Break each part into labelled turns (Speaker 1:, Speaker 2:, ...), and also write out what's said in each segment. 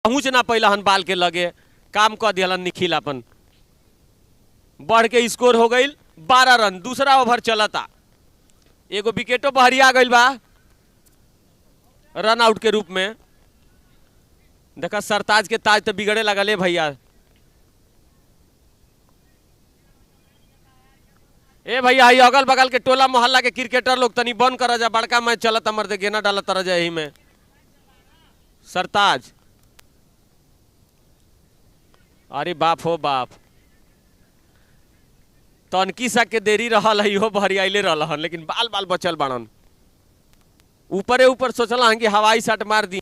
Speaker 1: पहुँच ना पैलहन बाल के लगे, काम कर दिया निखिल अपन। बढ़ के स्कोर हो गई 12 रन। दूसरा ओवर चलता, एगो विकेटो बहरिया गई बा रन आउट के रूप में। देखा सरताज के ताज तो बिगड़े लगल भैया। ए भैया ही अगल बगल के टोला मोहल्ला के क्रिकेटर लोग तनी बंद कर जा, बड़का मैच चलता मर्दे गेना डालत रह जाए। यही में सरताज, अरे बाप हो बाप, तनकी सा के देरी रहल है, इहो बहरियाइले रहल, लेकिन बाल बाल बचल बाड़न। ऊपरे ऊपर सोचला कि हवाई शॉट मार दी,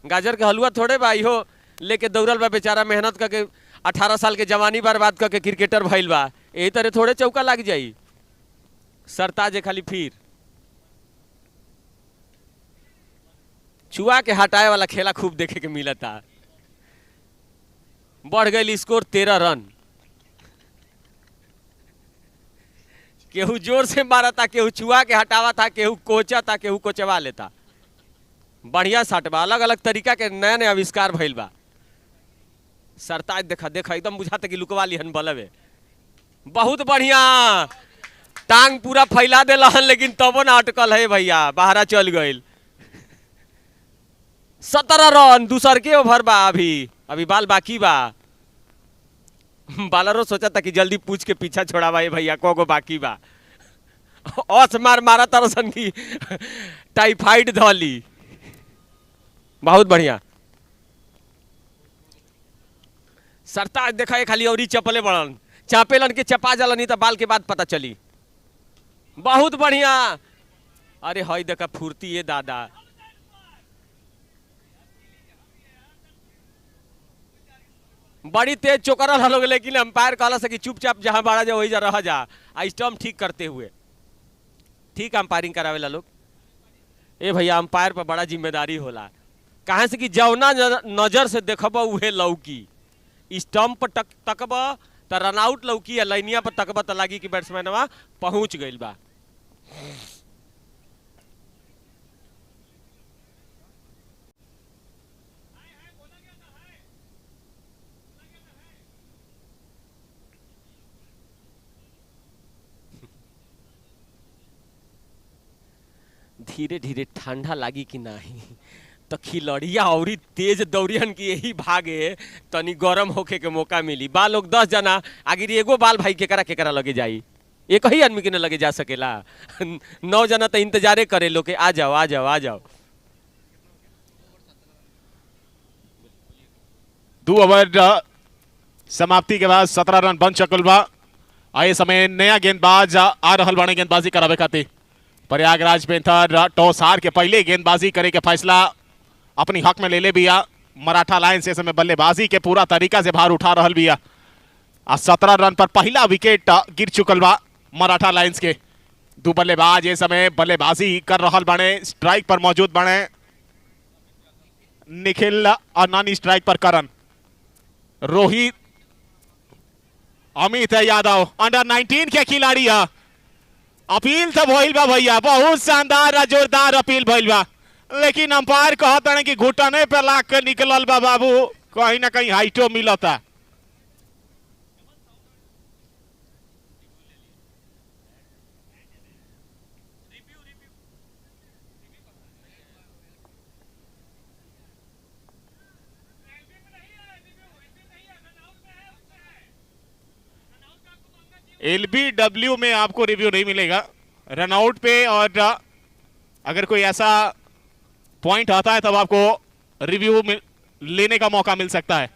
Speaker 1: गाजर के हलवा थोड़े बा, इहो लेके दौड़ल बा बेचारा, मेहनत करके 18 साल के जवानी बर्बाद करके क्रिकेटर भइल बा। यही तरह थोड़े चौका लग जाई। सरताज खाली फिर चुआ के हटाए वाला खेला खूब देखे के मिलता। बढ़ गई स्कोर 13 रन। केहू जोर से मारा था, केहू चुआ के हटावा था, केहू कोचा था, केहू कोचवा लेता। बढ़िया शॉट बा, अलग अलग तरीका के नया नया आविष्कार भइल बा। सरताज देखा देखा एकदम बुझाता कि लुकवा लिहन बलवे। बहुत बढ़िया, टांग पूरा फैला दिलहन, लेकिन तबो ना अटकल है भैया, बाहरा चल गई। 17 रन दूसर के ओवर बा। अभी बाल बाकी बा। बालरो सोचा था कि जल्दी पूछ के पीछा छोड़ावा भैया, को बाकी बा। औस मार मारा तरसन की टाइफाइड धली। बहुत बढ़िया। सरताज देखा खाली और चपले बड़न, चापेलन के चपा जाला, नहीं तो बाल के बाद पता चली। बहुत बढ़िया। अरे हई देखा फुर्ती ये दादा। बड़ी तेज चोकरल हलोग, लेकिन अंपायर कहला से कि चुपचाप जहां बाड़ा जा वही जा रह जा, स्टंप ठीक करते हुए ठीक अंपायरिंग करावे ला लोग। ए भैया अंपायर पर बड़ा जिम्मेदारी होला, कहाँ से कि जौना नजर से देखब उहे लौकी। स्टंप पर तकब तो रन आउट लौकी, या लाइनिया पर तकब तो लगी कि बैट्समैनवा पहुंच गई बा। धीरे धीरे ठंडा लागी कि नहीं तो खिलड़िया और तेज दौड़ियन की यही भागे, तनी गरम होके के मौका मिली। बाल लोग 10 जना, आखिर एगो बाल भाई केकरा केकरा लगे जाई, एक ही आदमी के न लगे जा सकेला। 9 जना तो इंतजारे करे लोग के आ जाओ आ जाओ आ जाओ।
Speaker 2: 2 ओवर समाप्ति के बाद 17 रन बन चुकल बा। आए समय नया गेंदबाज आ रहल बाने गेंदबाजी करावे खातिर। प्रयागराज पेंथर टॉस हार के पहले गेंदबाजी करे के फैसला अपनी हक में ले ले बिया। मराठा लाइन से समय बल्लेबाजी के पूरा तरीका से भार उठा रहल बिया। 17 रन पर पहला विकेट गिर चुकल बा मराठा लाइन्स के। 2 बल्लेबाज ये समय बल्लेबाजी कर रहल बाने, स्ट्राइक पर मौजूद बाने निखिल और नॉन स्ट्राइक पर करण। रोहित, अमित यादव अंडर 19 के खिलाड़ी है। अपील तो भइल बा भैया, बहुत शानदार जोरदार अपील भइल बा, लेकिन अंपायर कहता है कि घुटने पे लाग के निकलल बा बाबू, कहीं ना कहीं हाइटो मिलता। एलबीडब्ल्यू में आपको रिव्यू नहीं मिलेगा, रनआउट पे, और अगर कोई ऐसा पॉइंट आता है तब आपको रिव्यू लेने का मौका मिल सकता है।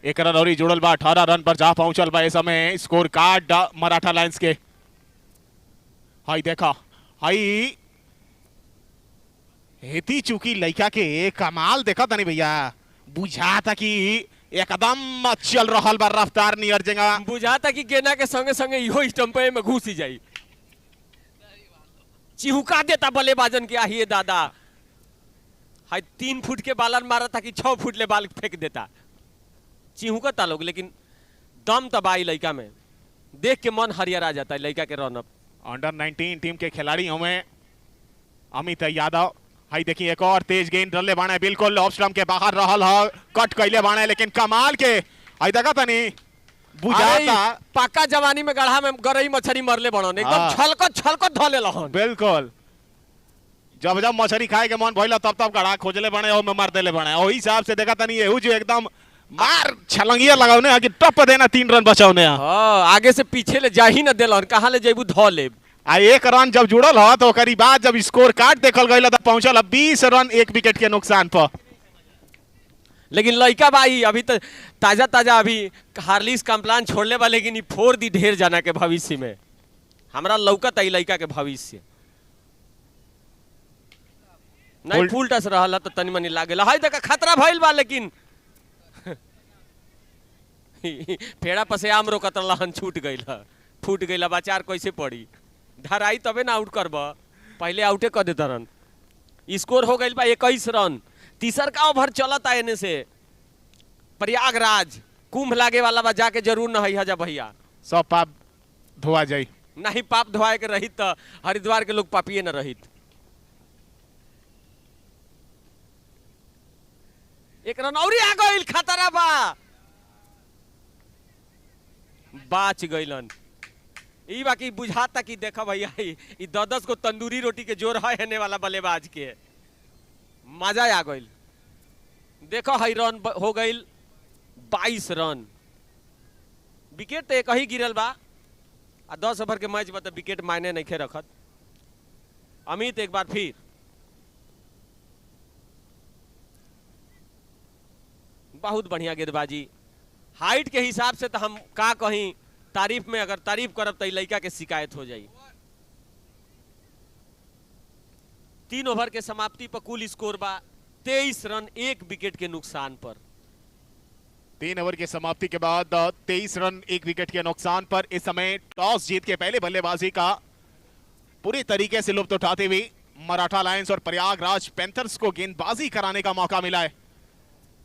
Speaker 2: एक रन और जुड़ल बा, 18 रन पर जा पहुंचल बा इस समय स्कोर कार्ड मराठा लाइन्स के। हाई देखा, हाई हेती चुकी लड़का के कमाल देखा था नहीं भैया, बुझा था कि एकदम चल रहा बा रफ्तार नियर जगह,
Speaker 1: बुझा था कि गेना के संगे संगे इहो स्टंपे में घुस ही जाई, चिहुका देता बल्लेबाजन के। आहिए दादा, हाय 3 फुट के बालन मारा था कि 6 फुट ले बाल फेंक देता। चिहुकता लोग, लेकिन दम तबाही लड़का में देख के मन हरियर आ जाता है लड़का के रनअप।
Speaker 2: अंडर 19 टीम के खिलाड़ी हमें अमित यादव। हाई देखिए एक और तेज गेंद रल्ले बाणे बिल्कुल ऑफ स्टंप के बाहर रहल ह, कट कैले बाणे लेकिन कमाल के हाई देखा तनी बुझाता
Speaker 1: पाका जवानी में गढ़ा में गरई मछली मरले बड़न एकदम
Speaker 2: हाँ।
Speaker 1: छलकत छलकत धले लहन।
Speaker 2: बिल्कुल जब जब मछली खाए के मन भइला तब तब गड़ा खोजले बने और में मार देले बने ओही हिसाब से देखा तनी एहू जो एकदम मार छलंगिया लगावने आगे टप देना 3 रन बचावने
Speaker 1: हाँ आगे से पीछे ले जा ही न देलन कहाँ ले जेबू ध लेब।
Speaker 2: आ 1 रन जब जुड़ल हो तो ओकरी बाद जब स्कोर कार्ड देखल गइल तब पहुंचल 20 रन 1 विकेट के नुकसान पर।
Speaker 1: लेकिन लड़का भाई अभी तो ताजा ताजा अभी हार्लिस कम्प्लान छोड़ले बा लेकिन ई फोड़ दी ढेर जाना के भविष्य में हमरा लौकत आई लड़का के भविष्य नहीं फुल टच रहला तो तनी मनी लागेल हाय देखा खतरा भइल बा लेकिन फेड़ा पसे आम रोकत लहन छूट गइल फूट गइल बाचार कैसे पड़ी धराई तबे ना आउट करब पहले आउटे कर देता रन। स्कोर हो गइल बा 21 रन। तीसर का ओवर चलता एने से प्रयागराज कुंभ लागे वाला बा जाके जरूर नहाई हजा भैया
Speaker 2: सब पाप धोआ जाई
Speaker 1: नहीं पाप धोआए के रहित तो हरिद्वार के लोग पापिए न रहित। एक रन और आ गइल खतरा बा बाच गइलन। ई बाकी बुझाता कि देखा भैया ई 10-10 को तंदूरी रोटी के जोर है होने वाला बल्लेबाज के मजा आ गइल। देखो हई रन हो गइल 22 रन। विकेट तो एक ही गिरल बा आ 10 ओवर के मैच बा तो विकेट मायने नहीं रखत। अमित एक बार फिर बहुत बढ़िया गेंदबाजी हाइट के हिसाब से तो हम का कहीं तारीफ में अगर तारीफ करब तो लड़का के शिकायत हो जाई। 3 ओवर के समाप्ति पर कुल स्कोर बा 23 रन 1 विकेट के नुकसान पर।
Speaker 2: 3 ओवर की समाप्ति के बाद 23 रन 1 विकेट के नुकसान पर इस समय टॉस जीत के पहले बल्लेबाजी का पूरी तरीके से लुत्फ उठाते हुए मराठा लायंस और प्रयागराज पैंथर्स को गेंदबाजी कराने का मौका मिला है।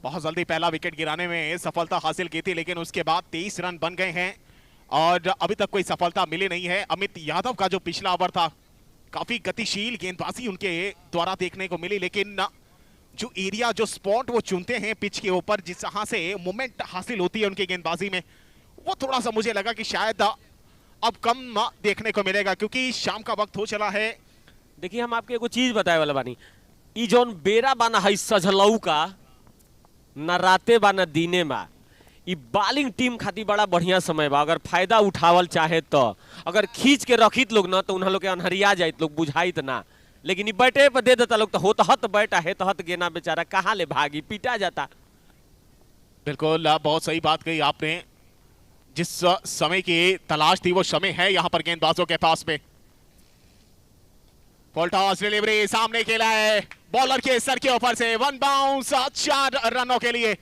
Speaker 2: बहुत जल्दी पहला विकेट गिराने में सफलता हासिल की थी लेकिन उसके बाद 23 रन बन गए हैं और अभी तक कोई सफलता मिली नहीं है। अमित यादव का जो पिछला ओवर था काफी गतिशील गेंदबाजी उनके द्वारा देखने को मिली लेकिन जो एरिया जो स्पॉट वो चुनते हैं पिच के ऊपर जिस जहां से मोमेंट हासिल होती है उनकी गेंदबाजी में वो थोड़ा सा मुझे लगा कि शायद अब कम देखने को मिलेगा क्योंकि शाम का वक्त हो चला है।
Speaker 1: देखिए हम आपके एगो चीज बताए वाला बानी ई जोन बेरा बाना है सजलऊ का न राते बा न दिने बा ई बॉलिंग टीम खातिर बड़ा बढ़िया समय बा अगर फायदा उठावल चाहे तो अगर खींच के रखित लोग ना तो उन्हें लोग के अनहरिया जाइत लोग बुझाइत ना लेकिन बैटे पर दे देता लोग तो होत हत बैठा है तो हत गेना बेचारा कहाँ ले भागी पीटा जाता।
Speaker 2: बिल्कुल बहुत सही बात कही आपने। जिस समय की तलाश थी वो समय है यहाँ पर गेंदबाजों के पास में। फुल टॉस डिलीवरी सामने खेला है बॉलर के सर के ऊपर से 1 बाउंस 4 रनों के लिए।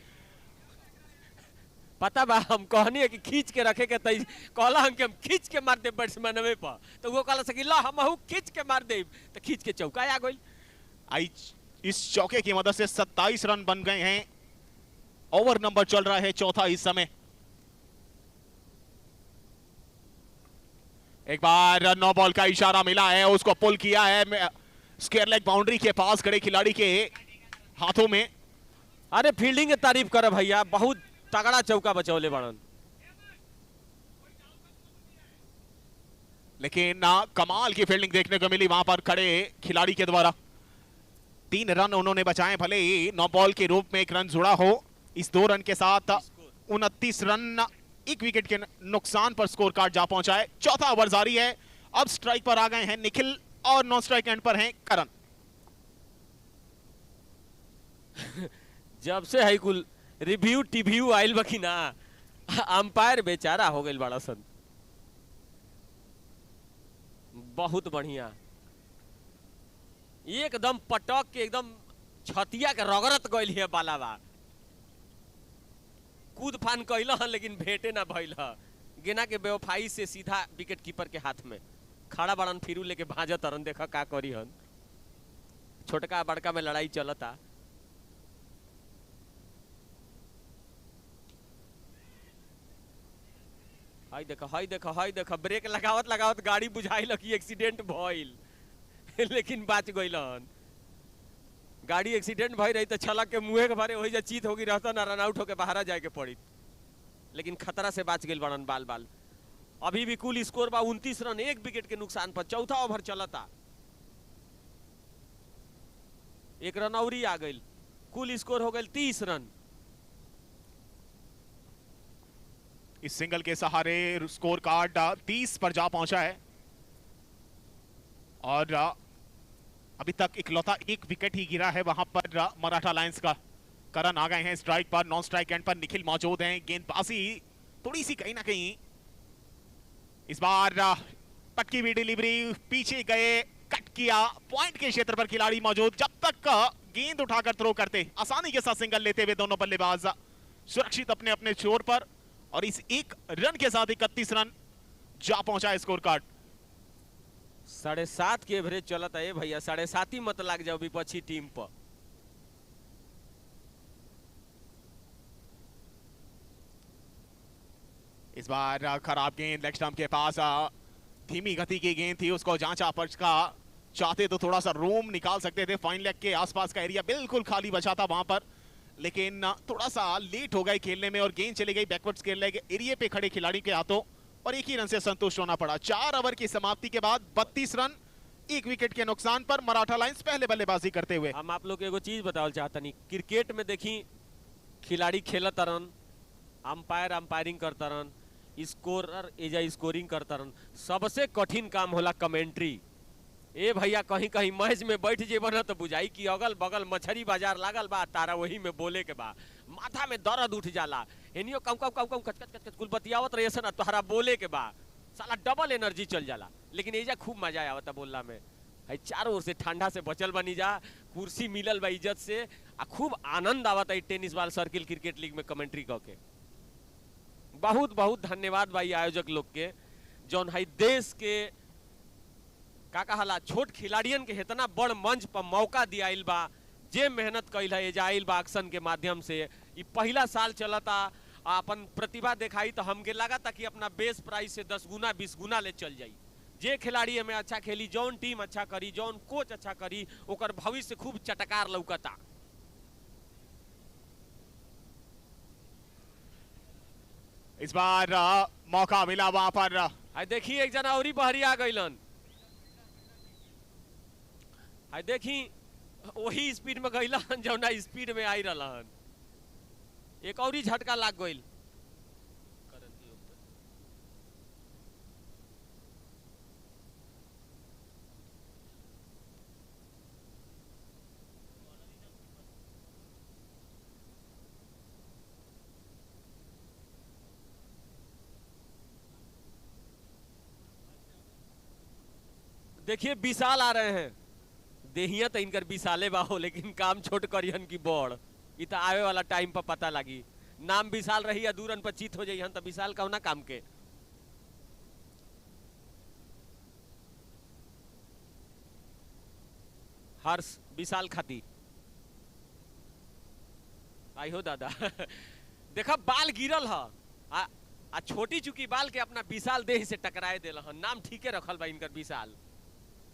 Speaker 1: पता बा हम कहनी है कि खींच के रखे के तई कहला हम कि हम खींच के मार दे बैट्समैनवे पर तो वो कहला सकी ला हम खींच के मार दे तो खींच के चौका आ गइल।
Speaker 2: आई इस चौके की मदद से 27 रन बन गए हैं। ओवर नंबर चल रहा है चौथा इस समय। एक बार नो बॉल का इशारा मिला है उसको पुल किया है स्क्वायर लेग बाउंड्री के पास खड़े खिलाड़ी के हाथों में।
Speaker 1: अरे फील्डिंग की तारीफ कर भैया बहुत तगड़ा चौका बचौले बड़न
Speaker 2: लेकिन कमाल की फील्डिंग देखने को मिली वहां पर खड़े खिलाड़ी के द्वारा। 3 रन उन्होंने बचाए भले ही नो बॉल के रूप में 1 रन जुड़ा हो। इस 2 रन के साथ 29 रन 1 विकेट के नुकसान पर स्कोर कार्ड जा पहुंचा है। चौथा ओवर जारी है। अब स्ट्राइक पर आ गए हैं निखिल और नॉन स्ट्राइक एंड पर हैं करण।
Speaker 1: जब से है कुल रिव्यू टीव्यू आइल बकी ना अंपायर बेचारा हो गइल बड़ा सन। बहुत बढ़िया एकदम पटक के एकदम छतिया के रगड़त गइल है बालावा कूद फान कैल लेकिन भेटे ना भइल गेना के बेवफाई से सीधा विकेट कीपर के हाथ में खड़ा बड़न फिरू लेके भाजत तरन देखा का करी हन। छोटका बड़का में लड़ाई चलता। हाय देखो ब्रेक लगावत लगावत गाड़ी बुझाई लगी एक्सीडेंट भइल लेकिन बच गइलन। गाड़ी एक्सीडेंट भई रही तो छलक के मुंहे के भरे वही जा चीत होगी रहता ना, रन आउट होके बाहर जाए के पड़ी, लेकिन खतरा से बच गइल बड़न बाल बाल। अभी भी कुल स्कोर बा 29 रन, 1 विकेट के नुकसान पर। चौथा ओवर चलता, 1 रन और आ गइल, कुल स्कोर हो गइल 30 रन।
Speaker 2: इस सिंगल के सहारे स्कोर कार्ड 30 पर जा पहुंचा है और अभी तक इकलौता 1 विकेट ही गिरा है वहां पर मराठा लायंस का। करण आ गए हैं स्ट्राइक पर, नॉन स्ट्राइक एंड पर निखिल मौजूद हैं। गेंदबाजी थोड़ी सी कहीं ना कहीं इस बार पटकी हुई डिलीवरी, पीछे गए, कट किया, पॉइंट के क्षेत्र पर खिलाड़ी मौजूद। जब तक गेंद उठाकर थ्रो करते, आसानी के साथ सिंगल लेते हुए दोनों बल्लेबाज सुरक्षित अपने अपने छोर पर, और इस 1 रन के साथ 31 रन जा पहुंचा है स्कोर कार्ड।
Speaker 1: 7.5 के एवरेज चलता है भैया, 7.5 ही मत लग जाओ विपक्षी टीम पर।
Speaker 2: इस बार खराब गेंद लेग स्टंप के पास, धीमी गति की गेंद थी, उसको जांचा पर्च का, चाहते तो थोड़ा सा रोम निकाल सकते थे। फाइन लेग के आसपास का एरिया बिल्कुल खाली बचा था वहां पर, लेकिन थोड़ा सा लेट हो गए खेलने में और गेंद चली गई बैकवर्ड्स खेल लेग एरिया पे खड़े खिलाड़ी के हाथों और 1 ही रन से संतुष्ट होना पड़ा। 4 ओवर की समाप्ति के बाद 32 रन, 1 विकेट के नुकसान पर मराठा लायंस पहले बल्लेबाजी करते हुए।
Speaker 1: हम आप लोग एगो चीज बतावल चाहता नहीं, क्रिकेट में देखी खिलाड़ी खेलत रन, अंपायर अंपायरिंग करता रन, स्कोरर एजा स्कोरिंग करता रन, सबसे कठिन काम होला कमेंट्री। ए भैया कहीं कहीं मैच में बैठ जेबन तो बुझाई कि अगल बगल मछली बाजार लागल बा, तारा वही में बोले के बा, माथा में दर्द उठ जाला, एनियो कम कम कम कम कच कच कच कुल बतियावत रहे से ना, तोहरा बोले के बा, साला डबल एनर्जी चल जाला। लेकिन एजा खूब मजा आवता बोलला में, है चारों ओर से ठंडा से बचल बनी जा, कुर्सी मिलल बा इज्जत से, आ खूब आनंद आवता है tennis ball circle cricket league में कमेंट्री करके। बहुत बहुत धन्यवाद भाई आयोजक लोग के, जौन है देश के का कहला छोट खिलाड़ियन के इतना बड़ मंच पर मौका दियाइल बा, जे मेहनत कइल है एजाइल बा एक्शन के माध्यम से। ये पहला साल चलता, अपन प्रतिभा दिखाई तो हमके लगा था कि अपना बेस प्राइस से 10 गुना 20 गुना ले चल जाई। जे खिलाड़ी हमें अच्छा खेली, जौन टीम अच्छा करी, जौन कोच अच्छा करी, ओकर भविष्य खूब चटकार लौकता।
Speaker 2: इस बार मौका मिला वहां पर,
Speaker 1: देखिए एक जना और बहरी आ गइलन, देखी वही स्पीड में गइलन जौना स्पीड में आई रहलन, एक और झटका लाग गइल। देखिए विशाल आ रहे हैं, देहिया तो इनकर विशाले बाहो, लेकिन काम छोट करियन की बड़, इ तो आवे वाला टाइम पर पता लगी। नाम विशाल रही या 2 रन पर चीत हो जाइए तो विशाल कौना काम के। हर्ष विशाल खाती आई हो दादा देखा बाल गिरल है, आ छोटी चुकी बाल के अपना विशाल देह से टकराए दिल, नाम ठीके रखल बा इनकर विशाल।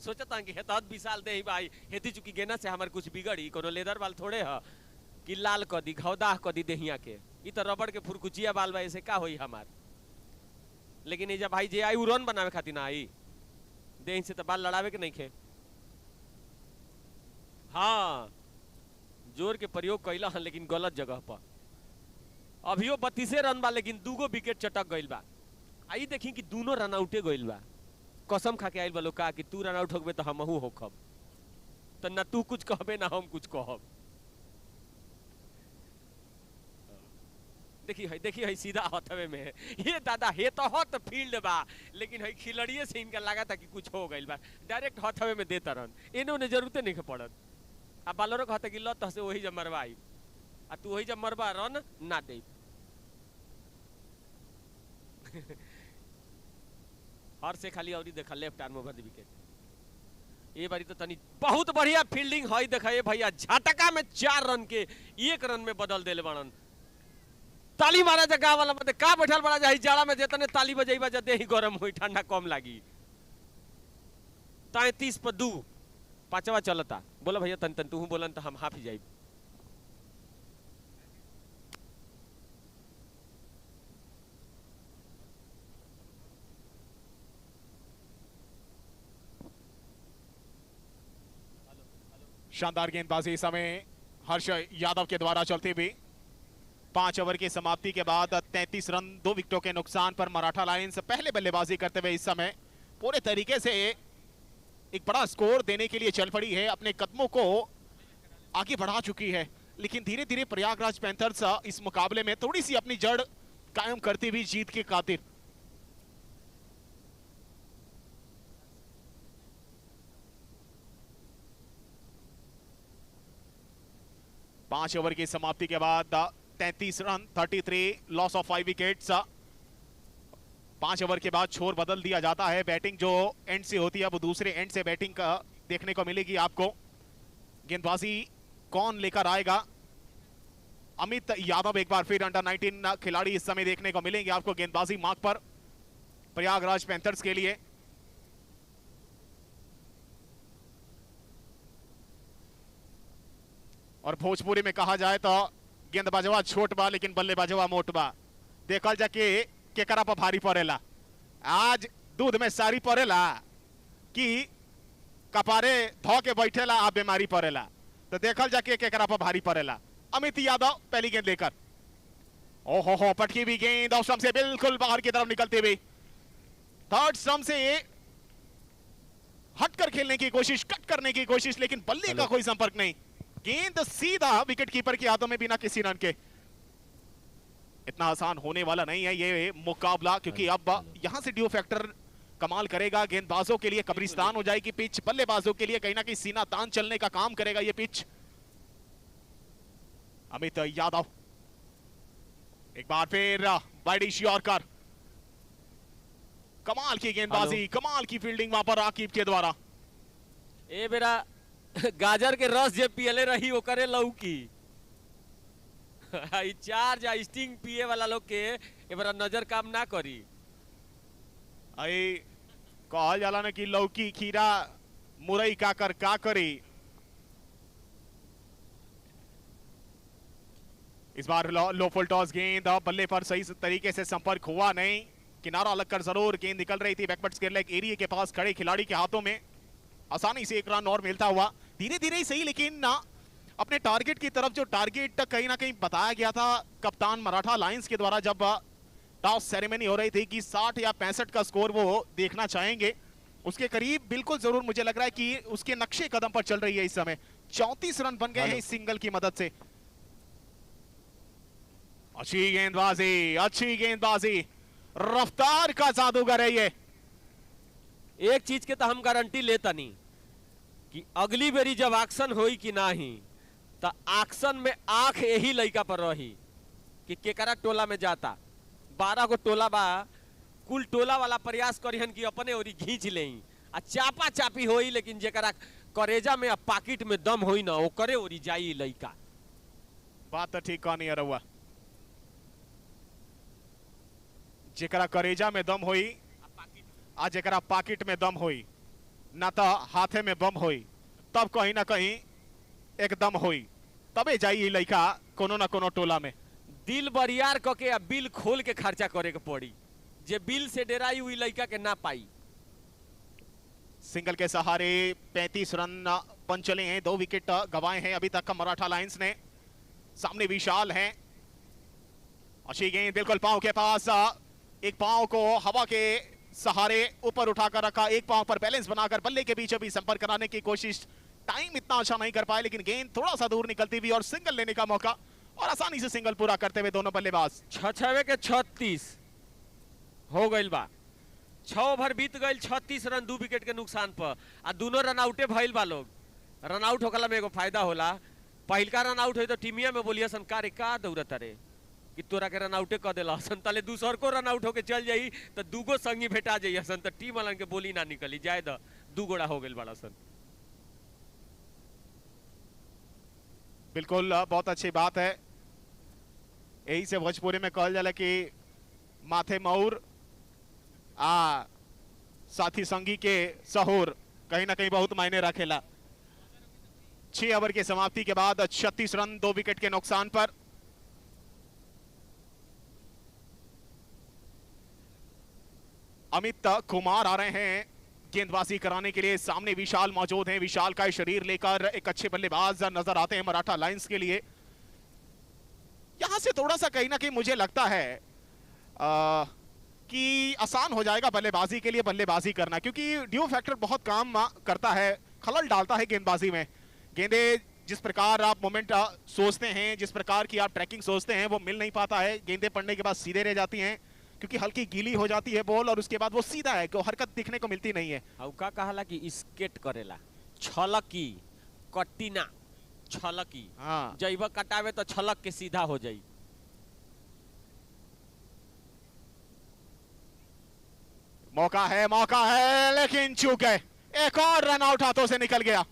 Speaker 1: सोचता कि हेतहत विशाल दे भाई, हेती चुकी गेना से हमारे कुछ बिगड़ी, कोनो लेदर बाल थोड़े है कि लाल क दी घौदाह क दी देहिया के, इ तो रबड़ के फुरकुचिया बाल बा, ऐसे का होई हमार। लेकिन ये जब भाई जे आई रन बनावे खातिर ना आई, देह से तो बाल लड़ावे के नहीं खे। हाँ जोर के प्रयोग कैला हन, लेकिन गलत जगह पर। अभियो 32 रन बा, लेकिन 2 विकेट चटक गइल बा। आई देखी कि दोनों रन आउटे गइल बा। कसम खा के आइल बा का कि तू रन आउट होबे तो हमहू होखब, तो ना तू कुछ कहबे ना हम कुछ कहब। देखिए है सीधा हथवे में है ये दादा, हे तो हत फील्ड बा, लेकिन है खिलड़िए से इनका लगा था कि कुछ हो गइल बा, डायरेक्ट हथवे में देता रन, इन्होंने जरूरते नहीं पड़त। अब बालोरो कहता कि लत से वही जब मरवाई, आ तू वही जब मरवा रन ना दे। हर से खाली और देखा left arm over the wicket. ये बारी तो तनी बहुत बढ़िया फील्डिंग है, देखा ये भैया झटका में 4 रन के 1 रन में बदल देले बनन। ताली मारा जा गाँव वाला मत का बैठल बड़ा जा जाड़ा में जितने ताली बजेबा जते ही गरम हुई ठंडा कम लागी 33 पर 2 पांचवा चलता बोला भैया तन तन तू बोलन तो हम हाफ ही जाई
Speaker 2: शानदार गेंदबाजी इस समय हर्ष यादव के द्वारा चलती हुई 5 ओवर की समाप्ति के बाद 33 रन 2 विकेटों के नुकसान पर मराठा लायंस पहले बल्लेबाजी करते हुए इस समय पूरे तरीके से एक बड़ा स्कोर देने के लिए चल पड़ी है, अपने कदमों को आगे बढ़ा चुकी है। लेकिन धीरे धीरे प्रयागराज पैंथर्स इस मुकाबले में थोड़ी सी अपनी जड़ कायम करती हुई जीत के खातिर। पांच ओवर की समाप्ति के बाद 33 run 33 loss of 5 wickets. 5 over के बाद छोर बदल दिया जाता है, बैटिंग जो एंड से होती है वो दूसरे एंड से बैटिंग का देखने को मिलेगी आपको। गेंदबाजी कौन लेकर आएगा? अमित यादव एक बार फिर अंडर 19 खिलाड़ी इस समय देखने को मिलेंगे आपको गेंदबाजी मार्ग पर प्रयागराज पैंथर्स के लिए। और भोजपुरी में कहा जाए तो गेंदबाजवा छोट बा लेकिन बल्लेबाजवा मोट बा। देखल जाके केकरा पर भारी पड़ेला, आज दूध में सारी पड़ेला कि कपारे धो के बैठेला आ बीमारी पड़ेला, तो देखल जाके केकरा पर भारी पड़ेला। अमित यादव पहली गेंद लेकर, ओहो हो पटकी भी गेंद और स्टंप से बिल्कुल बाहर की तरफ निकलते हुए थर्ड स्टंप से हटकर खेलने की कोशिश, कट करने की कोशिश, लेकिन बल्ले का कोई संपर्क नहीं। गेंद सीधा विकेट कीपर के हाथों में बिना किसी रन के। इतना आसान होने वाला नहीं है ये मुकाबला, क्योंकि अब यहां से ड्यू फैक्टर कमाल करेगा। गेंदबाजों के लिए कब्रिस्तान हो जाएगी पिच, बल्लेबाजों के लिए कहीं ना कहीं सीना तान चलने का काम करेगा ये पिच। अमित यादव एक बार फिर वाइड यॉर्कर, कमाल की गेंदबाजी, कमाल की फील्डिंग वहां पर आकिब के द्वारा।
Speaker 1: ए बेरा गाजर के रस जे पियले रही वो करे लौकी चार्ज या स्टिंग पिए वाला लोग के ए बेरा नजर काम ना करी।
Speaker 2: आई कहल जाला ना कि लौकी खीरा मुरई काकर का करी। इस बार लो फुल टॉस गेंद बल्ले पर सही तरीके से संपर्क हुआ नहीं, किनारा लगकर जरूर गेंद निकल रही थी बैकवर्ड स्क्वायर लेग एरिया के पास खड़े खिलाड़ी के हाथों में। आसानी से एक रन और मिलता हुआ, धीरे धीरे ही सही लेकिन ना अपने टारगेट की तरफ, जो टारगेट कहीं ना कहीं बताया गया था कप्तान मराठा लायंस के द्वारा जब टॉस सेरेमनी हो रही थी कि 60 या 65 का स्कोर वो देखना चाहेंगे, उसके करीब बिल्कुल जरूर मुझे लग रहा है कि उसके नक्शे कदम पर चल रही है इस समय। 34 रन बन गए हैं इस सिंगल की मदद से। अच्छी गेंदबाजी, अच्छी गेंदबाजी, रफ्तार का जादूगर है ये।
Speaker 1: एक चीज के तो हम गारंटी लेता नहीं कि अगली बेरी जब एक्शन होई कि नहीं, तो एक्शन में आंख यही लड़का पर रही कि केकरा टोला में जाता। 12 को टोला बा, कुल टोला वाला प्रयास करिहन कि अपने ओरी घींच ले आ चापा चापी होई, लेकिन जेकरा करेजा में पाकिट में दम होई ना ओकरे ओरी जाई लड़का।
Speaker 2: बात तो ठीक कहानी है रहुआ, जेकरा करेजा में दम होई आ जेकरा पाकिट में दम होई, ना तो हाथे में बम होई, तब कहीं ना कहीं एक दम होई, तबे जाई लड़का कोनो ना कोनो टोला में।
Speaker 1: दिल बरियार कके आ बिल खोल के खर्चा करे के पड़ी, जे बिल से डेराई हुई लड़का के ना पाई।
Speaker 2: सिंगल के सहारे 35 रन बन चले हैं, 2 विकेट गंवाए हैं अभी तक मराठा लायंस ने। सामने विशाल है, अच्छी गेंद बिल्कुल पांव के पास, एक पांव को हवा के सहारे ऊपर उठाकर रखा, एक पांव पर बैलेंस बनाकर बल्ले के बीच अभी संपर्क कराने की कोशिश, टाइम इतना अच्छा नहीं कर पाए, लेकिन गेंद थोड़ा सा दूर निकलती हुई और सिंगल लेने का मौका, और आसानी से सिंगल पूरा करते हुए दोनों बल्लेबाज।
Speaker 1: 6 के 36 हो गई बा, 6 ओवर बीत गई, 36 रन 2 विकेट के नुकसान पर, आ दोनों रन आउटे भइल बा लोग। रन आउट होकला में एगो फायदा होला, पहिलका रन आउट हो तो टीमिया में बोलिया सन का रे का दौड़त रे कि तोरा के रन आउटे कर दिला सन, तले दूसर को रन आउट होके चल जाई तो दूगो संगी भेटा जाइए सन, तो टीम वालन के बोली ना निकली जाए, तो 2 गोड़ा हो गई बड़ा सन।
Speaker 2: बिल्कुल बहुत अच्छी बात है। यही से भोजपुरी में कहल जाला कि माथे मऊर साथी संगी के सहूर कहीं ना कहीं बहुत मायने रखेला। 6 ओवर की समाप्ति के बाद 36 रन 2 विकेट के नुकसान पर। अमित कुमार आ रहे हैं गेंदबाजी कराने के लिए। सामने विशाल मौजूद हैं। विशाल का शरीर लेकर एक अच्छे बल्लेबाज नजर आते हैं मराठा लायंस के लिए। यहां से थोड़ा सा कहीं ना कहीं मुझे लगता है कि आसान हो जाएगा बल्लेबाजी के लिए बल्लेबाजी करना, क्योंकि ड्यू फैक्टर बहुत काम करता है, खलल डालता है गेंदबाजी में। गेंदे जिस प्रकार आप मोमेंट सोचते हैं, जिस प्रकार की आप ट्रैकिंग सोचते हैं, वो मिल नहीं पाता है। गेंदे पड़ने के बाद सीधे रह जाती हैं क्योंकि हल्की गीली हो जाती है बॉल, और उसके बाद वो सीधा है, कोई हरकत दिखने को मिलती नहीं है।
Speaker 1: का कहला कि स्केट करेला, छलकी कट्टीना छलकी।
Speaker 2: हाँ,
Speaker 1: जैब कटावे तो छलक के सीधा हो जाई।
Speaker 2: मौका है लेकिन चूक गए। एक और रन आउट हाथों से निकल गया।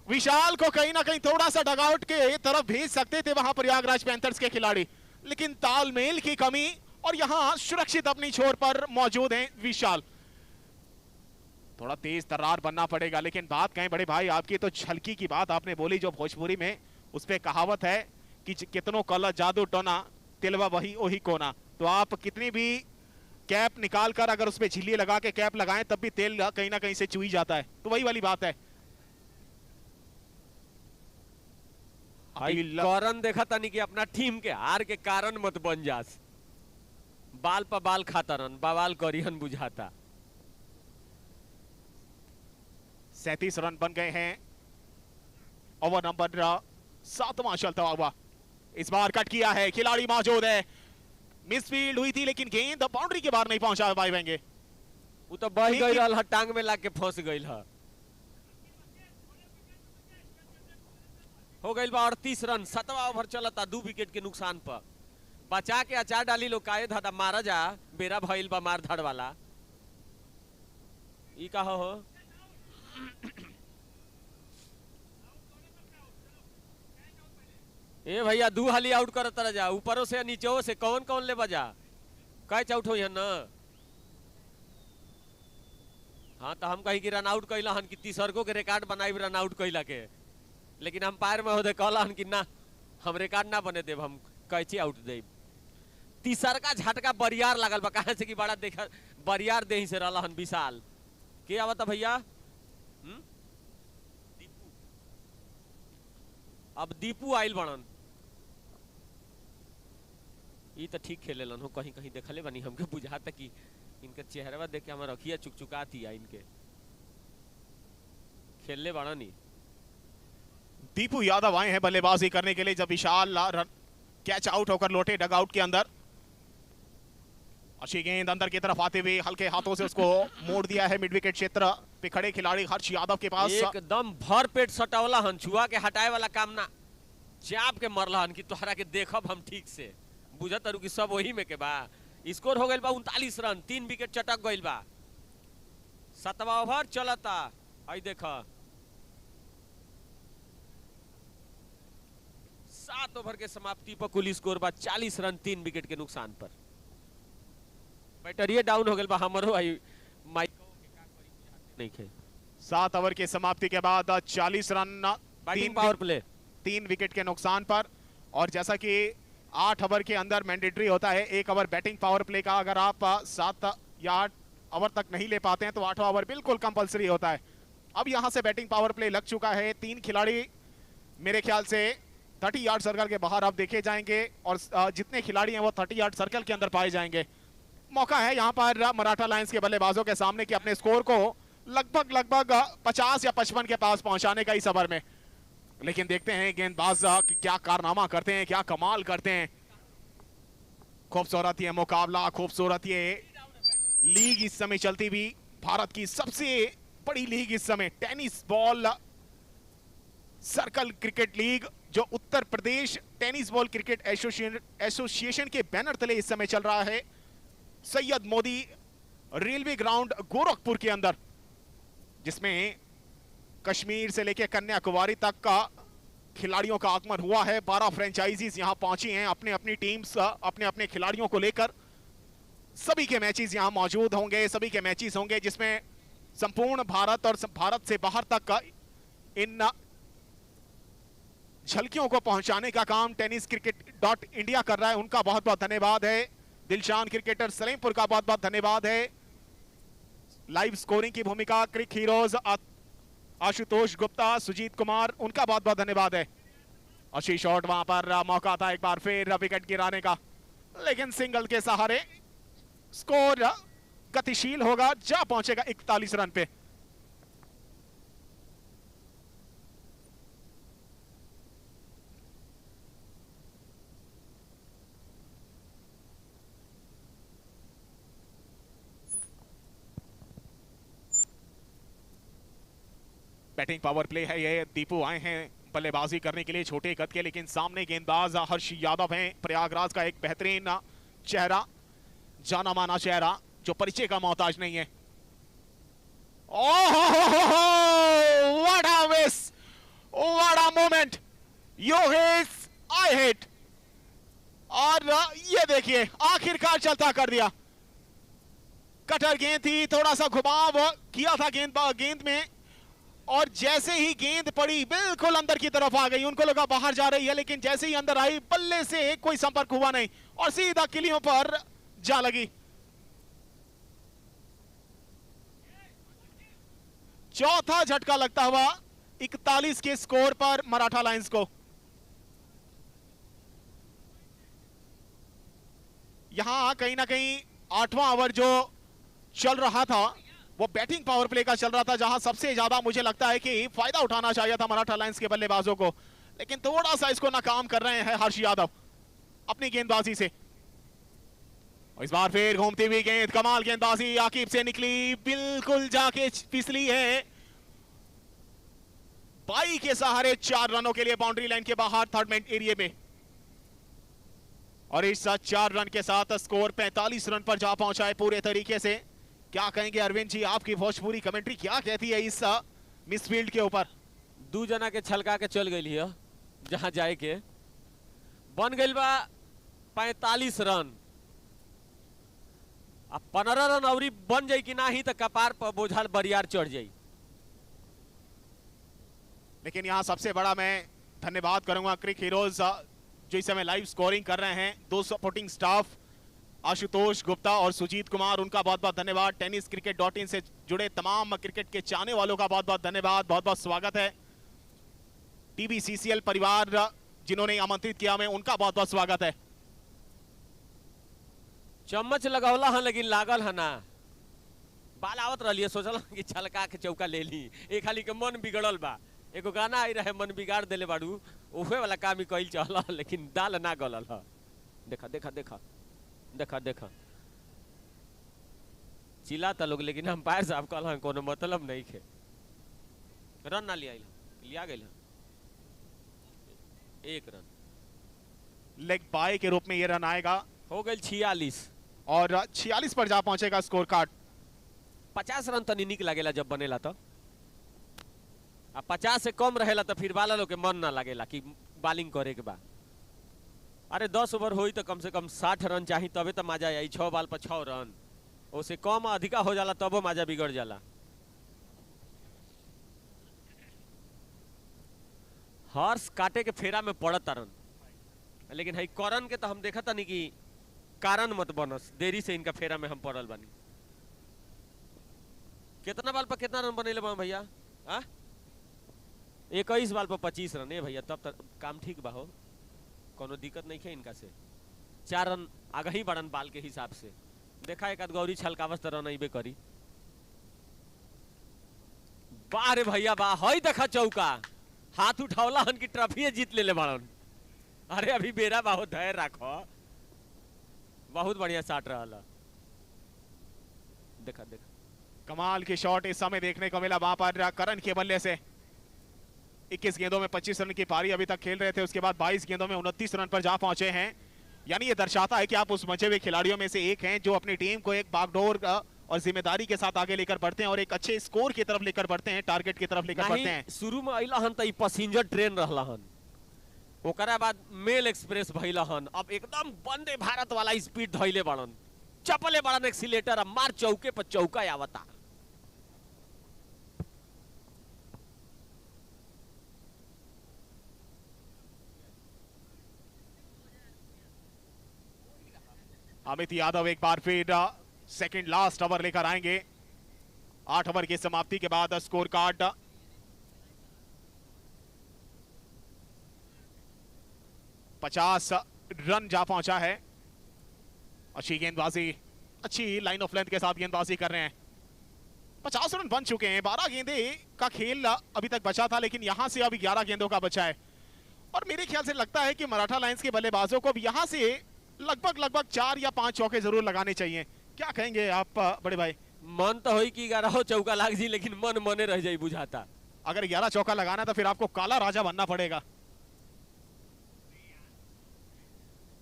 Speaker 2: विशाल को कहीं ना कहीं थोड़ा सा डगआउट के तरफ भेज सकते थे वहां प्रयागराज पैंथर्स के खिलाड़ी, लेकिन तालमेल की कमी, और यहां सुरक्षित अपनी छोर पर मौजूद हैं विशाल। थोड़ा तेज तर्रार बनना पड़ेगा, लेकिन बात कहें बड़े भाई आपकी तो छलकी की बात आपने बोली जो भोजपुरी में उस पर कहावत है कि कितनों कल जादू टोना तिलवा वही ओही कोना। तो आप कितनी भी कैप निकाल कर अगर उसपे झिल्ली लगा के कैप लगाएं तब भी तेल कहीं ना कहीं से चुई जाता है, तो वही वाली बात है।
Speaker 1: कारण देखा तनी कि अपना टीम के हार के कारण मत बन जास। बाल पर बाल खाता रन बवाल करियन बुझाता।
Speaker 2: 37 रन बन गए हैं। ओवर नंबर 7वां चलता हुआ। इस बार कट किया है, खिलाड़ी मौजूद है। मिसफील्ड हुई थी लेकिन गेंद बाउंड्री के बाहर नहीं पहुंचा भाई वेंगे।
Speaker 1: वो तो बह गई रहा, टांग में लाके फंस गई है। हो गई बा 38 रन। 7वां ओवर चलता 2 विकेट के नुकसान पर। बचा के अचार डाली लो काये धादा मारा जा बेरा भइल बा मार धाड़ वाला। ई का हो ए भैया 2 हाली आउट करत रह जा, ऊपरों से नीचे से कौन कौन ले बजा कैच आउट हो न। हाँ तो हम कही कि रन आउट कैला हन कि तीसरको के रिकॉर्ड बनाई रन आउट कैला के, लेकिन अंपायर महोदय कहला हन कि ना हम रिकॉर्ड ना बने देव, हम कैचे आउट देव। तीसर का झटका बरियार लगल बा, कहां से कि बड़ा देखा बरियार दे से रहला हन विशाल के आवता भैया। दीपू, अब दीपू आइल बनन। ये तो ठीक खेले लन हो, कहीं कहीं देखले बनी हमके बुझाता कि इनका चेहरा देख के हमारा अखिया चुकचुकाती है। इनके खेलने बड़ा नहीं।
Speaker 2: दीपू यादव आए हैं बल्लेबाजी करने के लिए जब विशाल कैच आउट होकर लौटे डगआउट के अंदर। अच्छी गेंद अंदर की तरफ आते हुए हल्के हाथों से उसको मोड़ दिया है मिड विकेट क्षेत्र पे खड़े खिलाड़ी हर्ष यादव के पास।
Speaker 1: एकदम भर पेट सटावला हन, छुआ के हटाए वाला काम ना, चाप के मरला हन कि तोहरा के देखब हम ठीक से बुझत तारू कि सब वही में के बा। स्कोर हो गइल बा 39 रन, 3 विकेट चटक गइल बा। 7वां ओवर चलता। आई देखा 7 ओवर के समाप्ति पर कुल स्कोर बा 40 रन 3 विकेट के नुकसान पर। बैटरिया डाउन हो गइल बा हमरो आई माइक नहीं खे।
Speaker 2: 7 ओवर के समाप्ति के बाद 40 run
Speaker 1: batting power play
Speaker 2: 3 wicket के नुकसान पर। और जैसा कि 8 ओवर के अंदर मैंडेटरी होता है 1 ओवर बैटिंग पावर प्ले का, अगर आप 7 या 8 ओवर तक नहीं ले पाते हैं तो 8वां ओवर बिल्कुल कंपलसरी होता है। अब यहां से बैटिंग पावर प्ले लग चुका है। 3 खिलाड़ी मेरे ख्याल से 30 यार्ड सर्कल के बाहर अब देखे जाएंगे और जितने खिलाड़ी हैं वो 30 यार्ड सर्कल के अंदर पाए जाएंगे। मौका है यहां पर मराठा लायंस के बल्लेबाजों के सामने कि अपने स्कोर को लगभग 50 या 55 के पास पहुंचाने का इस ओवर में। लेकिन देखते हैं गेंदबाज क्या कारनामा करते हैं, क्या कमाल करते हैं। खूबसूरत ये मुकाबला, खूबसूरत ये लीग इस समय चलती हुई, भारत की सबसे बड़ी लीग इस समय tennis ball circle cricket league, जो Uttar Pradesh tennis ball cricket association के बैनर तले इस समय चल रहा है सैयद मोदी रेलवे ग्राउंड गोरखपुर के अंदर, जिसमें कश्मीर से लेकर कन्याकुमारी तक का खिलाड़ियों का आगमन हुआ है। 12 फ्रेंचाइजीज यहां पहुंची हैं अपने अपनी टीम्स, अपने अपने खिलाड़ियों को लेकर। सभी के मैचेस यहां मौजूद होंगे, सभी के मैचेस होंगे जिसमें संपूर्ण भारत और भारत से बाहर तक का इन झलकियों को पहुंचाने का काम टेनिस क्रिकेट डॉट इंडिया कर रहा है। उनका बहुत बहुत धन्यवाद है। दिलशान क्रिकेटर सलेमपुर का बहुत बहुत धन्यवाद है। लाइव स्कोरिंग की भूमिका क्रिक हीरोज आशुतोष गुप्ता, सुजीत कुमार, उनका बहुत बहुत धन्यवाद है। अच्छी शॉट, वहां पर मौका था एक बार फिर विकेट गिराने का, लेकिन सिंगल के सहारे स्कोर गतिशील होगा, जा पहुंचेगा 41 रन पे। बैटिंग पावर प्ले है ये। दीपू आए हैं बल्लेबाजी करने के लिए, छोटे कद के, लेकिन सामने गेंदबाज हर्ष यादव हैं, प्रयागराज का एक बेहतरीन चेहरा, जाना माना चेहरा जो परिचय का मोहताज नहीं है। Oh what a miss, what a moment, you hit I hit, और ये देखिए आखिरकार चलता कर दिया। कटर गेंद थी, थोड़ा सा घुमाव किया था गेंद में, और जैसे ही गेंद पड़ी बिल्कुल अंदर की तरफ आ गई। उनको लगा बाहर जा रही है, लेकिन जैसे ही अंदर आई बल्ले से कोई संपर्क हुआ नहीं और सीधा किलियों पर जा लगी। चौथा झटका लगता हुआ 41 के स्कोर पर मराठा लायंस को। यहां कहीं ना कहीं 8वां ओवर जो चल रहा था वो बैटिंग पावर प्ले का चल रहा था, जहां सबसे ज्यादा मुझे लगता है कि फायदा उठाना चाहिए था मराठा लायंस के बल्लेबाजों को, लेकिन थोड़ा सा इसको नाकाम कर रहे हैं हर्ष यादव अपनी गेंदबाजी से। और इस बार फिर घूमती हुई गेंद, कमाल गेंदबाजी आकिब से निकली, बिल्कुल जाके फिसली है। 22 के सहारे 4 रनों के लिए बाउंड्री लाइन के बाहर थर्ड मैन एरिया में, और इस 4 रन के साथ स्कोर 45 रन पर जा पहुंचा है पूरे तरीके से। क्या कहेंगे अरविंद जी, आपकी भोजपुरी कमेंट्री क्या कहती है इस मिसफील्ड के ऊपर?
Speaker 1: 2 जना के छलका के चल गई है जहां जाए के, बन गई बा 45 रन। अब 15 रन अवरी बन जाई कि नहीं तो कपार पर बोझल बरियार चढ़ जाई।
Speaker 2: लेकिन यहां सबसे बड़ा मैं धन्यवाद करूंगा क्रिक हीरोज जो इस समय लाइव स्कोरिंग कर रहे हैं, 2 सपोर्टिंग स्टाफ आशुतोष गुप्ता और सुजीत कुमार, उनका बहुत बहुत धन्यवाद। टेनिस क्रिकेट .in से जुड़े तमाम क्रिकेट के चाहने वालों का बहुत बहुत धन्यवाद, बहुत बहुत स्वागत है। TBCCL परिवार जिन्होंने आमंत्रित किया हमें, उनका बहुत बहुत स्वागत है।
Speaker 1: चम्मच लगौला है लेकिन लागल है ना, बाल आवत रही, सोचल कि छलका के चौका ले ली, एक खाली के मन बिगड़ल बा। एगो गाना आई रहे, मन बिगाड़ देले बाड़ू, उहे वाला काम ही कइल चल, लेकिन दाल ना गलल है। देखा देखा देखा देखा देखा चिल्ला था लोग, लेकिन अंपायर साहब कहल कोनो मतलब नहीं खे, रन ना लिया गया 1 रन।
Speaker 2: लेग बाय के रूप में ये रन आएगा,
Speaker 1: हो गई 46,
Speaker 2: और 46 पर जा पहुंचेगा स्कोर कार्ड।
Speaker 1: 50 रन तनी निक लगेला जब बनेला तो, अब 50 से कम रहेला तो फिर वाला लोग के मन ना लगेला कि बॉलिंग करे के बा। अरे 10 ओवर होई तो कम से कम 60 रन चाहिए, तबे तो मजा आई। 6 बॉल पर 6 रन, उससे कम अधिका हो जाला तबो मजा बिगड़ जाला। हर्ष काटे के फेरा में पड़त रन, लेकिन है करन के तो हम देखा था नहीं कि कारण मत बनस, देरी से इनका फेरा में हम पड़ल बानी। कितना बॉल पर कितना रन बनेले बा भैया? 21 बॉल पर 25 रन है भैया, तब तक काम ठीक बा हो, कोनो दिक्कत नहीं है इनका से। 4 रन आगे ही बढ़न बाल के हिसाब से। देखा एक आध गौरी छलकावस तो रन अबे करी। वाह रे भैया वाह, हई देखा चौका, हाथ उठावला हन की ट्रॉफी जीत ले बाड़न। अरे अभी बेरा बहुत धैर्य रखो, बहुत बढ़िया शॉट रहा। देखा देखा
Speaker 2: कमाल की शॉट इस समय देखने को मिला वहां पर करण के बल्ले से। 21 गेंदों में 25 रन की पारी अभी तक खेल रहे थे, उसके बाद 22 गेंदों में 29 रन पर जा पहुंचे हैं। यानी ये दर्शाता है कि आप उस मजे हुए खिलाड़ियों में से एक हैं जो अपनी टीम को एक बागडोर और जिम्मेदारी के साथ आगे लेकर बढ़ते हैं और एक अच्छे स्कोर की तरफ लेकर बढ़ते हैं, टारगेट की तरफ लेकर बढ़ते हैं।
Speaker 1: शुरू में अइला हन त पैसेंजर ट्रेन रहला हन, ओकरा बाद मेल एक्सप्रेस भइल हन, अब एकदम वंदे भारत वाला स्पीड धइले बड़न, चपले बड़न एक्सीलेटर, अब मार चौके पर चौका आवता।
Speaker 2: अमित यादव एक बार फिर सेकंड लास्ट ओवर लेकर आएंगे। 8 ओवर की समाप्ति के बाद स्कोर कार्ड 50 रन जा पहुंचा है। अच्छी गेंदबाजी, अच्छी लाइन ऑफ लेंथ के साथ गेंदबाजी कर रहे हैं। 50 रन बन चुके हैं। 12 गेंदे का खेल अभी तक बचा था, लेकिन यहां से अभी 11 गेंदों का बचा है। और मेरे ख्याल से लगता है कि मराठा लायंस के बल्लेबाजों को अब यहां से लगभग 4 या 5 चौके जरूर लगाने चाहिए। क्या कहेंगे आप बड़े भाई?
Speaker 1: मन तो होई कि 11 चौका लाग जी, लेकिन मन मने रह जाई बुझाता।
Speaker 2: अगर 11 चौका लगाना तो फिर आपको काला राजा बनना पड़ेगा।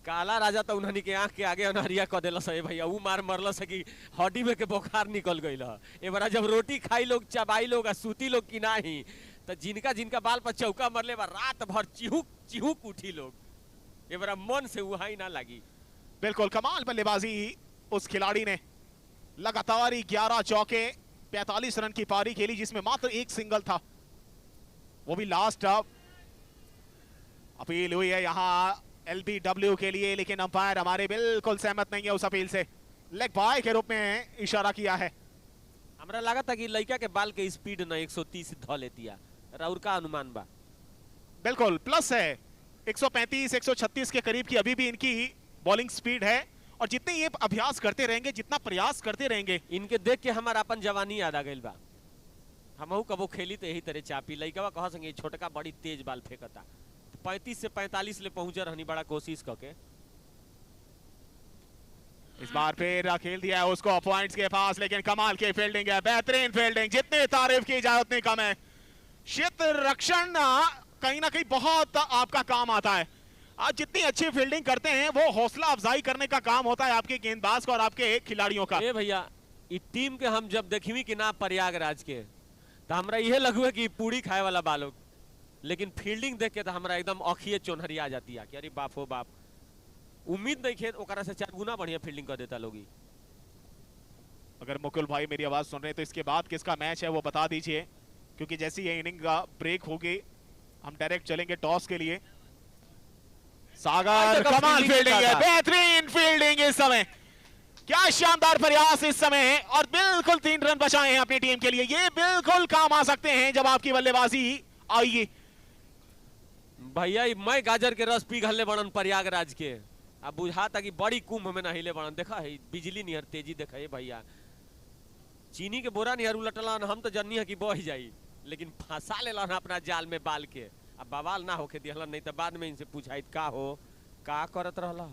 Speaker 1: काला राजा तो उन्हनी के आंख के आगे अनहरिया क देलस है भैया। ऊ मार मरलस कि हड्डी में के बुखार निकल गइल ह। ए बार जब रोटी खाई लोग, चबाई लोग, सूती लोग कि नाही, तो जिनका जिनका बाल पर चौका मरले बा रात भर चिहुक चिहुक उठी लोग। ए बार मन से उहाई ना लगी।
Speaker 2: बिल्कुल कमाल बल्लेबाजी उस खिलाड़ी ने। लगातार 11 चौके, 45 रन की पारी खेली, जिसमें मात्र एक सिंगल था, वो भी लास्ट। अपील हुई है यहां एलबीडब्ल्यू के लिए, लेकिन अंपायर हमारे बिल्कुल सहमत नहीं है उस अपील से। लेग बाय के रूप में इशारा किया है।
Speaker 1: हमरा लगा था कि लड़का के बाल के स्पीड न 130 ध लेतिया। राउर का अनुमान बा?
Speaker 2: बिल्कुल प्लस है। 135 136 के करीब की अभी भी इनकी बॉलिंग स्पीड है। और जितने ये अभ्यास करते रहेंगे, जितना प्रयास करते रहेंगे,
Speaker 1: इनके देख के हमारा अपन जवानी याद आ गइल बा। हमहू कबो खेली तो यही तरह चापी। लड़का कह संगे छोटका बड़ी तेज बाल फेंकता। 35 से 45 ले पहुंचे रहनी बड़ा कोशिश करके।
Speaker 2: इस बार फिर खेल दिया है उसको पॉइंट्स के पास, लेकिन कमाल की फील्डिंग है, बेहतरीन फील्डिंग। जितनी तारीफ की जाए उतनी कम है। क्षेत्र रक्षण कहीं ना कहीं बहुत आपका काम आता है। आज जितनी अच्छी फील्डिंग करते हैं, वो हौसला अफजाई करने का काम होता है आपके गेंदबाज का और आपके खिलाड़ियों का।
Speaker 1: ए भैया, इस टीम के हम जब देखी कि ना प्रयागराज के, तो हमरा यह लगुए कि पूरी खाए वाला बालोग, लेकिन फील्डिंग देख के तो हमरा एकदम अखिए चोनहरी आ जाती है कि अरे बाप हो बाप, उम्मीद नहीं खेत ओकरा से 4 गुना बढ़िया फील्डिंग कर देता लोगी।
Speaker 2: अगर मुकुल भाई मेरी आवाज सुन रहे हैं तो इसके बाद किसका मैच है वो बता दीजिए, क्योंकि जैसे ये इनिंग ब्रेक होगी हम डायरेक्ट चलेंगे टॉस के लिए। सागर कमाल फील्डिंग है, बेहतरीन फील्डिंग इस समय। क्या शानदार प्रयास इस समय, और बिल्कुल 3 रन बचाए हैं अपनी टीम के लिए। ये बिल्कुल काम आ सकते हैं जब आपकी बल्लेबाजी आएगी।
Speaker 1: भैया मैं गाजर के रस पी घल्ले बनन प्रयागराज के। अब बुझाता कि बड़ी कुंभ में नहिले बनन। देखा है बिजली निहर तेजी देखा है भैया। चीनी के बोरा निहर उलटलन, हम तो जन्नी है कि बह जाई, लेकिन फंसा लेलन अपना जाल में बाल के। अब बवाल ना होके दिहलन, नहीं तो बाद में इनसे पूछाइत का हो का करत रहला।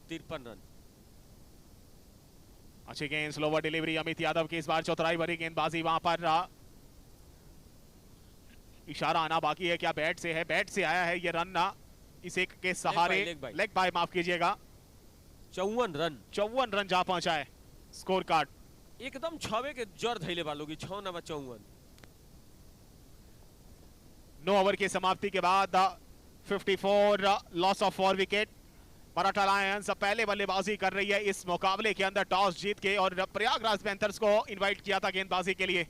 Speaker 1: 53 रन।
Speaker 2: अच्छी गेंद, स्लोवर डिलीवरी अमित यादव की इस बार चौथराई भरी गेंदबाजी। वहां पर इशारा आना बाकी है, क्या बैट से है? बैट से आया है ये रन ना, इस एक के सहारे लेग बाय माफ कीजिएगा। 54 रन जा पहुंचा है स्कोर कार्ड।
Speaker 1: एकदम छवे के जड़ धैले वालोगी। 6 नंबर 54।
Speaker 2: 9 ओवर की समाप्ति के बाद 54 loss of 4 wicket. Maratha Lions पहले बल्लेबाजी कर रही है इस मुकाबले के अंदर टॉस जीत के, और प्रयागराज पैंथर्स को इनवाइट किया था गेंदबाजी के लिए।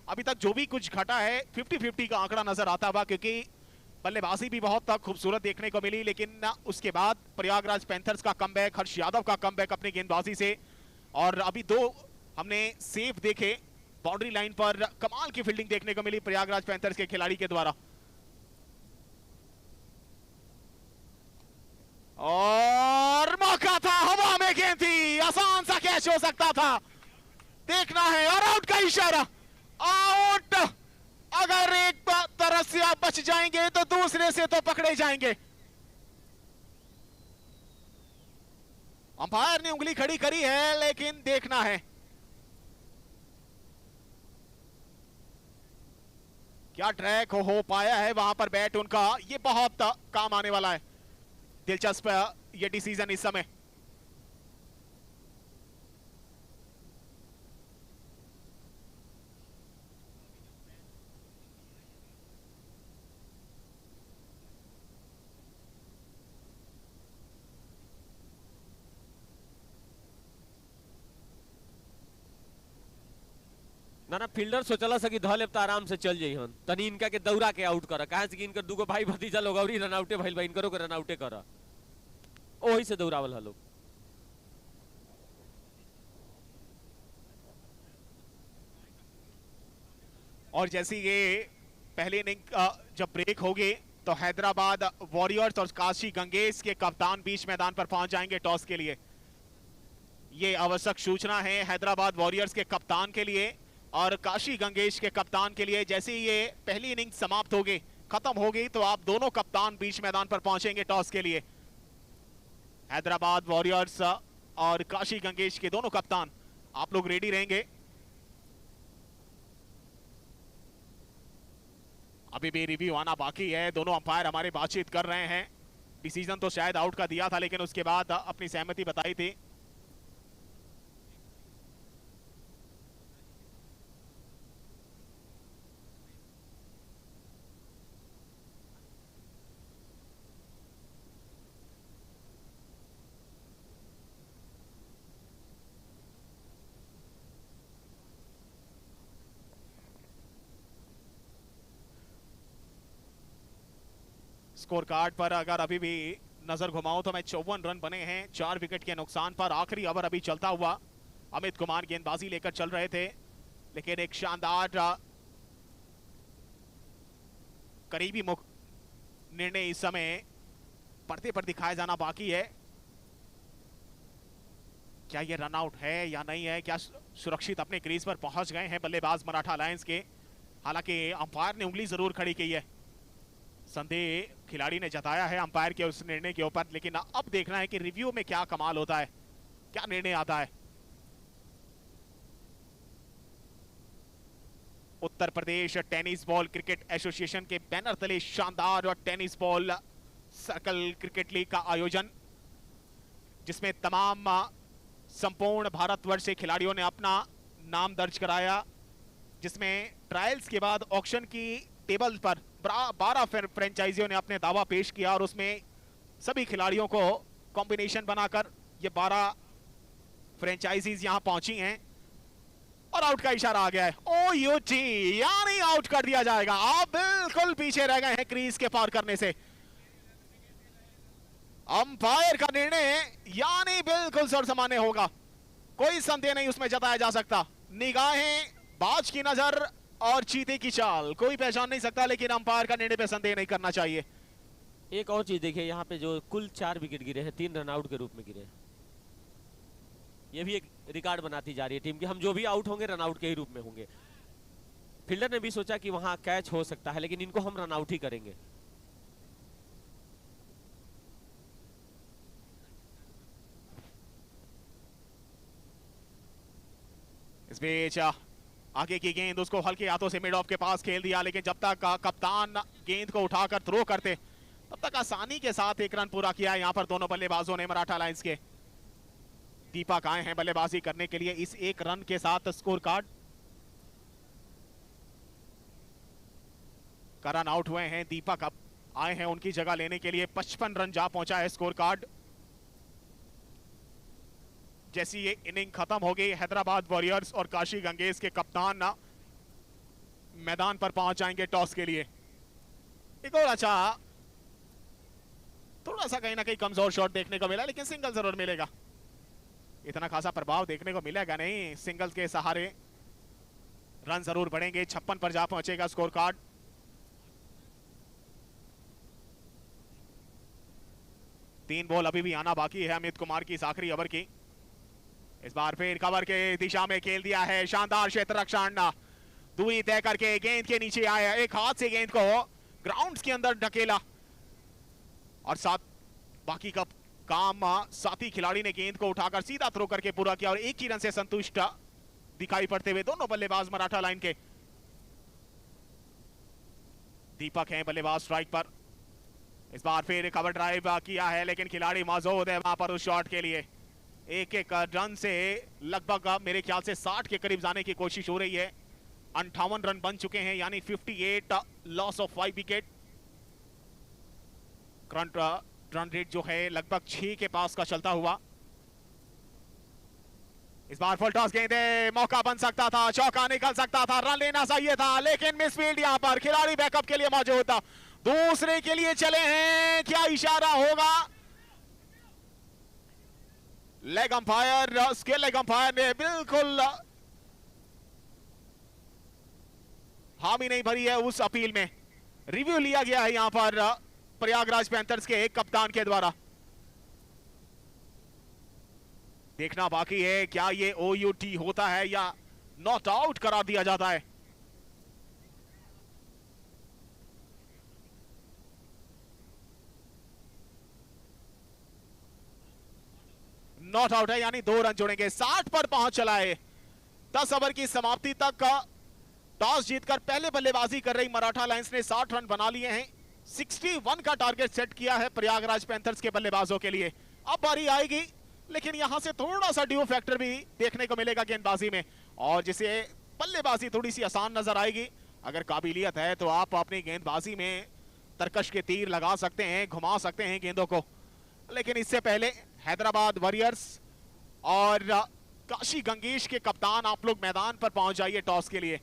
Speaker 2: अभी तक जो भी कुछ घटा है 50-50 का आंकड़ा नजर आता हुआ, क्योंकि बल्लेबाजी भी बहुत खूबसूरत देखने को मिली, लेकिन उसके बाद प्रयागराज पैंथर्स का कमबैक, हर्ष यादव का कमबैक अपनी गेंदबाजी से, और अभी 2 हमने सेफ देखे। बाउंड्री लाइन पर कमाल की फील्डिंग देखने को मिली प्रयागराज पैंथर्स के खिलाड़ी के द्वारा। और मौका था, हवा में गेंद थी, आसान सा कैच हो सकता था, देखना है। और आउट का इशारा, आउट। अगर एक तरफ से आप बच जाएंगे तो दूसरे से तो पकड़े जाएंगे। अंपायर ने उंगली खड़ी करी है, लेकिन देखना है क्या ट्रैक हो पाया है वहां पर बैट उनका। ये बहुत काम आने वाला है। दिलचस्प ये डिसीजन इस समय।
Speaker 1: ना ना फील्डर सोचला सकी धले तो आराम से चल जाई हन तनी इनका के दौड़ा के आउट कर कहां से कि इनकर दुगो भाई भतीजा लोग और रन आउटे भइल बा इनकरो के रन आउटे कर ओही से दौड़ावल ह लोग।
Speaker 2: और जैसे ये पहले इनिंग जब ब्रेक होगी तो हैदराबाद वॉरियर्स और काशी गंगेश के कप्तान बीच मैदान पर पहुंच जाएंगे टॉस के लिए। ये आवश्यक सूचना है हैदराबाद वॉरियर्स के कप्तान के लिए और काशी गंगेश के कप्तान के लिए। जैसे ही ये पहली इनिंग समाप्त होगी खत्म होगी तो आप दोनों कप्तान बीच मैदान पर पहुंचेंगे टॉस के लिए। हैदराबाद वॉरियर्स और काशी गंगेश के दोनों कप्तान आप लोग रेडी रहेंगे। अभी भी रिव्यू आना बाकी है। दोनों अंपायर हमारे बातचीत कर रहे हैं। डिसीजन तो शायद आउट का दिया था लेकिन उसके बाद अपनी सहमति बताई थी। स्कोर कार्ड पर अगर अभी भी नजर घुमाऊं तो मैं 54 रन बने हैं 4 विकेट के नुकसान पर। आखिरी ओवर अभी चलता हुआ अमित कुमार गेंदबाजी लेकर चल रहे थे लेकिन एक शानदार करीबी निर्णय इस समय पर्दे पर दिखाया जाना बाकी है। क्या ये रन आउट है या नहीं है, क्या सुरक्षित अपने क्रीज पर पहुंच गए हैं बल्लेबाज मराठा लायंस के। हालांकि अंपायर ने उंगली जरूर खड़ी की है। संदेह खिलाड़ी ने जताया है अंपायर के उस निर्णय के ऊपर लेकिन अब देखना है कि रिव्यू में क्या कमाल होता है, क्या निर्णय आता है। Uttar Pradesh tennis ball cricket association के बैनर तले शानदार और tennis ball circle cricket league का आयोजन, जिसमें तमाम संपूर्ण भारतवर्ष से खिलाड़ियों ने अपना नाम दर्ज कराया, जिसमें ट्रायल्स के बाद ऑक्शन की टेबल पर 12 फ्रेंचाइजियों ने अपने दावा पेश किया और उसमें सभी खिलाड़ियों को कॉम्बिनेशन बनाकर ये 12 फ्रेंचाइजीज यहां पहुंची हैं और आउट का इशारा आ गया है। ओ यूटी यानी आउट कर दिया जाएगा। आप बिल्कुल पीछे रह गए हैं क्रीज के पार करने से। अंपायर का निर्णय यानी बिल्कुल सरसमान्य होगा, कोई संदेह नहीं उसमें जताया जा सकता। निगाहें, बाज की नजर और चीते की चाल कोई पहचान नहीं सकता लेकिन अंपायर का निर्णय पे संदेह नहीं करना चाहिए।
Speaker 1: एक और चीज देखिए यहाँ पे जो कुल 4 विकेट गिरे हैं 3 रन आउट के रूप में गिरे हैं। ये भी एक रिकॉर्ड बनाती जा रही है टीम की, हम जो भी आउट होंगे रन आउट के ही रूप में होंगे। फील्डर ने भी सोचा कि वहां कैच हो सकता है लेकिन इनको हम रन आउट ही करेंगे।
Speaker 2: इस बीच आगे की गेंद उसको हल्के हाथों से मिड ऑफ के पास खेल दिया लेकिन जब तक कप्तान गेंद को उठाकर थ्रो करते तब तक आसानी के साथ एक रन पूरा किया। यहां पर दोनों बल्लेबाजों ने मराठा लायंस के। दीपक आए हैं बल्लेबाजी करने के लिए इस एक रन के साथ। स्कोर कार्ड का रन आउट हुए हैं। दीपक अब आए हैं उनकी जगह लेने के लिए। 55 रन जा पहुंचा है स्कोर कार्ड। जैसी ये इनिंग खत्म हो गई हैदराबाद वॉरियर्स और काशी गंगेश के कप्तान मैदान पर पहुंच जाएंगे टॉस के लिए। एक और अच्छा थोड़ा सा कहीं ना कहीं कमजोर शॉट देखने को मिला लेकिन सिंगल जरूर मिलेगा। इतना खासा प्रभाव देखने को मिलेगा नहीं, सिंगल के सहारे रन जरूर बढ़ेंगे। 56 पर जा पहुंचेगा स्कोर कार्ड। तीन बॉल अभी भी आना बाकी है अमित कुमार की इस आखिरी ओवर की। इस बार फिर कवर के दिशा में खेल दिया है। शानदार क्षेत्र रक्षण, दूरी तय करके गेंद के नीचे आया, एक हाथ से गेंद को ग्राउंड के अंदर ढकेला और साथ बाकी का काम साथी खिलाड़ी ने गेंद को उठाकर सीधा थ्रो करके पूरा किया और एक ही रन से संतुष्ट दिखाई पड़ते हुए दोनों बल्लेबाज मराठा लाइन के। दीपक हैं बल्लेबाज स्ट्राइक पर। इस बार फिर कवर ड्राइव किया है लेकिन खिलाड़ी मौजूद है वहां पर उस शॉट के लिए। एक एक रन से लगभग मेरे ख्याल से 60 के करीब जाने की कोशिश हो रही है। 58 रन बन चुके हैं यानी 58 loss of 5 wicket. Current run rate जो है लगभग 6 के पास का चलता हुआ। इस बार फुल टॉस गेंद है, मौका बन सकता था, चौका निकल सकता था, रन लेना चाहिए था, लेकिन मिसफील्ड यहां पर। खिलाड़ी बैकअप के लिए मौजूद था, दूसरे के लिए चले हैं, क्या इशारा होगा? Leg umpire, skill leg umpire ने बिल्कुल हामी नहीं भरी है उस अपील में। रिव्यू लिया गया है यहां पर प्रयागराज पैंथर्स के एक कप्तान के द्वारा। देखना बाकी है क्या ये OUT होता है या नॉट आउट करार दिया जाता है। नॉट आउट है, यानी 2 रन जोड़ेंगे। 60 पर पहुंच चला है। 10 ओवर की समाप्ति तक टॉस जीतकर पहले बल्लेबाजी कर रही मराठा लायंस ने 60 रन बना लिए हैं। 61 का टारगेट सेट किया है प्रयागराज पैंथर्स के बल्लेबाजों के लिए। अब बारी आएगी, लेकिन यहां से थोड़ा सा ड्यू फैक्टर भी देखने को मिलेगा गेंदबाजी में, और जिसे बल्लेबाजी थोड़ी सी आसान नजर आएगी। अगर काबिलियत है तो आप अपनी गेंदबाजी में तरकश के तीर लगा सकते हैं, घुमा सकते हैं गेंदों को। लेकिन इससे पहले हैदराबाद वॉरियर्स और काशी गंगेश के कप्तान, आप लोग मैदान पर पहुंच जाइए टॉस के लिए।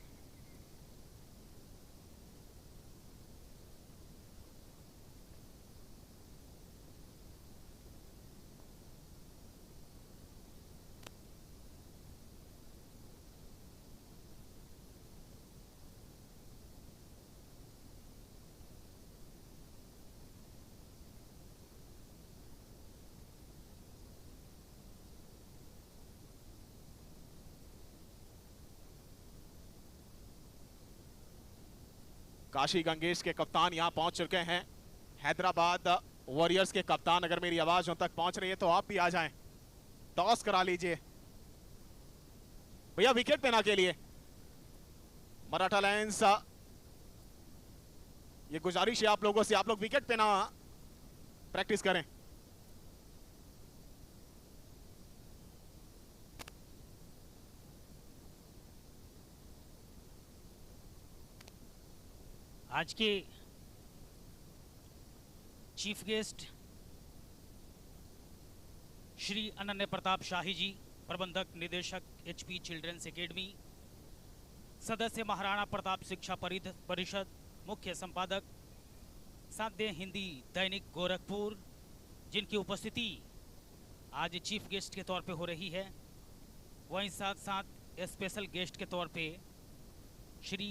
Speaker 2: काशी गंगेश के कप्तान यहां पहुंच चुके हैं। हैदराबाद वॉरियर्स के कप्तान, अगर मेरी आवाज उन तक पहुंच रही है तो आप भी आ जाएं, टॉस करा लीजिए भैया। विकेट पेना के लिए मराठा लायंस, ये गुजारिश है आप लोगों से, आप लोग विकेट पेना प्रैक्टिस करें।
Speaker 3: आज के चीफ गेस्ट श्री अनन्य प्रताप शाही जी, प्रबंधक निदेशक HP चिल्ड्रंस एकेडमी, सदस्य महाराणा प्रताप शिक्षा परिषद, मुख्य संपादक साध्य हिंदी दैनिक गोरखपुर, जिनकी उपस्थिति आज चीफ गेस्ट के तौर पे हो रही है। वहीं साथ साथ स्पेशल गेस्ट के तौर पे श्री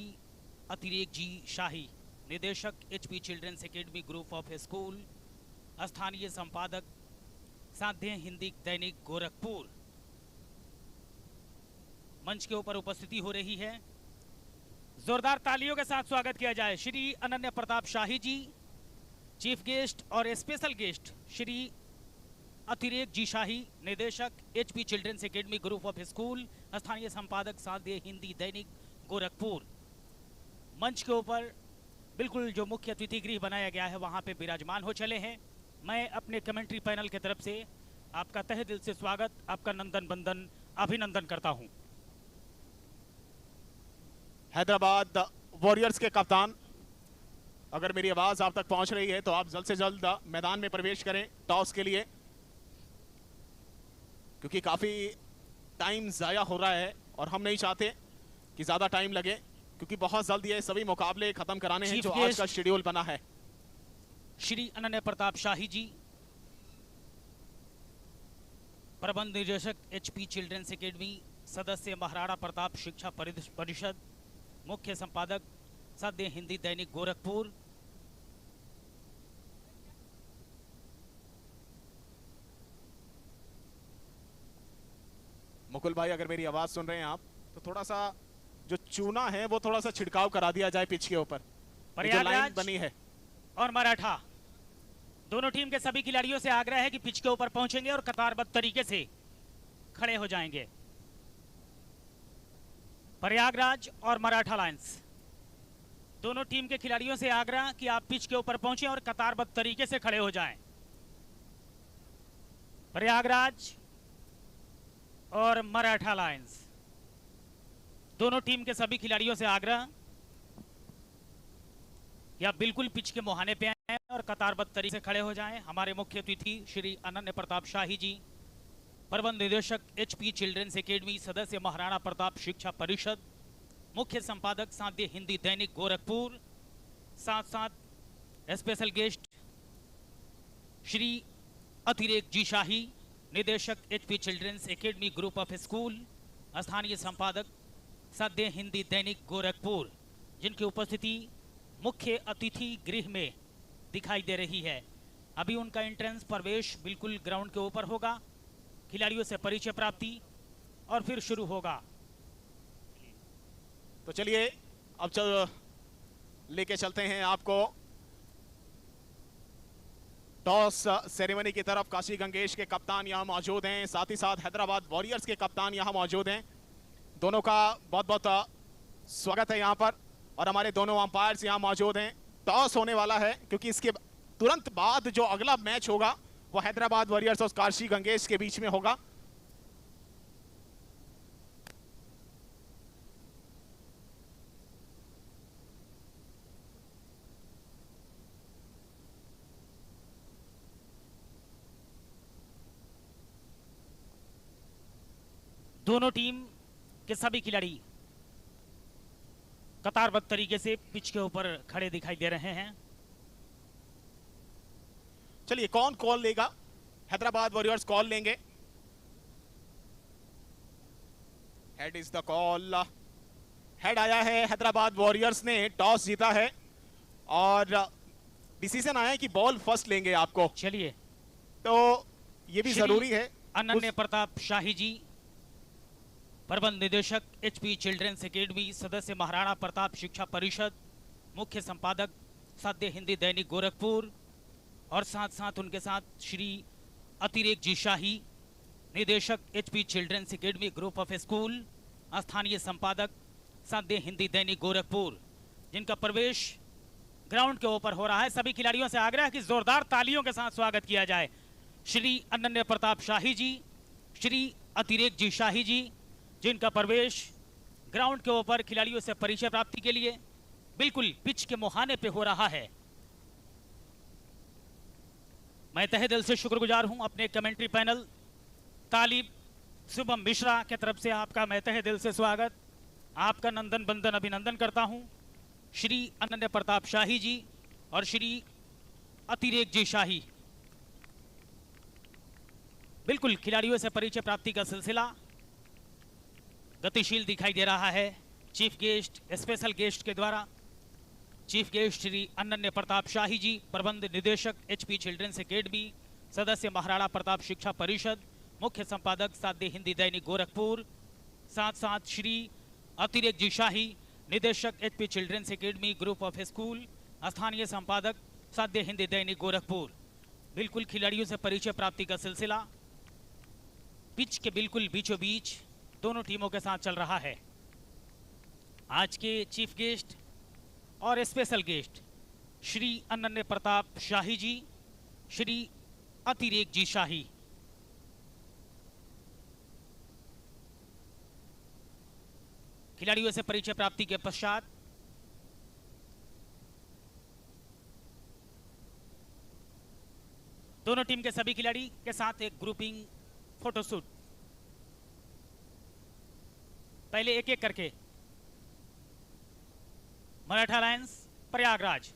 Speaker 3: अतिरेक जी शाही, निदेशक HP children's academy group of school, स्थानीय संपादक साध्य हिंदी दैनिक गोरखपुर, मंच के ऊपर उपस्थिति हो रही है। जोरदार तालियों के साथ स्वागत किया जाए श्री अनन्य प्रताप शाही जी, चीफ गेस्ट, और स्पेशल गेस्ट श्री अतिरेक जी शाही, निदेशक HP children's academy group of school, स्थानीय संपादक साध्य हिंदी दैनिक गोरखपुर। मंच के ऊपर बिल्कुल जो मुख्य अतिथि गृह बनाया गया है वहां पे विराजमान हो चले हैं। मैं अपने कमेंट्री पैनल की तरफ से आपका तहे दिल से स्वागत, आपका नंदन बंदन अभिनंदन करता हूं।
Speaker 2: हैदराबाद वॉरियर्स के कप्तान, अगर मेरी आवाज आप तक पहुंच रही है तो आप जल्द से जल्द मैदान में प्रवेश करें टॉस के लिए, क्योंकि काफी टाइम जाया हो रहा है और हम नहीं चाहते कि ज्यादा टाइम लगे, क्योंकि बहुत जल्द ये सभी मुकाबले खत्म कराने हैं जो आज का शेड्यूल बना है।
Speaker 3: श्री अनन्य प्रताप शाही जी, प्रबंध निदेशक HP चिल्ड्रंस एकेडमी, सदस्य महाराणा प्रताप शिक्षा परिषद, मुख्य संपादक साध्य हिंदी दैनिक गोरखपुर।
Speaker 2: मुकुल भाई, अगर मेरी आवाज सुन रहे हैं आप तो थोड़ा सा जो चूना है वो थोड़ा सा छिड़काव करा दिया जाए पिच के ऊपर। जो लाइन बनी है
Speaker 3: और मराठा दोनों टीम के सभी खिलाड़ियों से आग्रह है कि पिच के ऊपर पहुंचेंगे और कतारबद्ध तरीके से खड़े हो जाएंगे। प्रयागराज और मराठा लायंस दोनों टीम के खिलाड़ियों से आग्रह कि आप पिच के ऊपर पहुंचें और कतारबद्ध तरीके से खड़े हो जाएं। प्रयागराज और मराठा लायंस दोनों टीम के सभी खिलाड़ियों से आग्रह या बिल्कुल पिच के मुहाने पे आए और कतारबद्ध तरीके से खड़े हो जाएं। हमारे मुख्य अतिथि श्री अनन्य प्रताप शाही जी, प्रबंध निदेशक एचपी चिल्ड्रंस एकेडमी, सदस्य महाराणा प्रताप शिक्षा परिषद, मुख्य संपादक साध्य हिंदी दैनिक गोरखपुर, साथ साथ स्पेशल गेस्ट श्री अतिरेक जी शाही, निदेशक HP children's academy group of school, स्थानीय संपादक साध्य हिंदी दैनिक गोरखपुर, जिनकी उपस्थिति मुख्य अतिथि गृह में दिखाई दे रही है। अभी उनका एंट्रेंस प्रवेश बिल्कुल ग्राउंड के ऊपर होगा, खिलाड़ियों से परिचय प्राप्ति और फिर शुरू होगा।
Speaker 2: तो चलिए अब लेके चलते हैं आपको टॉस सेरेमनी की तरफ। काशी गंगेश के कप्तान यहां मौजूद हैं, साथ ही साथ हैदराबाद वॉरियर्स के कप्तान यहां मौजूद हैं। दोनों का बहुत बहुत स्वागत है यहां पर, और हमारे दोनों अंपायर्स यहां मौजूद हैं। टॉस होने वाला है क्योंकि इसके तुरंत बाद जो अगला मैच होगा वो हैदराबाद वॉरियर्स और काशी गंगेश के बीच में होगा।
Speaker 3: दोनों टीम के सभी खिलाड़ी कतारबद्ध तरीके से पिच के ऊपर खड़े दिखाई दे रहे हैं।
Speaker 2: चलिए कौन कॉल लेगा? हैदराबाद वॉरियर्स कॉल लेंगे। Head is the call. Head आया है, हैदराबाद वॉरियर्स ने टॉस जीता है और डिसीजन आया है कि बॉल फर्स्ट लेंगे आपको।
Speaker 3: चलिए,
Speaker 2: तो ये भी जरूरी है।
Speaker 3: अनन्य प्रताप शाही जी, प्रबंध निदेशक एचपी चिल्ड्रंस एकेडमी, सदस्य महाराणा प्रताप शिक्षा परिषद, मुख्य संपादक साध्य हिंदी दैनिक गोरखपुर, और साथ साथ उनके साथ श्री अतिरेक जी शाही, निदेशक HP children's academy group of school, स्थानीय संपादक साध्य हिंदी दैनिक गोरखपुर, जिनका प्रवेश ग्राउंड के ऊपर हो रहा है। सभी खिलाड़ियों से आग्रह कि जोरदार तालियों के साथ स्वागत किया जाए। श्री अनन्य प्रताप शाही जी, श्री अतिरेक जी शाही जी, जिनका प्रवेश ग्राउंड के ऊपर खिलाड़ियों से परिचय प्राप्ति के लिए बिल्कुल पिच के मुहाने पे हो रहा है। मैं तहे दिल से शुक्रगुजार हूं अपने कमेंट्री पैनल तालिब शुभम मिश्रा की तरफ से आपका मैं तहे दिल से स्वागत, आपका नंदन बंदन अभिनंदन करता हूं। श्री अनन्य प्रताप शाही जी और श्री अतिरेक जी शाही, बिल्कुल खिलाड़ियों से परिचय प्राप्ति का सिलसिला गतिशील दिखाई दे रहा है। चीफ गेस्ट, स्पेशल गेस्ट के द्वारा चीफ गेस्ट श्री अनन्य प्रताप शाही जी, प्रबंध निदेशक एचपी चिल्ड्रंस एकेडमी, सदस्य महाराणा प्रताप शिक्षा परिषद, मुख्य संपादक साध्य हिंदी दैनिक गोरखपुर, साथ साथ श्री अतिरेक जी शाही, निदेशक HP children's academy group of school, स्थानीय संपादक साध्य हिंदी दैनिक गोरखपुर। बिल्कुल खिलाड़ियों से परिचय प्राप्ति का सिलसिला पिच के बिल्कुल बीचों बीच दोनों टीमों के साथ चल रहा है। आज के चीफ गेस्ट और स्पेशल गेस्ट श्री अनन्य प्रताप शाही जी, श्री अतिरेक जी शाही। खिलाड़ियों से परिचय प्राप्ति के पश्चात दोनों टीम के सभी खिलाड़ी के साथ एक ग्रुपिंग फोटोशूट। पहले एक एक करके Maratha Lions Prayagraj,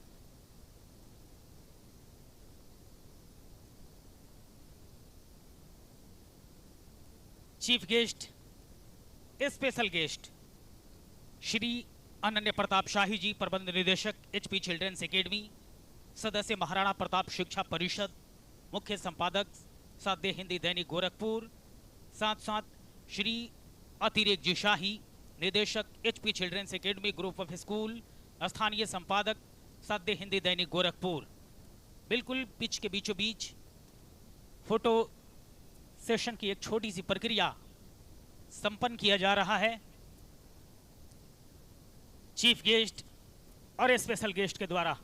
Speaker 3: chief guest special guest Shri Ananya Pratap Shahi जी, प्रबंध निदेशक एचपी चिल्ड्रंस एकेडमी, सदस्य महाराणा प्रताप शिक्षा परिषद, मुख्य संपादक साध्य हिंदी दैनिक गोरखपुर, साथ साथ श्री अतिरेक जी शाही, निदेशक HP children's academy group of school, स्थानीय संपादक साध्य हिंदी दैनिक गोरखपुर। बिल्कुल पिच के बीचों बीच फोटो सेशन की एक छोटी सी प्रक्रिया संपन्न किया जा रहा है चीफ गेस्ट और स्पेशल गेस्ट के द्वारा।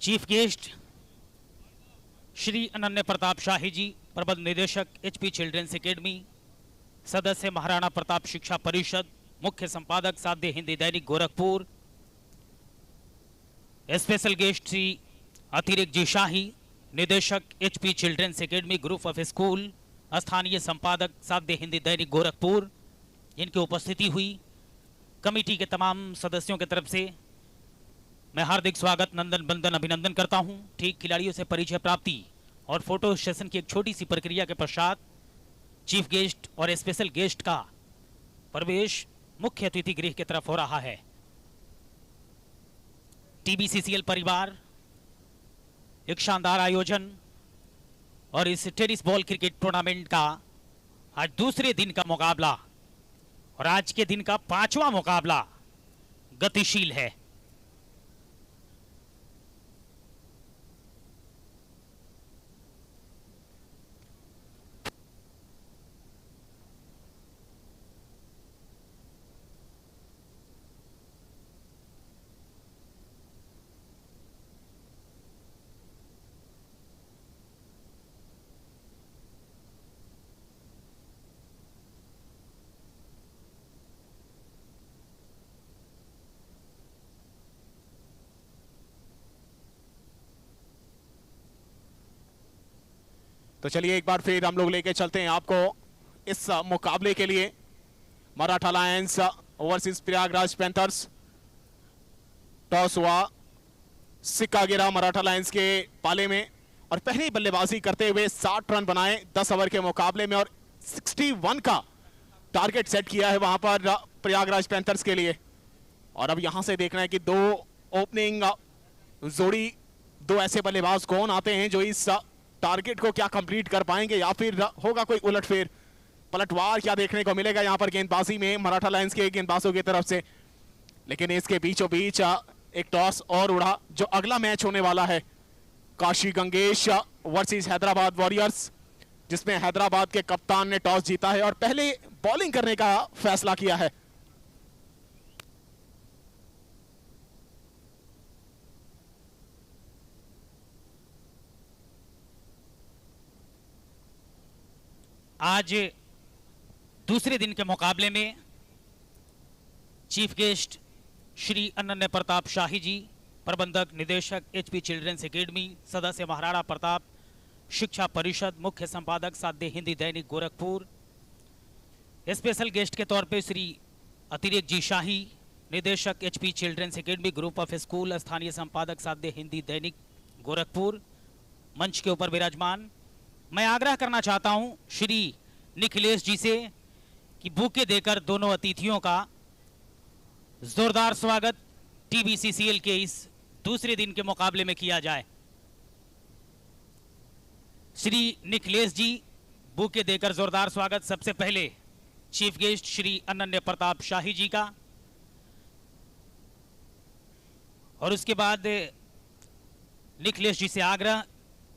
Speaker 3: चीफ गेस्ट श्री अनन्य प्रताप शाही जी, प्रबंध निदेशक एचपी चिल्ड्रंस एकेडमी, सदस्य महाराणा प्रताप शिक्षा परिषद, मुख्य संपादक साध्य हिंदी दैनिक गोरखपुर। स्पेशल गेस्ट श्री अतिरिक्त जी शाही, निदेशक HP children's academy group of school, स्थानीय संपादक साध्य हिंदी दैनिक गोरखपुर। इनकी उपस्थिति हुई। कमेटी के तमाम सदस्यों की तरफ से मैं हार्दिक स्वागत, नंदन बंदन, अभिनंदन करता हूं। ठीक खिलाड़ियों से परिचय प्राप्ति और फोटो सेशन की एक छोटी सी प्रक्रिया के पश्चात चीफ गेस्ट और स्पेशल गेस्ट का प्रवेश मुख्य अतिथि गृह की तरफ हो रहा है। टीबीसीसीएल परिवार एक शानदार आयोजन और इस टेनिस बॉल क्रिकेट टूर्नामेंट का आज दूसरे दिन का मुकाबला और आज के दिन का 5वां मुकाबला गतिशील है।
Speaker 2: तो चलिए एक बार फिर हम लोग लेके चलते हैं आपको इस मुकाबले के लिए। Maratha Lions versus Prayagraj panthers. Toss हुआ, सिक्का गिरा मराठा लायंस के पाले में और पहली बल्लेबाजी करते हुए 60 रन बनाए 10 ओवर के मुकाबले में और 61 का टारगेट सेट किया है वहां पर प्रयागराज पैंथर्स के लिए। और अब यहां से देखना है कि दो ओपनिंग जोड़ी, दो ऐसे बल्लेबाज कौन आते हैं जो इस टारगेट को क्या कंप्लीट कर पाएंगे या फिर होगा कोई उलटफेर, पलटवार क्या देखने को मिलेगा यहां पर गेंदबाजी में मराठा लायंस के गेंदबाजों की तरफ से। लेकिन इसके बीचों बीच एक टॉस और उड़ा जो अगला मैच होने वाला है, काशी गंगेश वर्सेस हैदराबाद वॉरियर्स, जिसमें हैदराबाद के कप्तान ने टॉस जीता है और पहले बॉलिंग करने का फैसला किया है।
Speaker 3: आज दूसरे दिन के मुकाबले में चीफ गेस्ट श्री अनन्य प्रताप शाही जी, प्रबंधक निदेशक एचपी चिल्ड्रंस एकेडमी, सदस्य महाराणा प्रताप शिक्षा परिषद, मुख्य संपादक साध्य हिंदी दैनिक गोरखपुर। स्पेशल गेस्ट के तौर पे श्री अतिरिक्त जी शाही, निदेशक HP children's academy group of school, स्थानीय संपादक साध्य हिंदी दैनिक गोरखपुर मंच के ऊपर विराजमान। मैं आग्रह करना चाहता हूं श्री निखिलेश जी से कि बुके देकर दोनों अतिथियों का जोरदार स्वागत टीबीसीसीएल के इस दूसरे दिन के मुकाबले में किया जाए। श्री निखिलेश जी, बुके देकर जोरदार स्वागत सबसे पहले चीफ गेस्ट श्री अनन्य प्रताप शाही जी का, और उसके बाद निखिलेश जी से आग्रह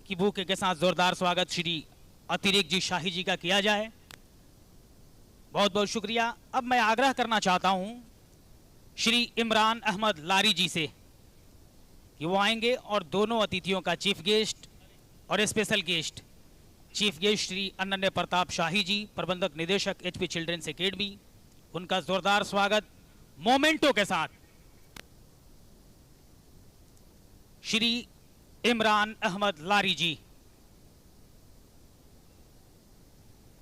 Speaker 3: कि बुके के साथ जोरदार स्वागत श्री अतिरिक्त जी शाही जी का किया जाए। बहुत बहुत शुक्रिया। अब मैं आग्रह करना चाहता हूं श्री इमरान अहमद लारी जी से कि वो आएंगे और दोनों अतिथियों का, चीफ गेस्ट और special guest, chief guest Shri Ananya Pratap Shahi जी, प्रबंधक निदेशक एचपी चिल्ड्रंस एकेडमी, उनका जोरदार स्वागत मोमेंटो के साथ। श्री इमरान अहमद लारी जी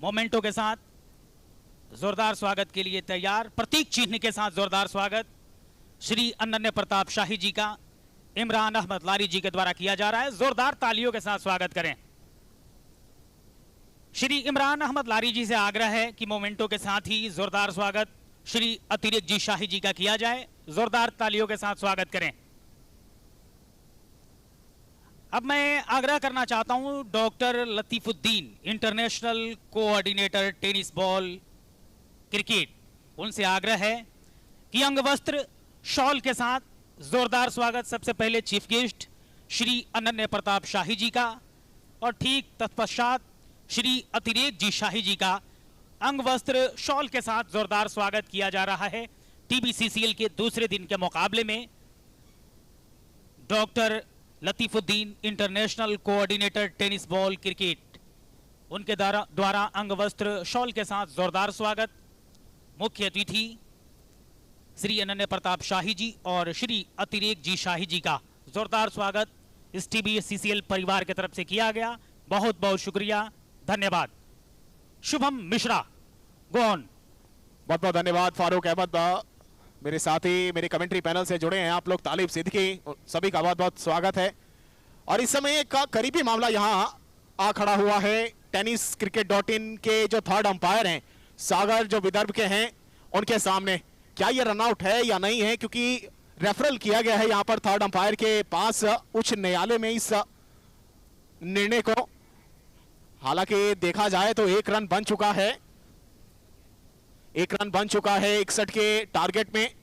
Speaker 3: मोमेंटो के साथ जोरदार स्वागत के लिए तैयार। प्रतीक चिन्ह के साथ जोरदार स्वागत श्री अनन्य प्रताप शाही जी का इमरान अहमद लारी जी के द्वारा किया जा रहा है। जोरदार तालियों के साथ स्वागत करें। श्री इमरान अहमद लारी जी से आग्रह है कि मोमेंटो के साथ ही जोरदार स्वागत श्री अतिरिक्त जी शाही जी का किया जाए। जोरदार तालियों के साथ स्वागत करें। अब मैं आग्रह करना चाहता हूं doctor Latifuddin, international coordinator tennis ball cricket, उनसे आग्रह है कि अंगवस्त्र शॉल के साथ जोरदार स्वागत सबसे पहले चीफ गेस्ट श्री अनन्य प्रताप शाही जी का और ठीक तत्पश्चात श्री अतिरेक जी शाही जी का अंगवस्त्र शॉल के साथ जोरदार स्वागत किया जा रहा है। टीबीसीसीएल के दूसरे दिन के मुकाबले में doctor Latifuddin international coordinator tennis ball cricket, उनके द्वारा अंग वस्त्र शॉल के साथ जोरदार स्वागत। मुख्य अतिथि श्री अनन्य प्रताप शाही जी और श्री अतिरेक जी शाही जी का जोरदार स्वागत इस TBS-CCL परिवार की तरफ से किया गया। बहुत बहुत शुक्रिया, धन्यवाद। Shubham Mishra, go on.
Speaker 2: बहुत बहुत धन्यवाद फारूक अहमद। मेरे साथी मेरे कमेंट्री पैनल से जुड़े हैं आप लोग, तालिब सिद्दीकी, सभी का बहुत बहुत स्वागत है। और इस समय एक करीबी मामला यहाँ आ खड़ा हुआ है। tenniscricket.in के जो थर्ड अंपायर हैं सागर, जो विदर्भ के हैं, उनके सामने क्या ये रनआउट है या नहीं है, क्योंकि रेफरल किया गया है यहाँ पर थर्ड अंपायर के पास उच्च न्यायालय में इस निर्णय को। हालांकि देखा जाए तो एक रन बन चुका है, 61 के टारगेट में।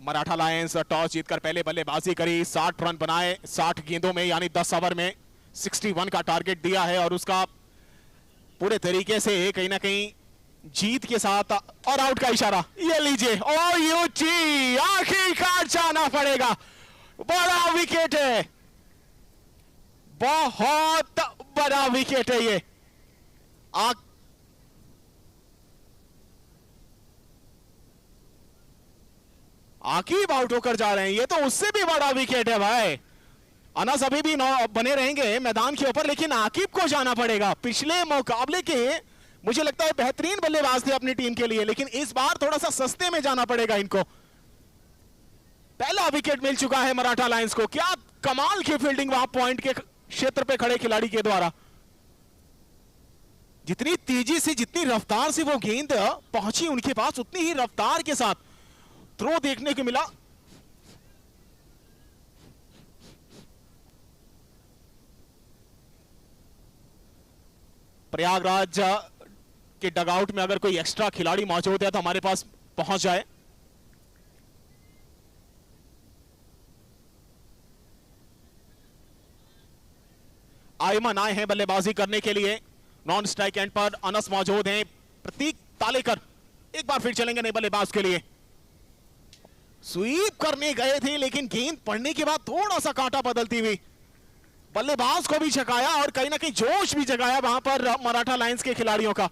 Speaker 2: मराठा लायंस टॉस जीतकर पहले बल्लेबाजी करी, 60 रन बनाए 60 गेंदों में, यानी 10 ओवर में 61 का टारगेट दिया है और उसका पूरे तरीके से कहीं ना कहीं जीत के साथ। और आउट का इशारा, ये लीजिए, ओ यूची आखिरकार जाना पड़ेगा, बड़ा विकेट है, बहुत बड़ा विकेट है ये। आकिब आउट होकर जा रहे हैं, ये तो उससे भी बड़ा विकेट है भाई। अनस अभी भी बने रहेंगे मैदान के ऊपर, लेकिन आकिब को जाना पड़ेगा। पिछले मुकाबले के मुझे लगता है बेहतरीन बल्लेबाज थे अपनी टीम के लिए, लेकिन इस बार थोड़ा सा सस्ते में जाना पड़ेगा इनको। पहला विकेट मिल चुका है मराठा लायंस को। क्या कमाल की फील्डिंग वहां पॉइंट के क्षेत्र पे खड़े खिलाड़ी के द्वारा। जितनी तेजी से, जितनी रफ्तार से वो गेंद पहुंची उनके पास, उतनी ही रफ्तार के साथ थ्रो देखने को मिला। प्रयागराज के डगआउट में अगर कोई एक्स्ट्रा खिलाड़ी मौजूद है तो हमारे पास पहुंच जाए। आयमन आए हैं बल्लेबाजी करने के लिए। नॉन स्ट्राइक एंड पर अनस मौजूद हैं। प्रतीक तालेकर एक बार फिर चलेंगे नए बल्लेबाज के लिए। स्वीप करने गए थे, लेकिन गेंद पड़ने के बाद थोड़ा सा कांटा बदलती हुई बल्लेबाज को भी छकाया और कहीं ना कहीं जोश भी जगाया वहां पर मराठा लायंस के खिलाड़ियों का।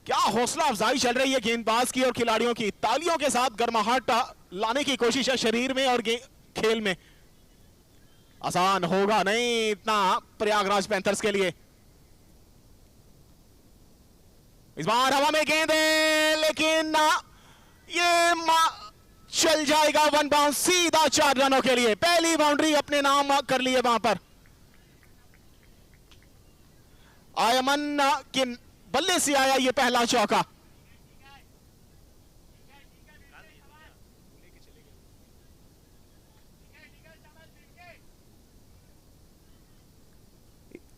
Speaker 2: क्या हौसला अफजाई चल रही है गेंदबाज की और खिलाड़ियों की। तालियों के साथ गर्माहट लाने की कोशिश है शरीर में और खेल में। आसान होगा नहीं इतना प्रयागराज पैंथर्स के लिए। इस बार हवा में गेंद है, लेकिन ये चल जाएगा वन बाउंस सीधा 4 रनों के लिए। पहली बाउंड्री अपने नाम कर ली है वहां पर। आयमन के बल्ले से आया ये पहला चौका।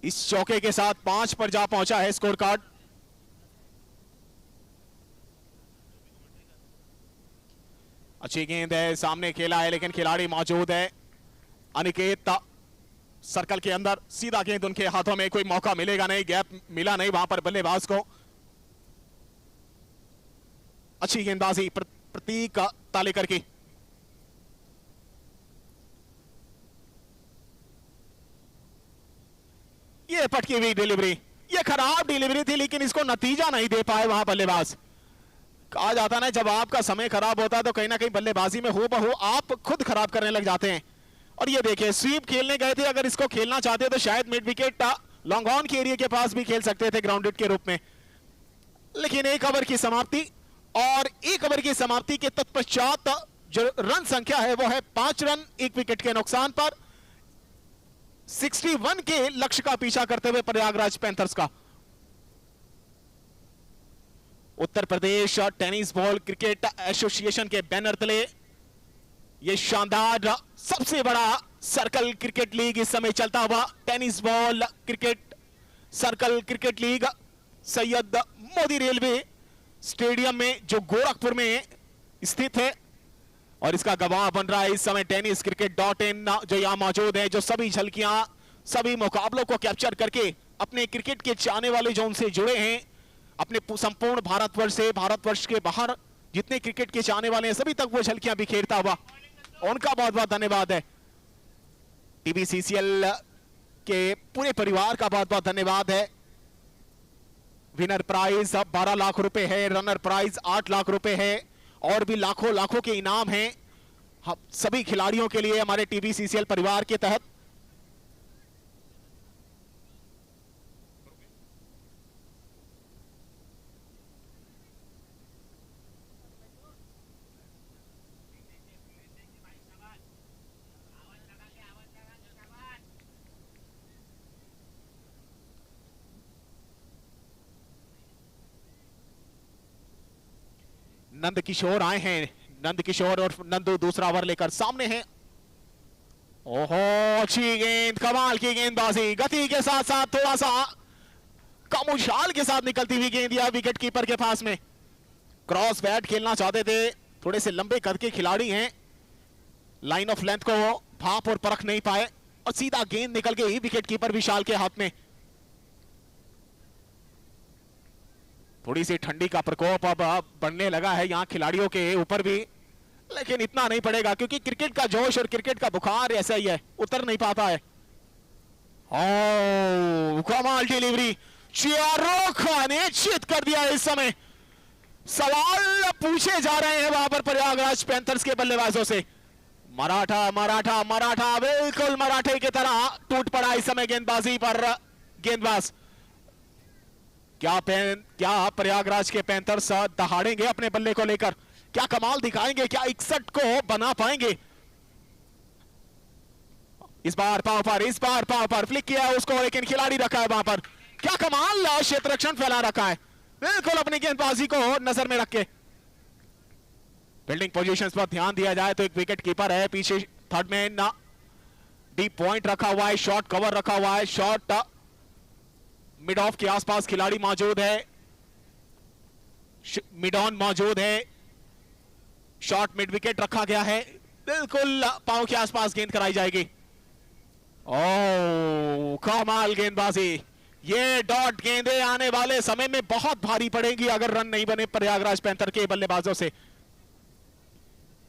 Speaker 2: इस चौके के साथ 5 पर जा पहुंचा है स्कोर कार्ड। अच्छी गेंद है, सामने खेला है, लेकिन खिलाड़ी मौजूद है। अनिकेत सर्कल के अंदर, सीधा गेंद उनके हाथों में, कोई मौका मिलेगा नहीं, गैप मिला नहीं वहां पर बल्लेबाज को। अच्छी गेंदबाजी प्रतीक तालेकर की। ये पटकी हुई डिलीवरी, ये खराब डिलीवरी थी, लेकिन इसको नतीजा नहीं दे पाए वहां बल्लेबाज। कहा जाता ना, जब आपका समय खराब होता है तो कहीं ना कहीं बल्लेबाजी में हो बहू आप खुद खराब करने लग जाते हैं। और ये देखिए, स्वीप खेलने गए थे, अगर इसको खेलना चाहते तो शायद मिड विकेट लॉन्ग ऑन के एरिया के पास भी खेल सकते थे ग्राउंडेड के रूप में। लेकिन 1 ओवर की समाप्ति, और 1 ओवर की समाप्ति के तत्पश्चात जो रन संख्या है वो है 5 रन 1 विकेट के नुकसान पर। 61 के लक्ष्य का पीछा करते हुए प्रयागराज पैंथर्स का। Uttar Pradesh tennis ball cricket association के बैनर तले ये शानदार सबसे बड़ा सर्कल क्रिकेट लीग इस समय चलता हुआ। Tennis ball cricket circle cricket league Syed Modi railway stadium में, जो गोरखपुर में स्थित है, और इसका गवाह बन रहा है इस समय tenniscricket.in जो यहां मौजूद है, जो सभी झलकियां, सभी मुकाबलों को कैप्चर करके अपने क्रिकेट के चाहने वाले जो उनसे जुड़े हैं, अपने संपूर्ण भारतवर्ष से, भारतवर्ष के बाहर जितने क्रिकेट के चाहने वाले हैं, सभी तक वो झलकियां बिखेरता हुआ। उनका बहुत बहुत धन्यवाद है। टीबीसीसीएल के पूरे परिवार का बहुत बहुत धन्यवाद है। विनर प्राइज 12 लाख रुपए है, रनर प्राइज 8 लाख रुपए है और भी लाखों लाखों के इनाम हैं सभी खिलाड़ियों के लिए हमारे टीबीसीसीएल परिवार के तहत। नंद किशोर आए हैं, नंद किशोर और नंदू दूसरा ओवर लेकर सामने हैं। ओहो, अच्छी गेंद, कमाल की गेंदबाजी, गति के साथ साथ थोड़ा सा कम उछाल के साथ निकलती हुई गेंद या विकेट कीपर के पास में। क्रॉस बैट खेलना चाहते थे, थोड़े से लंबे कद के खिलाड़ी हैं, लाइन ऑफ लेंथ को भाप और परख नहीं पाए और सीधा गेंद निकल गई विकेट कीपर विशाल के हाथ में। थोड़ी सी ठंडी का प्रकोप अब बढ़ने लगा है यहां खिलाड़ियों के ऊपर भी, लेकिन इतना नहीं पड़ेगा क्योंकि क्रिकेट का जोश और क्रिकेट का बुखार ऐसा ही है, उतर नहीं पाता है। ओ, कमाल डिलीवरी, चियारोखा ने चित कर दिया। इस समय सवाल पूछे जा रहे हैं वहां पर प्रयागराज पैंथर्स के बल्लेबाजों से। मराठा मराठा मराठा बिल्कुल मराठे की तरह टूट पड़ा इस समय गेंदबाजी पर गेंदबाज। क्या प्रयागराज के पैंथर्स दहाड़ेंगे अपने बल्ले को लेकर, क्या कमाल दिखाएंगे, क्या 61 को बना पाएंगे। इस बार पाव पर फ्लिक किया उसको, लेकिन खिलाड़ी रखा है वहां पर। क्या कमाल क्षेत्र रक्षण फैला रखा है, बिल्कुल अपनी गेंदबाजी को नजर में रख के। फील्डिंग पोजीशंस पर ध्यान दिया जाए तो एक विकेट कीपर है पीछे, थर्ड मैन डीप पॉइंट रखा हुआ है, शॉर्ट कवर रखा हुआ है, शॉर्ट मिड ऑफ के आसपास खिलाड़ी मौजूद है, मिड ऑन मौजूद है, शॉर्ट मिड विकेट रखा गया है, बिल्कुल पांव के आसपास गेंद कराई जाएगी। ओ, कमाल गेंदबाजी, ये डॉट गेंदें आने वाले समय में बहुत भारी पड़ेंगी अगर रन नहीं बने प्रयागराज पैंथर के बल्लेबाजों से।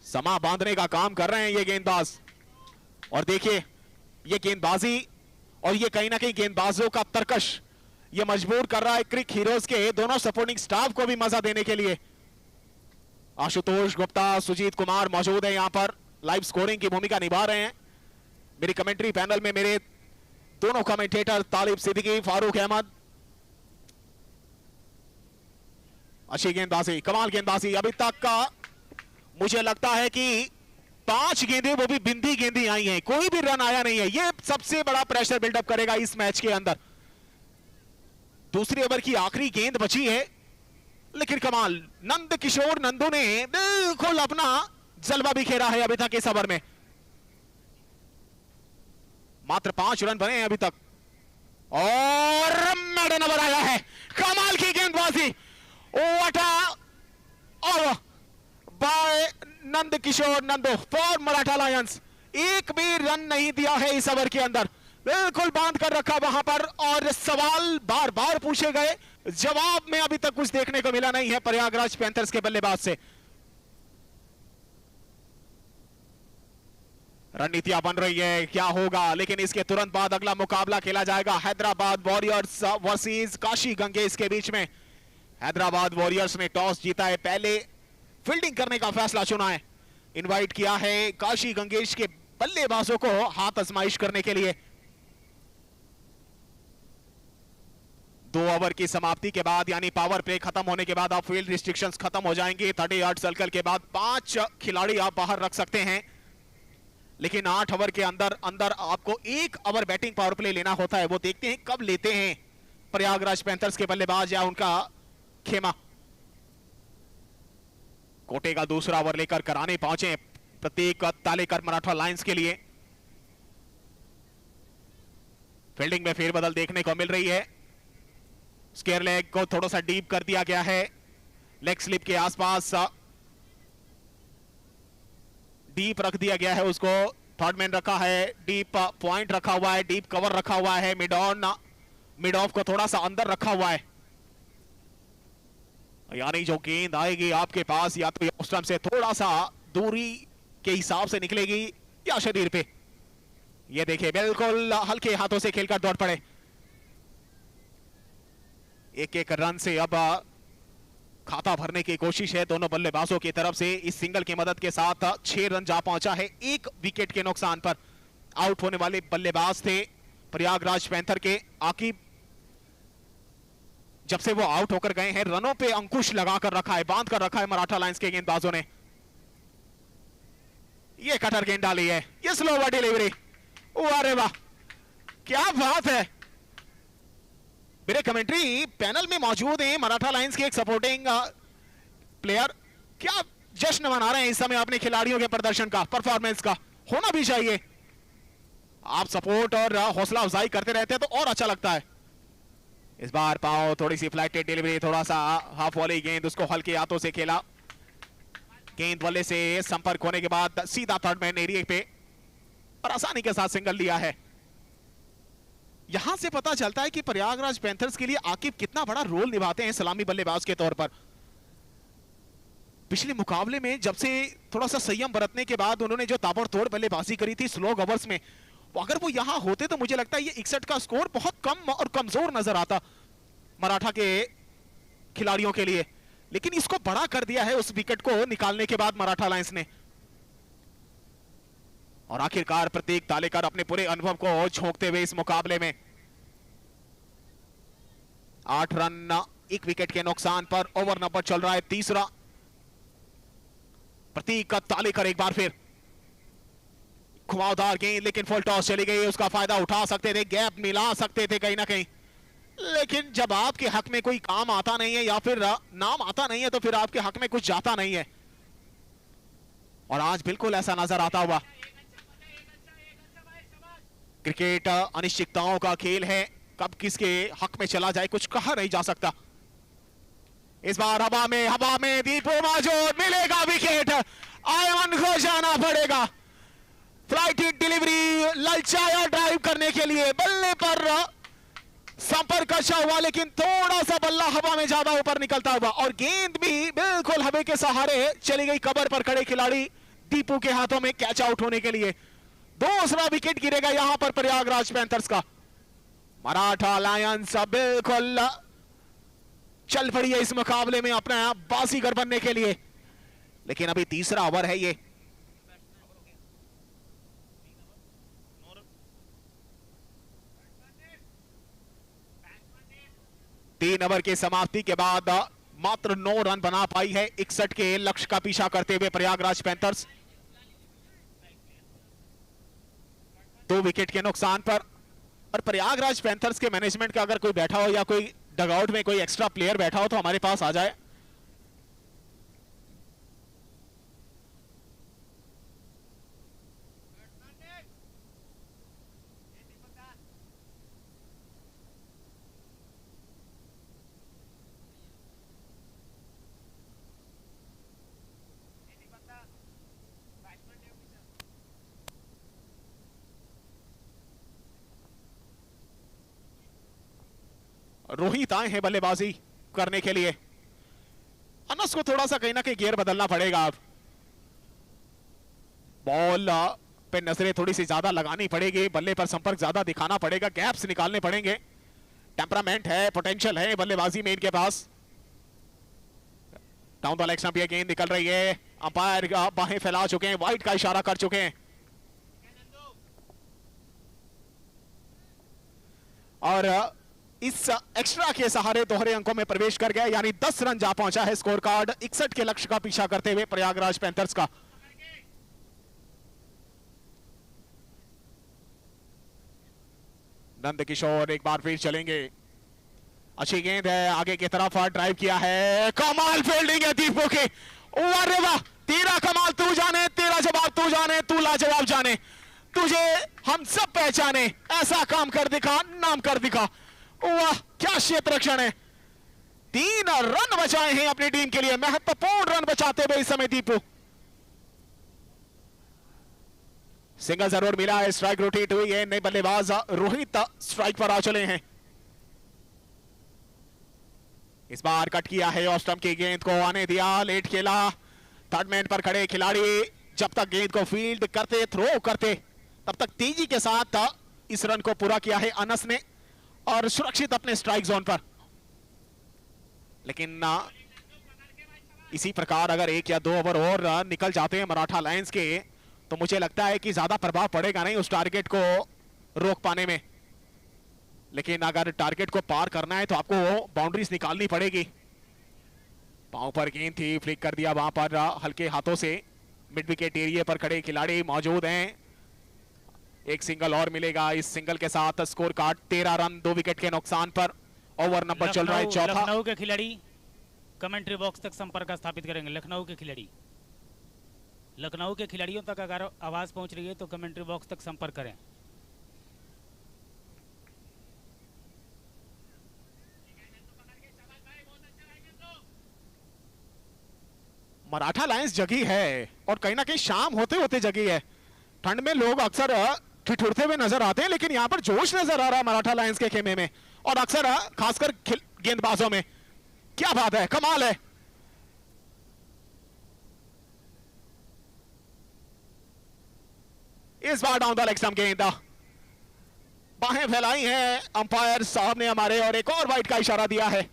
Speaker 2: समा बांधने का काम कर रहे हैं ये गेंदबाज, और देखिए ये गेंदबाजी और ये कहीं ना कहीं गेंदबाजों का तर्कश ये मजबूर कर रहा है क्रिक हीरोज के दोनों सपोर्टिंग स्टाफ को भी मजा देने के लिए। आशुतोष गुप्ता, सुजीत कुमार मौजूद है यहां पर, लाइव स्कोरिंग की भूमिका निभा रहे हैं। मेरी कमेंट्री पैनल में मेरे दोनों कमेंटेटर तालिब सिद्दीकी, फारूक अहमद। अच्छी गेंदबाजी, कमाल गेंदबाजी। अभी तक का मुझे लगता है कि 5 गेंदें, वो भी बिंदी गेंदें आई हैं, कोई भी रन आया नहीं है। ये सबसे बड़ा प्रेशर बिल्डअप करेगा इस मैच के अंदर। दूसरे ओवर की आखिरी गेंद बची है, लेकिन कमाल, नंद किशोर नंदू ने बिल्कुल अपना जलवा बिखेरा है अभी तक इस ओवर में। मात्र 5 रन बने हैं अभी तक और मेडन ओवर आया है। कमाल की गेंदबाजी, ओटा और by Nand Kishore Nandu for Maratha Lions. एक भी रन नहीं दिया है इस ओवर के अंदर, बिल्कुल बांध कर रखा वहां पर, और सवाल बार बार पूछे गए, जवाब में अभी तक कुछ देखने को मिला नहीं है प्रयागराज पैंथर्स के बल्लेबाज से। रणनीतियां बन रही है, क्या होगा, लेकिन इसके तुरंत बाद अगला मुकाबला खेला जाएगा हैदराबाद वॉरियर्स वर्सेस काशी गंगेश के बीच में। हैदराबाद वॉरियर्स ने टॉस जीता है, पहले फील्डिंग करने का फैसला चुना है, इनवाइट किया है काशी गंगेश के बल्लेबाजों को हाथ आजमाइश करने के लिए। 2 ओवर की समाप्ति के बाद यानी पावर प्ले खत्म होने के बाद अब फील्ड रिस्ट्रिक्शंस खत्म हो जाएंगे। 30 यार्ड सर्कल के बाद 5 खिलाड़ी आप बाहर रख सकते हैं, लेकिन 8 ओवर के अंदर आपको 1 ओवर बैटिंग पावर प्ले लेना होता है। वो देखते हैं कब लेते हैं प्रयागराज पैंथर्स के बल्लेबाज या उनका खेमा। कोटे का दूसरा ओवर लेकर कराने पहुंचे प्रत्येक तालेकर मराठा लायंस के लिए। फील्डिंग में फेरबदल देखने को मिल रही है, स्क्वायर लेग को थोड़ा सा डीप कर दिया गया है, लेग स्लिप के आसपास डीप रख दिया गया है उसको, थर्ड मैन रखा है, डीप पॉइंट रखा हुआ है, डीप कवर रखा हुआ है, मिड ऑन मिड ऑफ को थोड़ा सा अंदर रखा हुआ है। यानी जो गेंद आएगी आपके पास या तो स्टंप से थोड़ा सा दूरी के हिसाब से निकलेगी या शरीर पे। ये देखिए बिल्कुल हल्के हाथों से खेलकर दौड़ पड़े। एक एक रन से अब खाता भरने की कोशिश है दोनों बल्लेबाजों की तरफ से। इस सिंगल की मदद के साथ 6 रन जा पहुंचा है 1 विकेट के नुकसान पर। आउट होने वाले बल्लेबाज थे प्रयागराज पैंथर के आकिब। जब से वो आउट होकर गए हैं रनों पे अंकुश लगाकर रखा है, बांध कर रखा है मराठा लायंस के गेंदबाजों ने। ये कटर गेंद डाली है, ये स्लोवर डिलीवरी। अरे वाह क्या बात है। मेरे कमेंट्री पैनल में मौजूद हैं मराठा लायंस के एक सपोर्टिंग प्लेयर, क्या जश्न मना रहे हैं इस समय अपने खिलाड़ियों के प्रदर्शन का, परफॉर्मेंस का। होना भी चाहिए, आप सपोर्ट और हौसला अफजाई करते रहते हैं तो और अच्छा लगता है। इस बार पाओ थोड़ी सी फ्लाइटेड डिलीवरी, थोड़ा सा हाफ वॉली गेंद, उसको हल्के हाथों से खेला। गेंद बल्ले से संपर्क होने के बाद सीधा थर्ड मैन एरिया पे और आसानी के साथ सिंगल लिया है। यहां से पता चलता है कि प्रयागराज पैंथर्स के लिए आकिब कितना बड़ा रोल निभाते हैं सलामी बल्लेबाज के तौर पर। पिछले मुकाबले में जब से थोड़ा सा संयम बरतने के बाद उन्होंने जो ताबड़तोड़ बल्लेबाजी करी थी स्लो ओवर्स में, अगर वो यहां होते तो मुझे लगता है ये 61 का स्कोर बहुत कम और कमजोर नजर आता मराठा के खिलाड़ियों के लिए। लेकिन इसको बड़ा कर दिया है उस विकेट को निकालने के बाद मराठा लायंस ने। और आखिरकार प्रतीक तालेकर अपने पूरे अनुभव को झोंकते हुए इस मुकाबले में 8 रन 1 विकेट के नुकसान पर। ओवर नंबर चल रहा है तीसरा। प्रतीक तालेकर एक बार फिर घुमावदार गेंद, लेकिन फुल टॉस चली गई। उसका फायदा उठा सकते थे, गैप मिला सकते थे कहीं ना कहीं, लेकिन जब आपके हक में कोई काम आता नहीं है या फिर नाम आता नहीं है तो फिर आपके हक में कुछ जाता नहीं है। और आज बिल्कुल ऐसा नजर आता हुआ। क्रिकेट अनिश्चितताओं का खेल है, कब किसके हक में चला जाए कुछ कहा नहीं जा सकता। इस बार हवा में दीपो मौजूद, मिलेगा विकेट, आयमन को जाना पड़ेगा। फ्लाइटेड डिलीवरी, ललचाया ड्राइव करने के लिए, बल्ले पर संपर्क अच्छा हुआ लेकिन थोड़ा सा बल्ला हवा में ज्यादा ऊपर निकलता हुआ और गेंद भी बिल्कुल हवा के सहारे चली गई कवर पर खड़े खिलाड़ी दीपू के हाथों में कैच आउट होने के लिए। दूसरा विकेट गिरेगा यहां पर प्रयागराज पैंथर्स का। मराठा लायंस बिल्कुल चल पड़ी है इस मुकाबले में अपना बाजीगर बनने के लिए, लेकिन अभी तीसरा ओवर है ये। तीन ओवर की समाप्ति के बाद मात्र 9 रन बना पाई है 61 के लक्ष्य का पीछा करते हुए प्रयागराज पैंथर्स। 2 विकेट के नुकसान पर। और प्रयागराज पैंथर्स के मैनेजमेंट का अगर कोई बैठा हो या कोई डगआउट में कोई एक्स्ट्रा प्लेयर बैठा हो तो हमारे पास आ जाए। रोहित आए हैं बल्लेबाजी करने के लिए। अनस को थोड़ा सा कहीं ना कहीं गियर बदलना पड़ेगा। अब बॉल पे नजरें थोड़ी सी ज्यादा लगानी पड़ेगी, बल्ले पर संपर्क ज्यादा दिखाना पड़ेगा, गैप्स निकालने पड़ेंगे। टेम्परामेंट है, पोटेंशियल है बल्लेबाजी में इनके पास। डाउन द लेग स्टंप ये गेंद निकल रही है, अंपायर बाहें फैला चुके हैं, वाइड का इशारा कर चुके हैं और इस एक्स्ट्रा के सहारे दोहरे अंकों में प्रवेश कर गया, यानी 10 रन जा पहुंचा है स्कोर कार्ड 61 के लक्ष्य का पीछा करते हुए प्रयागराज पैंथर्स का। नंद किशोर एक बार फिर चलेंगे। अच्छी गेंद है, आगे की तरफ ड्राइव किया है, कमाल फील्डिंग है दीपू की। अरे वाह, तेरा कमाल तू जाने, तेरा जवाब तू जाने, तू लाजवाब जाने, तुझे हम सब पहचाने, ऐसा काम कर दिखा, नाम कर दिखा। वाह क्या क्षेत्र रक्षण है। 3 रन बचाए हैं अपनी टीम के लिए, महत्वपूर्ण रन बचाते हुए इस समय दीपू। सिंगल जरूर मिला है, स्ट्राइक रोटेट हुई है, नए बल्लेबाज रोहित स्ट्राइक पर आ चले हैं। इस बार कट किया है, ऑफ स्टंप की गेंद को आने दिया, लेट खेला, थर्ड मैन पर खड़े खिलाड़ी जब तक गेंद को फील्ड करते, थ्रो करते, तब तक तेजी के साथ इस रन को पूरा किया है अनस ने और सुरक्षित अपने स्ट्राइक जोन पर। लेकिन इसी प्रकार अगर 1 या 2 ओवर और निकल जाते हैं मराठा लायंस के, तो मुझे लगता है कि ज्यादा प्रभाव पड़ेगा नहीं उस टारगेट को रोक पाने में। लेकिन अगर टारगेट को पार करना है तो आपको बाउंड्रीज निकालनी पड़ेगी। पांव पर गेंद थी, फ्लिक कर दिया वहां पर हल्के हाथों से। मिड विकेट एरिया पर खड़े खिलाड़ी मौजूद हैं। एक सिंगल और मिलेगा। इस सिंगल के साथ स्कोर कार्ड 13 रन 2 विकेट के नुकसान पर। ओवर नंबर चल रहा है चौथा।
Speaker 3: लखनऊ के खिलाड़ी कमेंट्री बॉक्स तक संपर्क स्थापित करेंगे। लखनऊ के खिलाड़ी, लखनऊ के खिलाड़ियों तक अगर आवाज पहुंच रही है तो कमेंट्री बॉक्स तक संपर्क करें।
Speaker 2: मराठा लायंस जगी है और कहीं ना कहीं शाम होते होते जगी है। ठंड में लोग अक्सर ठिठुरते हुए नजर आते हैं, लेकिन यहां पर जोश नजर आ रहा है मराठा लायंस के खेमे में और अक्सर खासकर गेंदबाजों में। क्या बात है, कमाल है। इस बार डाउन द लेग स्टंप गेंद, बाहें फैलाई हैं अंपायर साहब ने हमारे और एक और वाइड का इशारा दिया है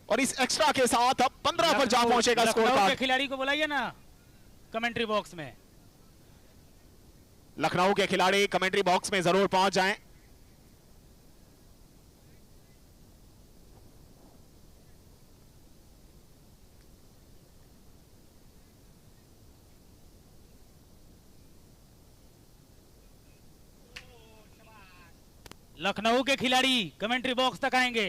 Speaker 2: और इस एक्स्ट्रा के साथ अब 15 पर जा पहुंचेगा स्कोर कार्ड।
Speaker 3: खिलाड़ी को बुलाइए ना कमेंट्री बॉक्स में।
Speaker 2: लखनऊ के खिलाड़ी कमेंट्री बॉक्स में जरूर पहुंच जाएं।
Speaker 3: लखनऊ के खिलाड़ी कमेंट्री बॉक्स तक आएंगे।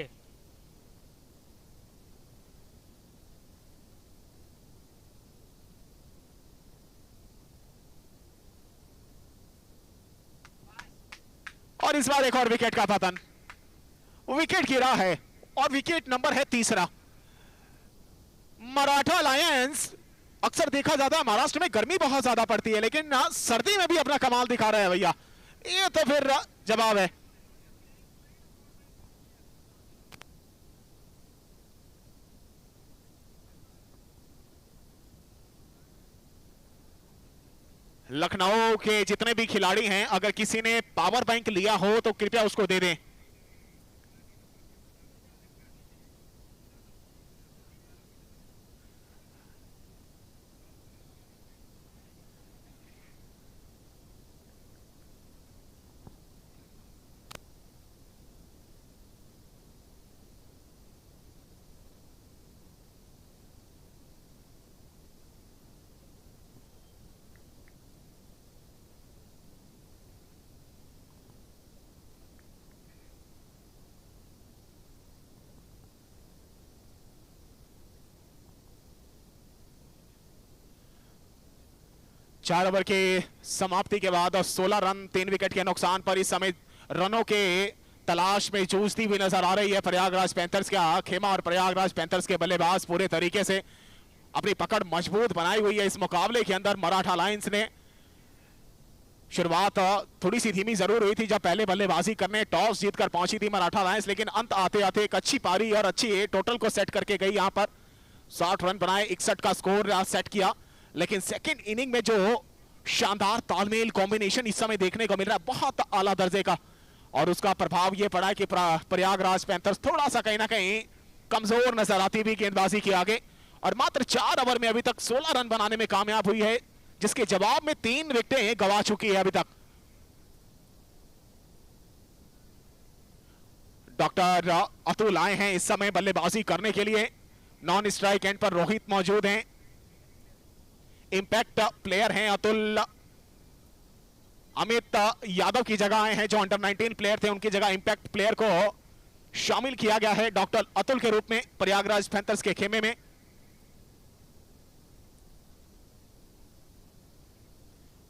Speaker 2: और इस बार एक और विकेट का पतन। विकेट गिरा है और विकेट नंबर है 3रा। मराठा लायंस अक्सर देखा जाता है महाराष्ट्र में गर्मी बहुत ज्यादा पड़ती है, लेकिन सर्दी में भी अपना कमाल दिखा रहा है भैया। ये तो फिर जवाब है। लखनऊ के जितने भी खिलाड़ी हैं, अगर किसी ने पावर बैंक लिया हो तो कृपया उसको दे दें। चार ओवर के समाप्ति के बाद और 16 रन 3 विकेट के नुकसान पर इस समय रनों के तलाश में जूझती हुई नजर आ रही है प्रयागराज पैंथर्स का खेमा और प्रयागराज पैंथर्स के बल्लेबाज पूरे तरीके से अपनी पकड़ मजबूत बनाई हुई है। इस मुकाबले के अंदर मराठा लायंस ने शुरुआत थोड़ी सी धीमी जरूर हुई थी जब पहले बल्लेबाजी करने टॉस जीतकर पहुंची थी मराठा लायंस, लेकिन अंत आते आते एक अच्छी पारी और अच्छी टोटल को सेट करके गई। यहां पर 60 रन बनाए, 61 का स्कोर सेट किया। लेकिन सेकंड इनिंग में जो शानदार तालमेल कॉम्बिनेशन इस समय देखने को मिल रहा है बहुत आला दर्जे का, और उसका प्रभाव यह पड़ा है कि प्रयागराज पैंथर्स थोड़ा सा कहीं ना कहीं कमजोर नजर आती हुई गेंदबाजी के आगे, और मात्र 4 ओवर में अभी तक 16 रन बनाने में कामयाब हुई है, जिसके जवाब में 3 विकेटें गंवा चुकी है अभी तक। डॉक्टर अतुल आए हैं इस समय बल्लेबाजी करने के लिए। नॉन स्ट्राइक एंड पर रोहित मौजूद हैं। इंपैक्ट प्लेयर हैं अतुल। अमित यादव की जगह आए हैं जो अंडर 19 प्लेयर थे, उनकी जगह इंपैक्ट प्लेयर को शामिल किया गया है डॉक्टर अतुल के रूप में प्रयागराज पैंथर्स के खेमे में।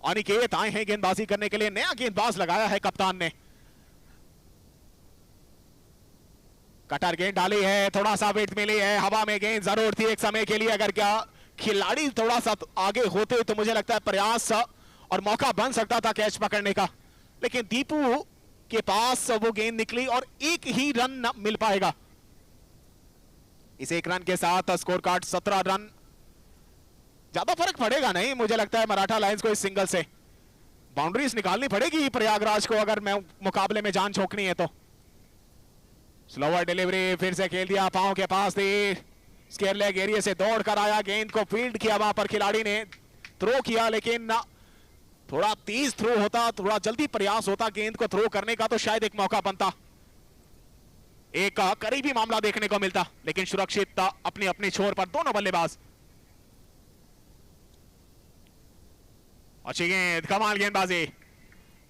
Speaker 2: अनिकेत आए हैं गेंदबाजी करने के लिए। नया गेंदबाज लगाया है कप्तान ने। कटर गेंद डाली है, थोड़ा सा वेट मिली है, हवा में गेंद जरूर थी एक समय के लिए। अगर क्या खिलाड़ी थोड़ा सा आगे होते तो मुझे लगता है प्रयास और मौका बन सकता था कैच पकड़ने का, लेकिन दीपू के पास वो गेंद निकली और एक ही रन मिल पाएगा। इस एक रन के साथ स्कोर कार्ड 17 रन ज्यादा फर्क पड़ेगा नहीं मुझे लगता है मराठा लायंस को इस सिंगल से। बाउंड्रीज निकालनी पड़ेगी प्रयागराज को अगर मैं मुकाबले में जान झोंकनी है तो। स्लोवर डिलीवरी फिर से खेल दिया, पांव के पास थी, स्केयर लेग एरिया से दौड़ कर आया, गेंद को फील्ड किया, वहां पर खिलाड़ी ने थ्रो किया, लेकिन थोड़ा तेज थ्रो होता, थोड़ा जल्दी प्रयास होता गेंद को थ्रो करने का तो शायद एक मौका बनता, एक करीबी मामला देखने को मिलता, लेकिन सुरक्षित अपने अपने छोर पर दोनों बल्लेबाज। अच्छी गेंद, कमाल गेंदबाजी,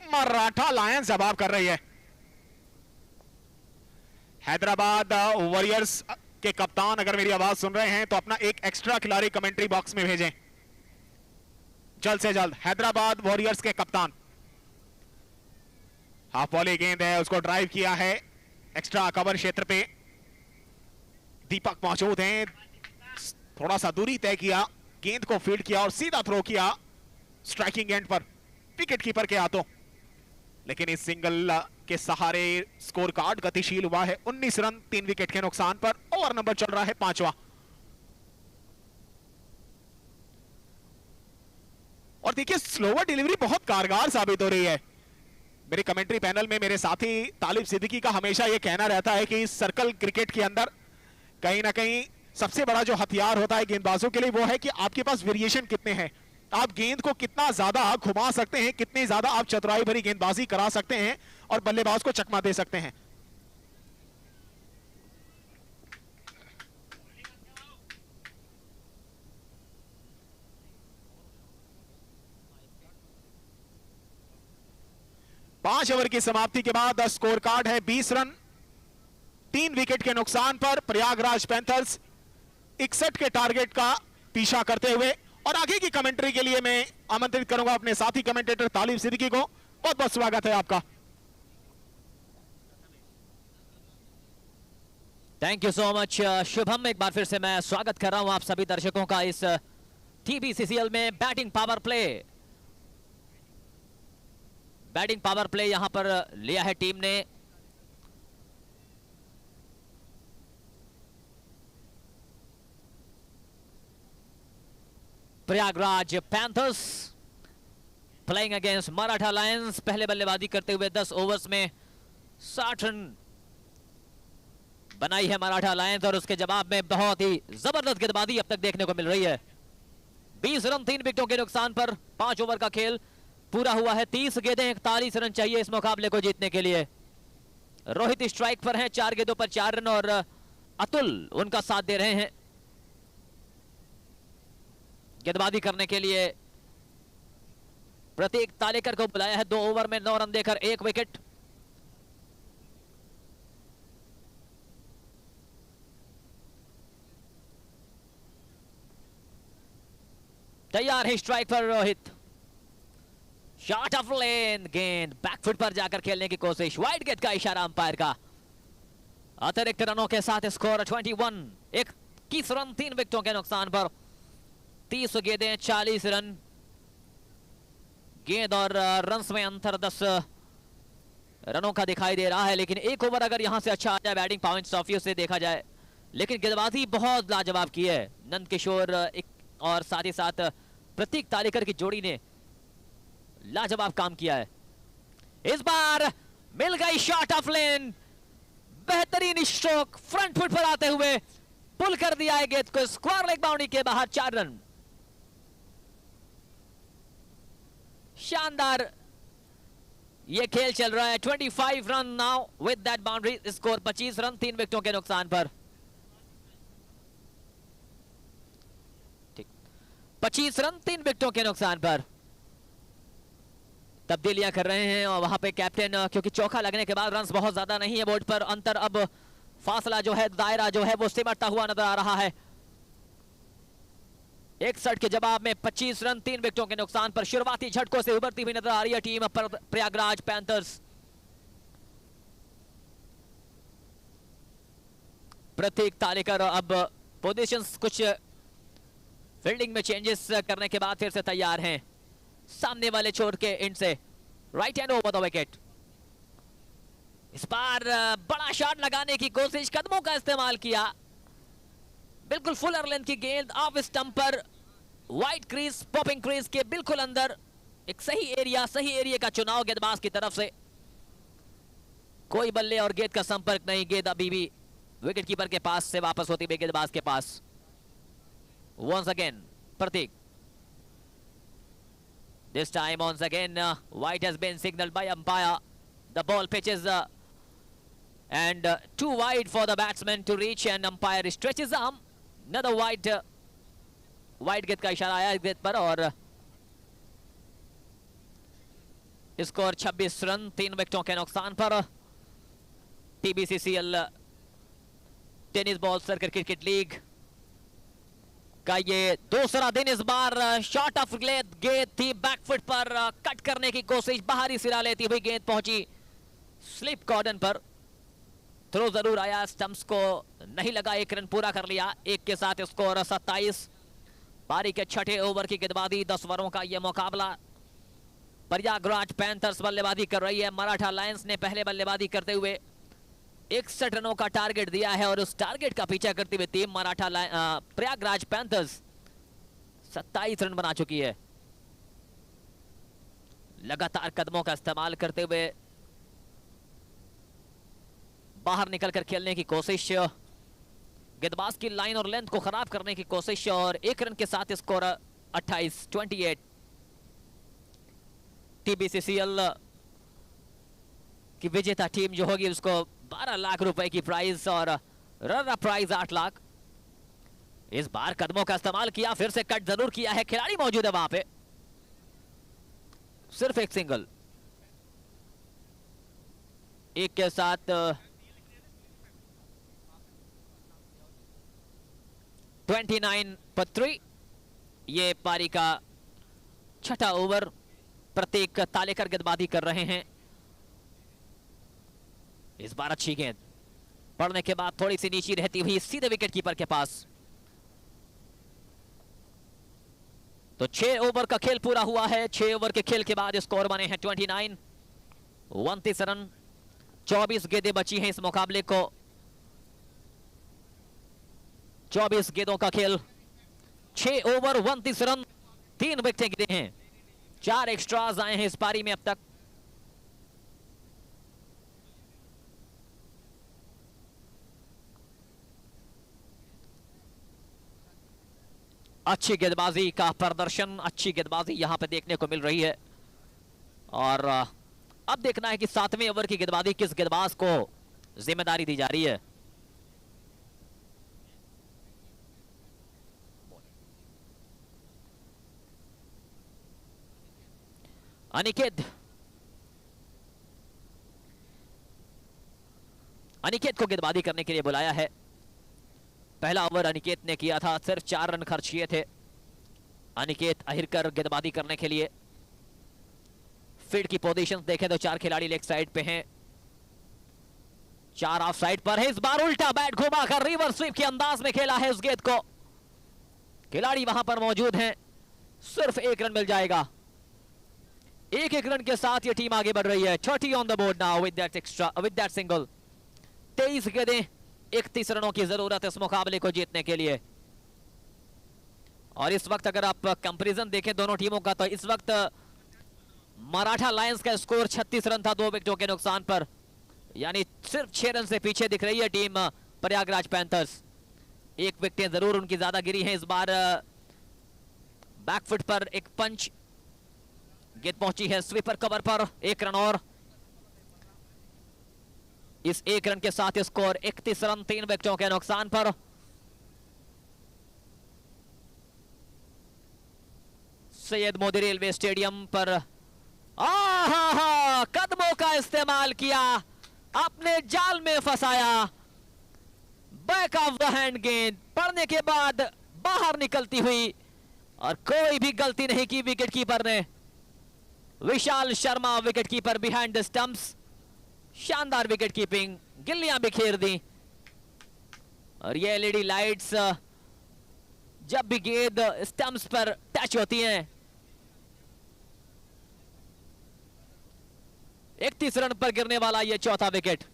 Speaker 2: मराठा लायंस जवाब कर रही है। हैदराबाद वॉरियर्स के कप्तान अगर मेरी आवाज सुन रहे हैं तो अपना एक एक्स्ट्रा खिलाड़ी कमेंट्री बॉक्स में भेजें जल्द से जल्द। हैदराबाद वॉरियर्स के कप्तान, हाफ वॉली गेंद है, उसको ड्राइव किया है एक्स्ट्रा कवर क्षेत्र पे, दीपक मौजूद हैं, थोड़ा सा दूरी तय किया, गेंद को फील्ड किया और सीधा थ्रो किया स्ट्राइकिंग एंड पर विकेट कीपर के हाथों। लेकिन इस सिंगल के सहारे स्कोर कार्ड गतिशील हुआ है। 19 रन 3 विकेट के नुकसान पर। ओवर नंबर चल रहा है 5वां। और देखिए स्लोवर डिलीवरी बहुत कारगर साबित हो रही है। मेरे कमेंट्री पैनल में मेरे साथी तालिब सिद्दीकी का हमेशा यह कहना रहता है कि इस सर्कल क्रिकेट के अंदर कहीं ना कहीं सबसे बड़ा जो हथियार होता है गेंदबाजों के लिए वो है कि आपके पास वेरिएशन कितने हैं, आप गेंद को कितना ज्यादा घुमा सकते हैं, कितनी ज्यादा आप चतुराई भरी गेंदबाजी करा सकते हैं और बल्लेबाज को चकमा दे सकते हैं। पांच ओवर की समाप्ति के बाद स्कोर कार्ड है 20 रन 3 विकेट के नुकसान पर। प्रयागराज पैंथर्स 61 के टारगेट का पीछा करते हुए। और आगे की कमेंट्री के लिए मैं आमंत्रित करूंगा अपने साथी कमेंटेटर तालिब सिद्दीकी को। बहुत बहुत स्वागत है आपका।
Speaker 4: Thank you so much Shubham. एक बार फिर से मैं स्वागत कर रहा हूं आप सभी दर्शकों का इस TBCCL में batting power play. Batting power play यहां पर लिया है टीम ने। Prayagraj panthers playing against Maratha Lions. पहले बल्लेबाजी करते हुए 10 ओवर्स में 60 रन बनाई है मराठा लायंस और उसके जवाब में बहुत ही जबरदस्त गेंदबाजी अब तक देखने को मिल रही है। 20 रन 3 विकेटों के नुकसान पर 5 ओवर का खेल पूरा हुआ है। 30 गेंदें 41 रन चाहिए इस मुकाबले को जीतने के लिए। रोहित स्ट्राइक पर हैं, 4 गेंदों पर 4 रन और अतुल उनका साथ दे रहे हैं गेंदबाजी करने के लिए। प्रतीक तालेकर को बुलाया है 2 ओवर में 9 रन देकर 1 विकेट। तैयार है स्ट्राइक पर रोहित। शॉट ऑफ लेन, गेंद बैकफुट पर जाकर खेलने की कोशिश। वाइड गेंद का इशारा अंपायर का। अतिरिक्त रनों के साथ स्कोर 21 21 रन 3 विकेटों के नुकसान पर। 30 गेंदें 40 रन। गेंद और रन्स में अंतर 10 रनों का दिखाई दे रहा है। लेकिन एक ओवर अगर यहां से अच्छा आ जाए बैटिंग पॉइंट्स ऑफ व्यू से देखा जाए, लेकिन गेंदबाजी बहुत लाजवाब की है नंद किशोर और साथ ही साथ प्रतीक तालेकर की जोड़ी ने लाजवाब काम किया है। इस बार मिल गई शॉट ऑफ लेन, बेहतरीन स्ट्रोक, फ्रंट फुट पर आते हुए पुल कर दिया है गेंद को स्क्वायर लेग बाउंड्री के बाहर। 4 रन। शानदार ये खेल चल रहा है। 25 run now with that boundary. Score 25 run 3 विकेटों के नुकसान पर। 25 रन 3 विकेटों के नुकसान पर। तब्दीलियां कर रहे हैं और वहां पे कैप्टन, क्योंकि चौका लगने के बाद रन्स बहुत ज्यादा नहीं है बोर्ड पर, अंतर अब फासला जो है, दायरा जो है वो सिमटता हुआ नजर आ रहा है। 61 के जवाब में 25 रन 3 विकेटों के नुकसान पर शुरुआती झटकों से उभरती हुई नजर आ रही है टीम प्रयागराज पैंथर्स। प्रतीक तालेकर अब पोजीशंस कुछ फील्डिंग में चेंजेस करने के बाद फिर से तैयार हैं। सामने वाले छोर के एंड से right hand over the wicket. इस बार बड़ा शॉट लगाने की कोशिश, कदमों का इस्तेमाल किया, बिल्कुल फुल लेंथ की गेंद ऑफ स्टंप पर वाइट क्रीज, पॉपिंग क्रीज के बिल्कुल अंदर एक सही एरिया का चुनाव गेंदबाज की तरफ से। कोई बल्ले और गेंद का संपर्क नहीं, गेंद अभी भी विकेट कीपर के पास से वापस होती हुई गेंदबाज के पास। Once again Prateek, this time once again white has been signaled by umpire. The ball pitches and too wide for the batsman to reach and umpire stretches arm. Another wide गेंद का इशारा आया इस गेंद पर और स्कोर 26 रन 3 विकेटों के नुकसान पर। TBCCL tennis ball circuit cricket league का ये दूसरा दिन। इस बार शॉट ऑफ गेंद थी बैकफुट पर, कट करने की कोशिश, बाहरी सिरा लेती हुई गेंद पहुंची स्लिप कॉर्डन पर। थ्रो जरूर आया, स्टंप्स को नहीं लगा, 1 रन पूरा कर लिया। एक के साथ स्कोर 27। पारी के छठे ओवर की गेंदबाजी, 10 ओवरों का यह मुकाबला। प्रयागराज पैंथर्स बल्लेबाजी कर रही है। मराठा लायंस ने पहले बल्लेबाजी करते हुए 61 रनों का टारगेट दिया है और उस टारगेट का पीछा करती हुई टीम प्रयागराज पैंथर्स 27 रन बना चुकी है। लगातार कदमों का इस्तेमाल करते हुए बाहर निकलकर खेलने की कोशिश, गेंदबाज की लाइन और लेंथ को खराब करने की कोशिश और 1 रन के साथ स्कोर 28। TBCCL की विजेता टीम जो होगी उसको 12 लाख रुपए की प्राइज और रनर प्राइज 8 लाख। इस बार कदमों का इस्तेमाल किया, फिर से कट जरूर किया है, खिलाड़ी मौजूद है वहां पे। सिर्फ एक सिंगल, एक के साथ 29 पर 3। ये पारी का छठा ओवर। प्रत्येक तालेकर गेंदबाजी कर रहे हैं। इस बार अच्छी गेंद पड़ने के बाद थोड़ी सी नीची रहती हुई सीधे विकेट कीपर के पास। तो 6 ओवर का खेल पूरा हुआ है। 6 ओवर के खेल के बाद स्कोर बने हैं 29, 29 रन। 24 गेंदें बची हैं इस मुकाबले को। 24 गेंदों का खेल, 6 ओवर 29 रन, 3 विकेटें गिरे हैं। 4 एक्स्ट्राज आए हैं इस पारी में अब तक। अच्छी गेंदबाजी का प्रदर्शन, अच्छी गेंदबाजी यहां पे देखने को मिल रही है। और अब देखना है कि 7वें ओवर की गेंदबाजी किस गेंदबाज को जिम्मेदारी दी जा रही है। अनिकेत को गेंदबाजी करने के लिए बुलाया है। पहला ओवर अनिकेत ने किया था, सिर्फ 4 रन खर्च किए थे अनिकेत अहिरकर गेंदबाजी करने के लिए। फील्ड की पोजीशन देखें तो 4 खिलाड़ी लेग साइड पे हैं, 4 ऑफ साइड पर है। इस बार उल्टा बैट घुमाकर रिवर्स स्वीप के अंदाज में खेला है उस गेंद को। खिलाड़ी वहां पर मौजूद हैं, सिर्फ 1 रन मिल जाएगा। 1 रन के साथ ये टीम आगे बढ़ रही है। 30 on the board now with that single. 23 गेंदें, 31 रनों की जरूरत है इस मुकाबले को जीतने के लिए। और इस वक्त अगर आप कंपैरिजन देखें दोनों टीमों का, तो इस वक्त मराठा लायंस का स्कोर 36 रन था 2 विकेटों के नुकसान पर, यानी सिर्फ 6 रन से पीछे दिख रही है टीम प्रयागराज पैंथर्स। 1 विकेटें जरूर उनकी ज्यादा गिरी हैं इस बार। बैकफुट पर एक पंच गेंद पहुंची है स्वीपर कवर पर, 1 रन और। इस 1 रन के साथ स्कोर 31 रन 3 विकेटों के नुकसान पर। सैयद मोदी रेलवे स्टेडियम पर कदमों का इस्तेमाल किया, अपने जाल में फंसाया। बैक ऑफ द हैंड गेंद पड़ने के बाद बाहर निकलती हुई, और कोई भी गलती नहीं की विकेट कीपर ने। Vishal Sharma wicket keeper behind the stumps. शानदार विकेट कीपिंग, गिल्लियां बिखेर दी। और ये एलईडी लाइट्स जब भी गेंद स्टंप्स पर टच होती हैं, 31 रन पर गिरने वाला ये चौथा विकेट।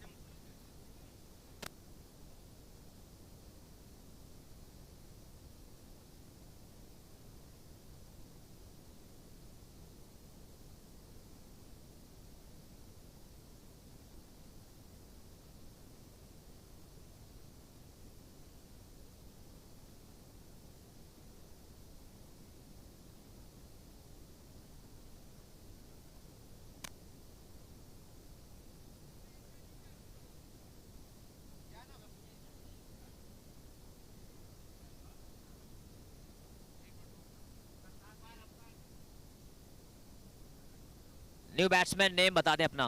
Speaker 4: न्यू बैट्समैन नेम बता दें अपना।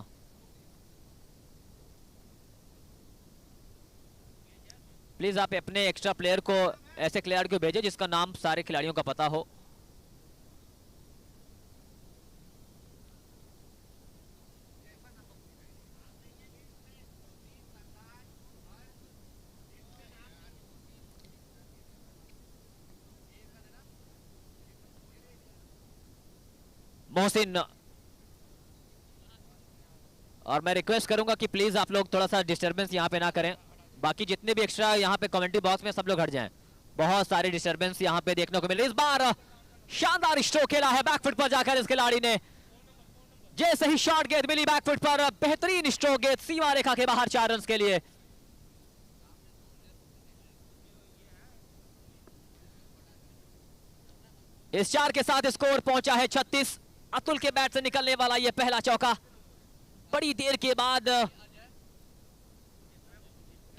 Speaker 4: प्लीज आप अपने एक्स्ट्रा प्लेयर को, ऐसे खिलाड़ी को भेजें जिसका नाम सारे खिलाड़ियों का पता हो। मोहसिन, और मैं रिक्वेस्ट करूंगा कि प्लीज आप लोग थोड़ा सा डिस्टरबेंस यहाँ पे ना करें। बाकी जितने भी एक्स्ट्रा यहाँ पे कमेंट्री बॉक्स में सब लोग हट जाएं। बहुत सारी डिस्टरबेंस यहाँ पे देखने को मिल रही है। इस बार शानदार स्ट्रोक खेला है बैकफुट पर जाकर इस खिलाड़ी ने। जैसे ही शॉट गेंद मिली बैकफुट पर, बेहतरीन स्ट्रोक गेंद सीमा रेखा के बाहर 4 रन के लिए। इस 4 के साथ स्कोर पहुंचा है 36। अतुल के बैट से निकलने वाला यह पहला चौका, बड़ी देर के बाद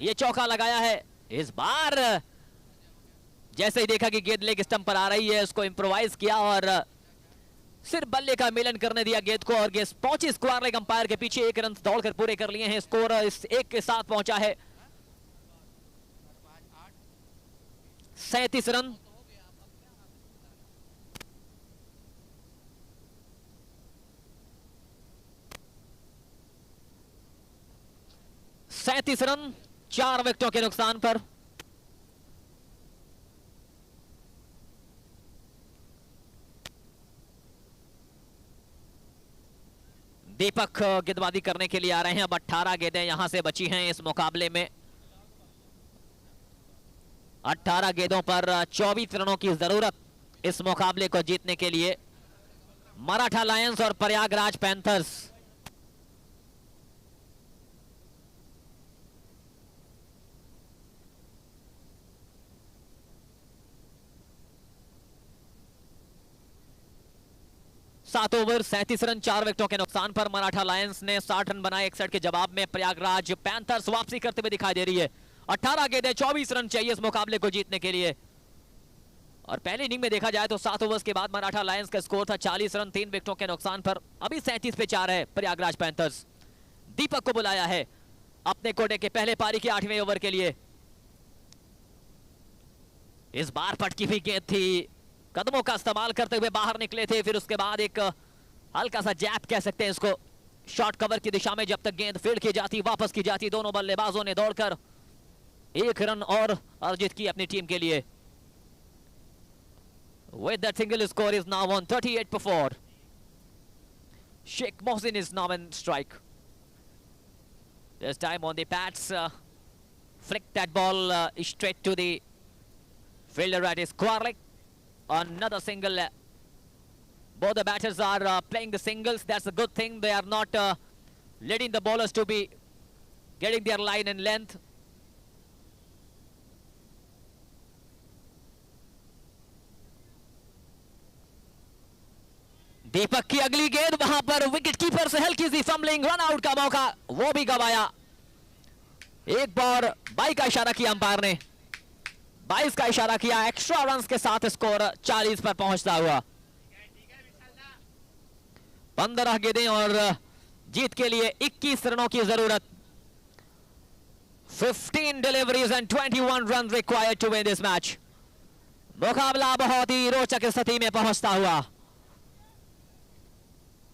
Speaker 4: यह चौका लगाया है। इस बार जैसे ही देखा कि गेंद लेग स्टंप पर आ रही है, उसको इंप्रोवाइज किया और सिर्फ बल्ले का मिलन करने दिया गेंद को, और गेंद पहुंची स्क्वायर लेग अंपायर के पीछे। 1 रन दौड़कर पूरे कर लिए हैं। स्कोर इस 1 के साथ पहुंचा है 37 रन। रन 4 विकेटों के नुकसान पर। दीपक गेंदबाजी करने के लिए आ रहे हैं। अब 18 गेंदें यहां से बची हैं इस मुकाबले में। 18 गेंदों पर 24 रनों की जरूरत इस मुकाबले को जीतने के लिए। मराठा लायंस और प्रयागराज पैंथर्स। सात ओवर 37 रन 4 विकेटों के नुकसान पर मराठा लायंस ने 60 रन बनाए 61 के जवाब में। प्रयागराज पैंथर्स वापसी करते हुए दिखाई दे रही है। 18 गेंदें 24 रन चाहिए इस मुकाबले को जीतने के लिए। और पहली इनिंग में देखा जाए तो 7 ओवर्स के बाद मराठा लायंस का स्कोर था 40 रन 3 विकेटों के नुकसान पर। अभी 37 पे 4 है प्रयागराज पैंथर्स। दीपक को बुलाया है अपने कोटे के पहले पारी के 8वें ओवर के लिए। इस बार पटकी हुई गेंद थी, कदमों का इस्तेमाल करते हुए बाहर निकले थे। फिर उसके बाद एक हल्का सा जैप कह सकते हैं इसको, शॉर्ट कवर की दिशा में जब तक गेंद फील्ड की जाती वापस की जाती। दोनों बल्लेबाजों ने दौड़कर 1 रन और अर्जित की अपनी टीम के लिए। With that single score is now on 38 for 4. Sheikh Mohsin is now in strike. This time on the pads, flick that ball straight to the fielder at his square leg. Another single. Both the batters are playing the singles. That's a good thing. They are not letting the bowlers to be getting their line and length. दीपक की अगली गेंद, वहां पर wicket keeper से हल्की सी fumbling, run out का मौका वो भी गवाया। एक बार 22 का इशारा किया अंपायर ने, 22 का इशारा किया। एक्स्ट्रा रन्स के साथ स्कोर 40 पर पहुंचता हुआ। 15 गेंदें और जीत के लिए 21 रनों की जरूरत। 15 deliveries and 21 run required to win this match. मुकाबला बहुत ही रोचक स्थिति में पहुंचता हुआ।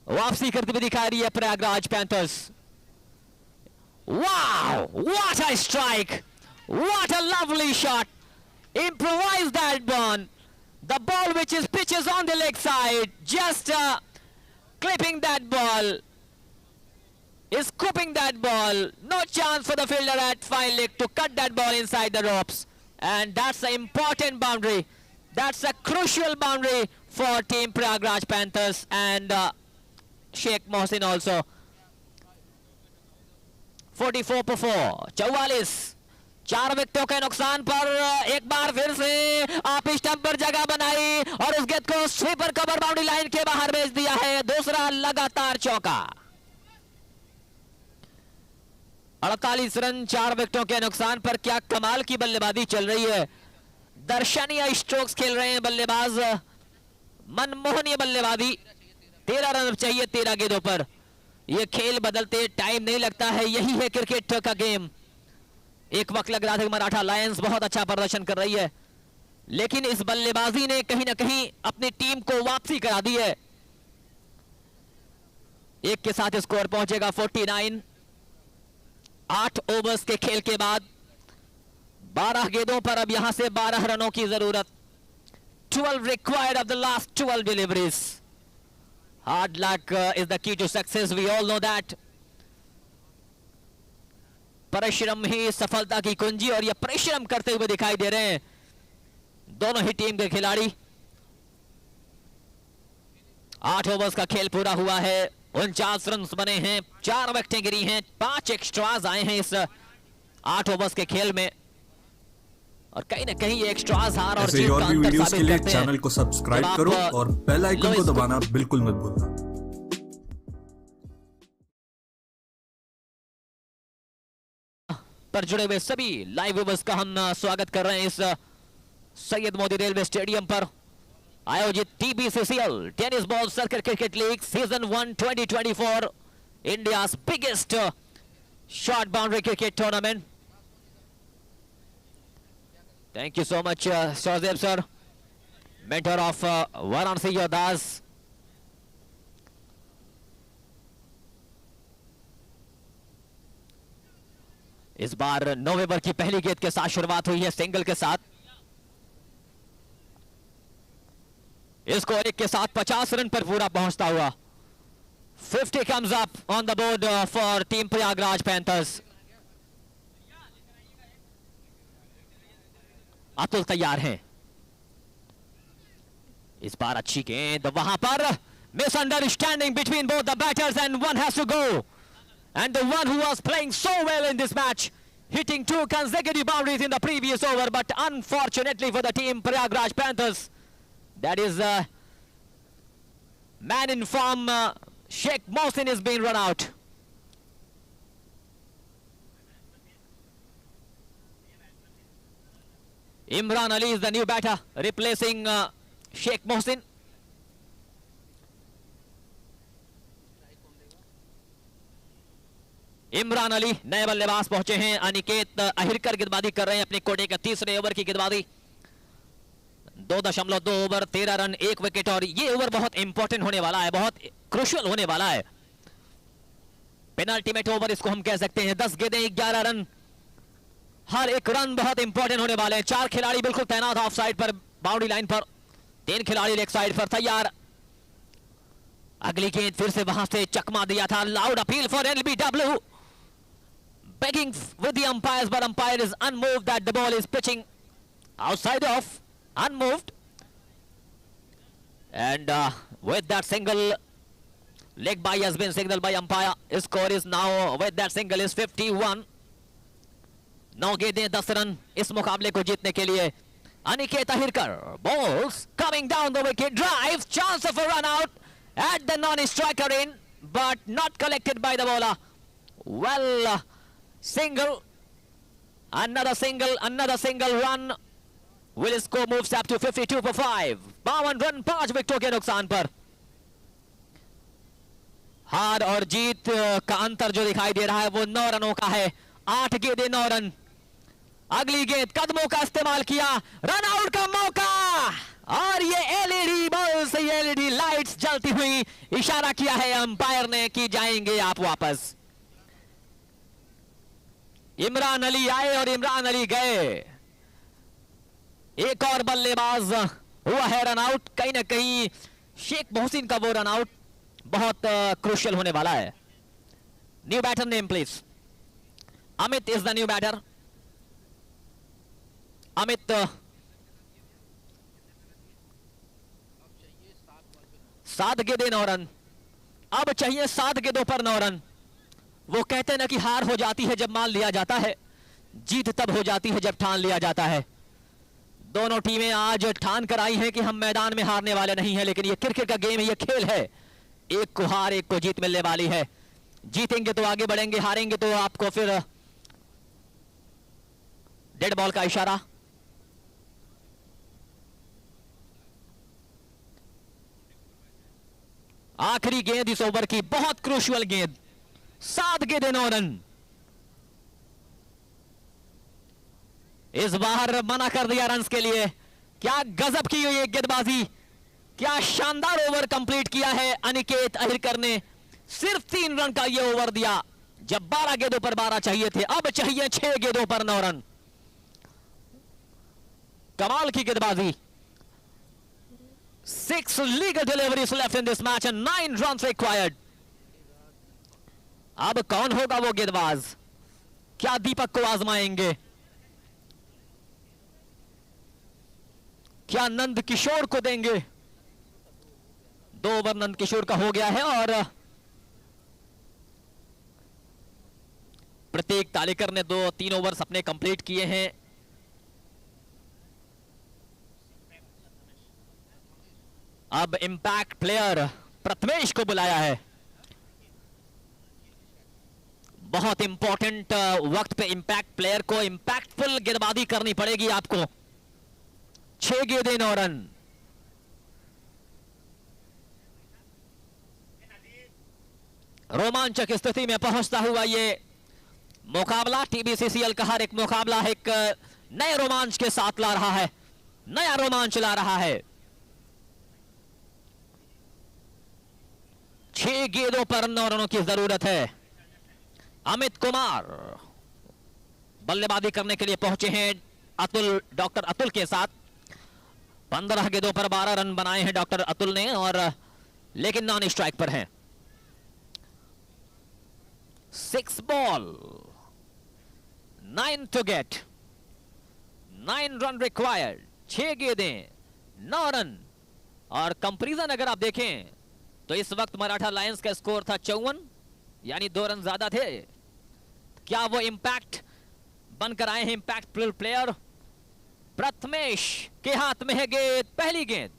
Speaker 4: वापसी करते हुए दिखा रही है Prayagraj panthers. Wow, what a strike, what a lovely shot, improvise that one. The ball which is pitches on the leg side, just clipping that ball, scooping that ball. No chance for the fielder at fine leg to cut that ball inside the ropes, and that's an important boundary. That's a crucial boundary for team Prayagraj Panthers and Sheikh Mohsin also. 44 for 4, 44। 4 विकेटों के नुकसान पर एक बार फिर से आप stump पर जगह बनाई और उस गेंद को स्वीपर कवर बाउंड्री लाइन के बाहर भेज दिया है। दूसरा लगातार चौका। 48 रन 4 विकेटों के नुकसान पर। क्या कमाल की बल्लेबाजी चल रही है। दर्शनीय स्ट्रोक्स खेल रहे हैं बल्लेबाज, मनमोहनीय बल्लेबाजी। 13 रन चाहिए 13 गेंदों पर। यह खेल बदलते टाइम नहीं लगता है, यही है क्रिकेट का गेम। एक वक्त लग रहा था कि मराठा लायंस बहुत अच्छा प्रदर्शन कर रही है, लेकिन इस बल्लेबाजी ने कहीं ना कहीं अपनी टीम को वापसी करा दी है। एक के साथ स्कोर पहुंचेगा 49। 8 ओवर्स के खेल के बाद 12 गेंदों पर अब यहां से 12 रनों की जरूरत। 12 required of the last 12 deliveries. Hard luck is the key to success. We all know that. परिश्रम ही सफलता की कुंजी, और ये परिश्रम करते हुए दिखाई दे रहे हैं दोनों ही टीम के खिलाड़ी। 8 ओवर्स का खेल पूरा हुआ है, 49 रन बने हैं, 4 विकेटें गिरी हैं, 5 एक्स्ट्राज आए हैं इस 8 ओवर्स के खेल में, और कहीं ना कहीं ये एक्स्ट्राज हार और
Speaker 5: ऐसे
Speaker 4: जीत
Speaker 5: और
Speaker 4: का
Speaker 5: भी
Speaker 4: अंतर
Speaker 5: वीडियोस के
Speaker 4: साबित
Speaker 5: लिए
Speaker 4: करते हैं।
Speaker 5: चैनल को सब्सक्राइब
Speaker 4: जब आप,
Speaker 5: करो और बेल आइकन को
Speaker 4: लो
Speaker 5: दबाना बिल्कुल मत भूलना।
Speaker 4: पर जुड़े हुए सभी लाइव व्यूअर्स का हम स्वागत कर रहे हैं इस सैयद मोदी रेलवे स्टेडियम पर आयोजित TBCCL tennis ball circuit cricket league season 1 2024 India biggest short boundary cricket tournament. Thank you so much Sahdev sir, mentor of Varanasi Yoddhas. इस बार 9 ओवर की पहली गेंद के साथ शुरुआत हुई है सिंगल के साथ। स्कोर 1 के साथ 50 रन पर पूरा पहुंचता हुआ 50 comes up on the board for team Prayagraj Panthers. Atul तैयार हैं, इस बार अच्छी गेंद, वहां पर misunderstanding between both the batters and one has to go, and the one who was playing so well in this match, hitting 2 consecutive boundaries in the previous over, but unfortunately for the team Prayagraj Panthers, that is man in form Sheikh Mohsin is being run out. Imran Ali is the new batter replacing Sheikh Mohsin. Imran Ali नए बल्लेबाज पहुंचे हैं, अनिकेत अहिरकर गेंदबाजी कर रहे हैं अपने कोटे का तीसरे ओवर की गेंदबाजी। 2.2 ओवर 13 रन 1 विकेट, और ये ओवर बहुत इंपॉर्टेंट होने वाला है, बहुत क्रूशियल होने वाला है। पेनल्टीमेट ओवर इसको हम कह सकते हैं। 10 गेंदें 11 रन, हर एक रन बहुत इंपॉर्टेंट होने वाले हैं। 4 खिलाड़ी बिल्कुल तैनात ऑफ साइड पर, बाउंड्री लाइन पर, 3 खिलाड़ी लेग साइड पर तैयार। अगली गेंद फिर से वहां से चकमा दिया था, loud appeal for LBW, begging with the umpires, but umpire is unmoved that the ball is pitching outside off, unmoved, and with that single, leg by has been signaled by umpire. Score is now with that single is 51. 9 गेंदें 10 run इस मुकाबले को जीतने के लिए। Aniket Ahirkar balls coming down the wicket, drives, chance of a run out at the non-striker in, but not collected by the bowler. Well, single, another single run will score moves up to 52 for 5. 52 run 5 विकेटों के नुकसान पर। हार और जीत का अंतर जो दिखाई दे रहा है वो 9 रनों का है। 8 गेंदें 9 रन। अगली गेंद कदमों का इस्तेमाल किया, रन आउट का मौका, और ये एलईडी बॉल से एलईडी लाइट्स जलती हुई इशारा किया है अंपायर ने कि जाएंगे आप वापस। इमरान अली आए और इमरान अली गए। एक और बल्लेबाज हुआ है रन आउट। कहीं ना कहीं शेख मोहसिन का वो रन आउट बहुत क्रूशियल होने वाला है। New batter name please. Amit is the new batter. Amit 7 गेंदें 9 रन। अब चाहिए 7 गेंदों पर 9 रन। वो कहते हैं ना कि हार हो जाती है जब मान लिया जाता है, जीत तब हो जाती है जब ठान लिया जाता है। दोनों टीमें आज ठान कर आई हैं कि हम मैदान में हारने वाले नहीं हैं, लेकिन ये क्रिकेट का गेम है, ये खेल है। एक को हार एक को जीत मिलने वाली है। जीतेंगे तो आगे बढ़ेंगे, हारेंगे तो आपको फिर डेड बॉल का इशारा। आखिरी गेंद इस ओवर की, बहुत क्रूशियल गेंद, 7 गेंदें 9 रन। इस बार मना कर दिया रन्स के लिए। क्या गजब की हुई गेंदबाजी, क्या शानदार ओवर कंप्लीट किया है अनिकेत अहिरकर ने। सिर्फ 3 रन का यह ओवर दिया, जब 12 गेंदों पर 12 चाहिए थे, अब चाहिए 6 गेंदों पर 9 रन। कमाल की गेंदबाजी। 6 legal deliveries left in this match and 9 runs required. अब कौन होगा वो गेंदबाज? क्या दीपक को आजमाएंगे? क्या नंद किशोर को देंगे? 2 ओवर नंद किशोर का हो गया है और प्रतीक तालेकर ने 2-3 ओवर्स अपने कंप्लीट किए हैं। अब इंपैक्ट प्लेयर प्रथमेश को बुलाया है। बहुत इंपॉर्टेंट वक्त पे इंपैक्ट प्लेयर को इंपैक्टफुल गेंदबाजी करनी पड़ेगी आपको। 6 गेंदें 9 रन। रोमांचक स्थिति में पहुंचता हुआ ये मुकाबला, टीबीसीसीएल का हर एक मुकाबला एक नए रोमांच के साथ ला रहा है, नया रोमांच ला रहा है। 6 गेंदों पर 9 रनों की जरूरत है। अमित कुमार बल्लेबाजी करने के लिए पहुंचे हैं अतुल, डॉक्टर अतुल के साथ। 15 गेंदों पर 12 रन बनाए हैं डॉक्टर अतुल ने, और लेकिन नॉन स्ट्राइक पर हैं। 6 ball 9 to get, 9 run required. 6 गेंदें 9 रन। और कंपैरिजन अगर आप देखें तो इस वक्त मराठा लायंस का स्कोर था 54, यानी 2 रन ज्यादा थे। क्या वो इंपैक्ट बनकर आए हैं इंपैक्ट प्लेयर? प्रथमेश के हाथ में है गेंद, पहली गेंद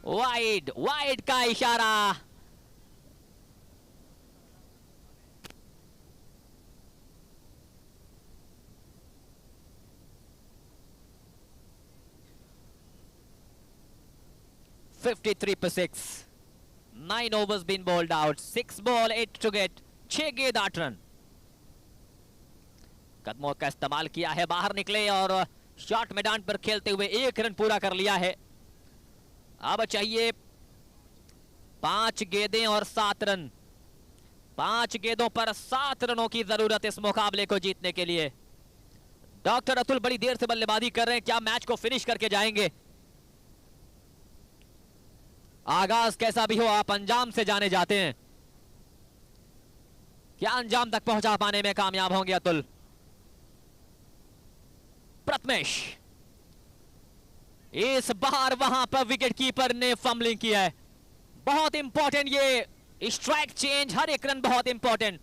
Speaker 4: वाइड, वाइड का इशारा। (53 for 6). 9 overs been bowled out. 6 ball 8 to get. 6 गेंद 8 रन। कदमों का इस्तेमाल किया है, बाहर निकले और शॉर्ट मैदान पर खेलते हुए 1 रन पूरा कर लिया है। अब चाहिए 5 गेंदें और 7 रन। 5 गेंदों पर 7 रनों की जरूरत इस मुकाबले को जीतने के लिए। डॉक्टर अतुल बड़ी देर से बल्लेबाजी कर रहे हैं, क्या मैच को फिनिश करके जाएंगे? आगाज कैसा भी हो, आप अंजाम से जाने जाते हैं। क्या अंजाम तक पहुंचा पाने में कामयाब होंगे अतुल? प्रथमेश इस बार वहां पर विकेट कीपर ने फंबलिंग किया है। बहुत इंपॉर्टेंट ये स्ट्राइक चेंज, हर एक रन बहुत इंपॉर्टेंट।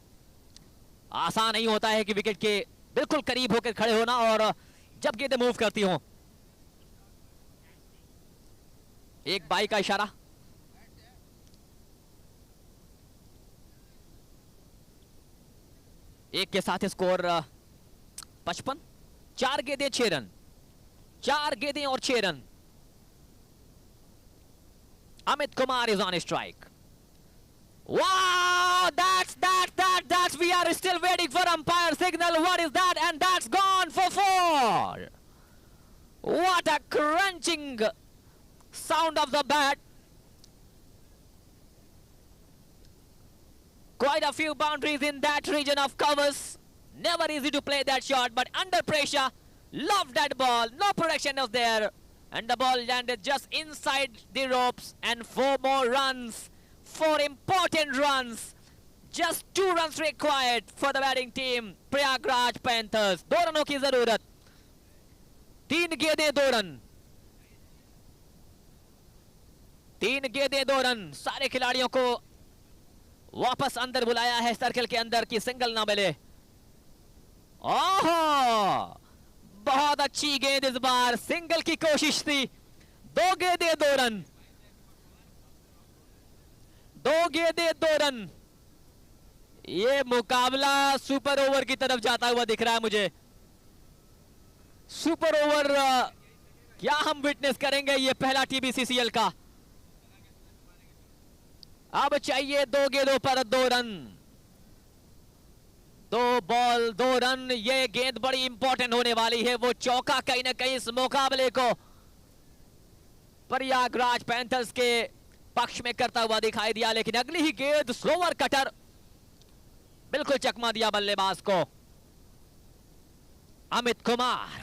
Speaker 4: आसान नहीं होता है कि विकेट के बिल्कुल करीब होकर खड़े होना और जब गेंदें मूव करती हो। एक बाई का इशारा। एक के साथ स्कोर 55। 4 गेंदें 6 रन। 4 गेंदें और 6 run. Amit Kumar is on strike. Wow, that's we are still waiting for umpire signal. What is that? And that's gone for 4. What a crunching sound of the bat. Quite a few boundaries in that region of covers. Never easy to play that shot, but under pressure, loved that ball. No protection was there, and the ball landed just inside the ropes. And 4 more runs. 4 important runs. Just 2 runs required for the batting team. Prayagraj Panthers. 2 रनों की जरूरत। 3 गेंदें 2 run. 3 गेंदें 2 run. सारे खिलाड़ियों को वापस अंदर बुलाया है सर्कल के अंदर की सिंगल ना मिले। ओहो, बहुत अच्छी गेंद इस बार। सिंगल की कोशिश थी। 2 गेंदें 2 रन। 2 गेंदें 2 रन। ये मुकाबला सुपर ओवर की तरफ जाता हुआ दिख रहा है मुझे। सुपर ओवर क्या हम विटनेस करेंगे? ये पहला टीबीसीसीएल का अब चाहिए 2 गेंदों पर 2 रन, 2 बॉल 2 रन। ये गेंद बड़ी इंपॉर्टेंट होने वाली है। वो चौका कहीं ना कहीं इस मुकाबले को प्रयागराज पैंथर्स के पक्ष में करता हुआ दिखाई दिया, लेकिन अगली ही गेंद स्लोअर कटर बिल्कुल चकमा दिया बल्लेबाज को। अमित कुमार,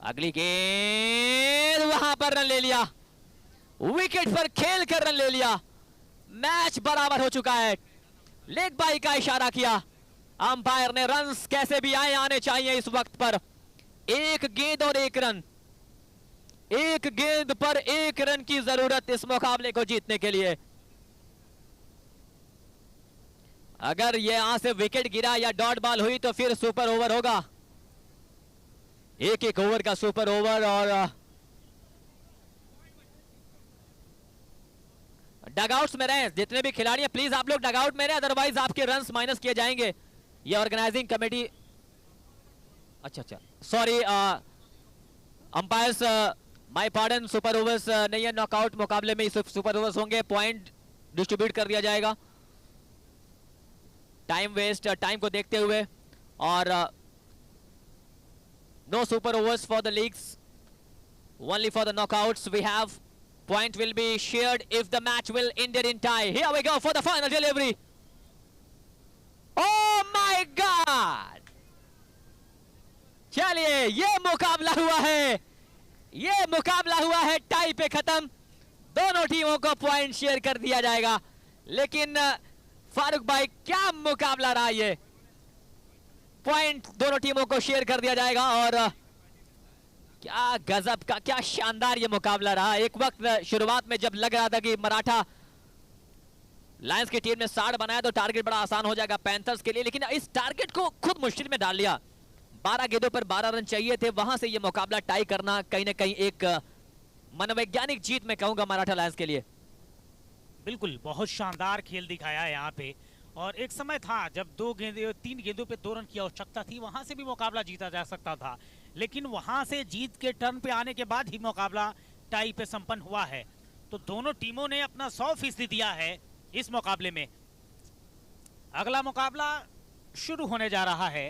Speaker 4: अगली गेंद वहां पर रन ले लिया, विकेट पर खेल कर रन ले लिया। मैच बराबर हो चुका है। लेग बाई का इशारा किया अंपायर ने। रन्स कैसे भी आए आने चाहिए इस वक्त पर। 1 गेंद और 1 रन, 1 गेंद पर 1 रन की जरूरत इस मुकाबले को जीतने के लिए। अगर यहां से विकेट गिरा या डॉट बॉल हुई तो फिर सुपर ओवर होगा। 1-1 ओवर का सुपर ओवर। और डगआउट्स में रहे जितने भी खिलाड़ी हैं, प्लीज आप लोग डगआउट में रहे, अदरवाइज आपके रन्स माइनस किए जाएंगे। ये ऑर्गेनाइजिंग कमेटी, अच्छा sorry umpires, my pardon, super overs नहीं है, नॉकआउट मुकाबले में सुपर ओवर्स होंगे। पॉइंट डिस्ट्रीब्यूट कर दिया जाएगा टाइम वेस्ट, टाइम को देखते हुए। और no super overs for the leagues, only for the knockouts we have. Point will be shared if the match will end in tie. Here we go for the final delivery. Oh my God! चलिए, ये मुकाबला हुआ है, ये मुकाबला हुआ है tie पे खत्म। दोनों टीमों को पॉइंट शेयर कर दिया जाएगा। लेकिन फारूक भाई, क्या मुकाबला रहा ये। पॉइंट दोनों टीमों को शेयर कर दिया जाएगा। और क्या गजब का, क्या शानदार ये मुकाबला रहा। एक वक्त शुरुआत में जब लग रहा था कि मराठा लायंस की टीम ने 60 बनाया तो टारगेट बड़ा आसान हो जाएगा पैंथर्स के लिए, लेकिन इस टारगेट को खुद मुश्किल में डाल लिया। 12 गेंदों पर 12 रन चाहिए थे, वहां से ये मुकाबला टाई करना कहीं ना कहीं एक मनोवैज्ञानिक जीत मैं कहूंगा मराठा लायंस के लिए।
Speaker 3: बिल्कुल, बहुत शानदार खेल दिखाया है यहाँ पे। और एक समय था जब 3 गेंदों पे 2 रन की आवश्यकता थी, वहां से भी मुकाबला जीता जा सकता था, लेकिन वहां से जीत के टर्न पे आने के बाद ही मुकाबला टाई पे संपन्न हुआ है। तो दोनों टीमों ने अपना 100% दिया है इस मुकाबले में। अगला मुकाबला शुरू होने जा रहा है।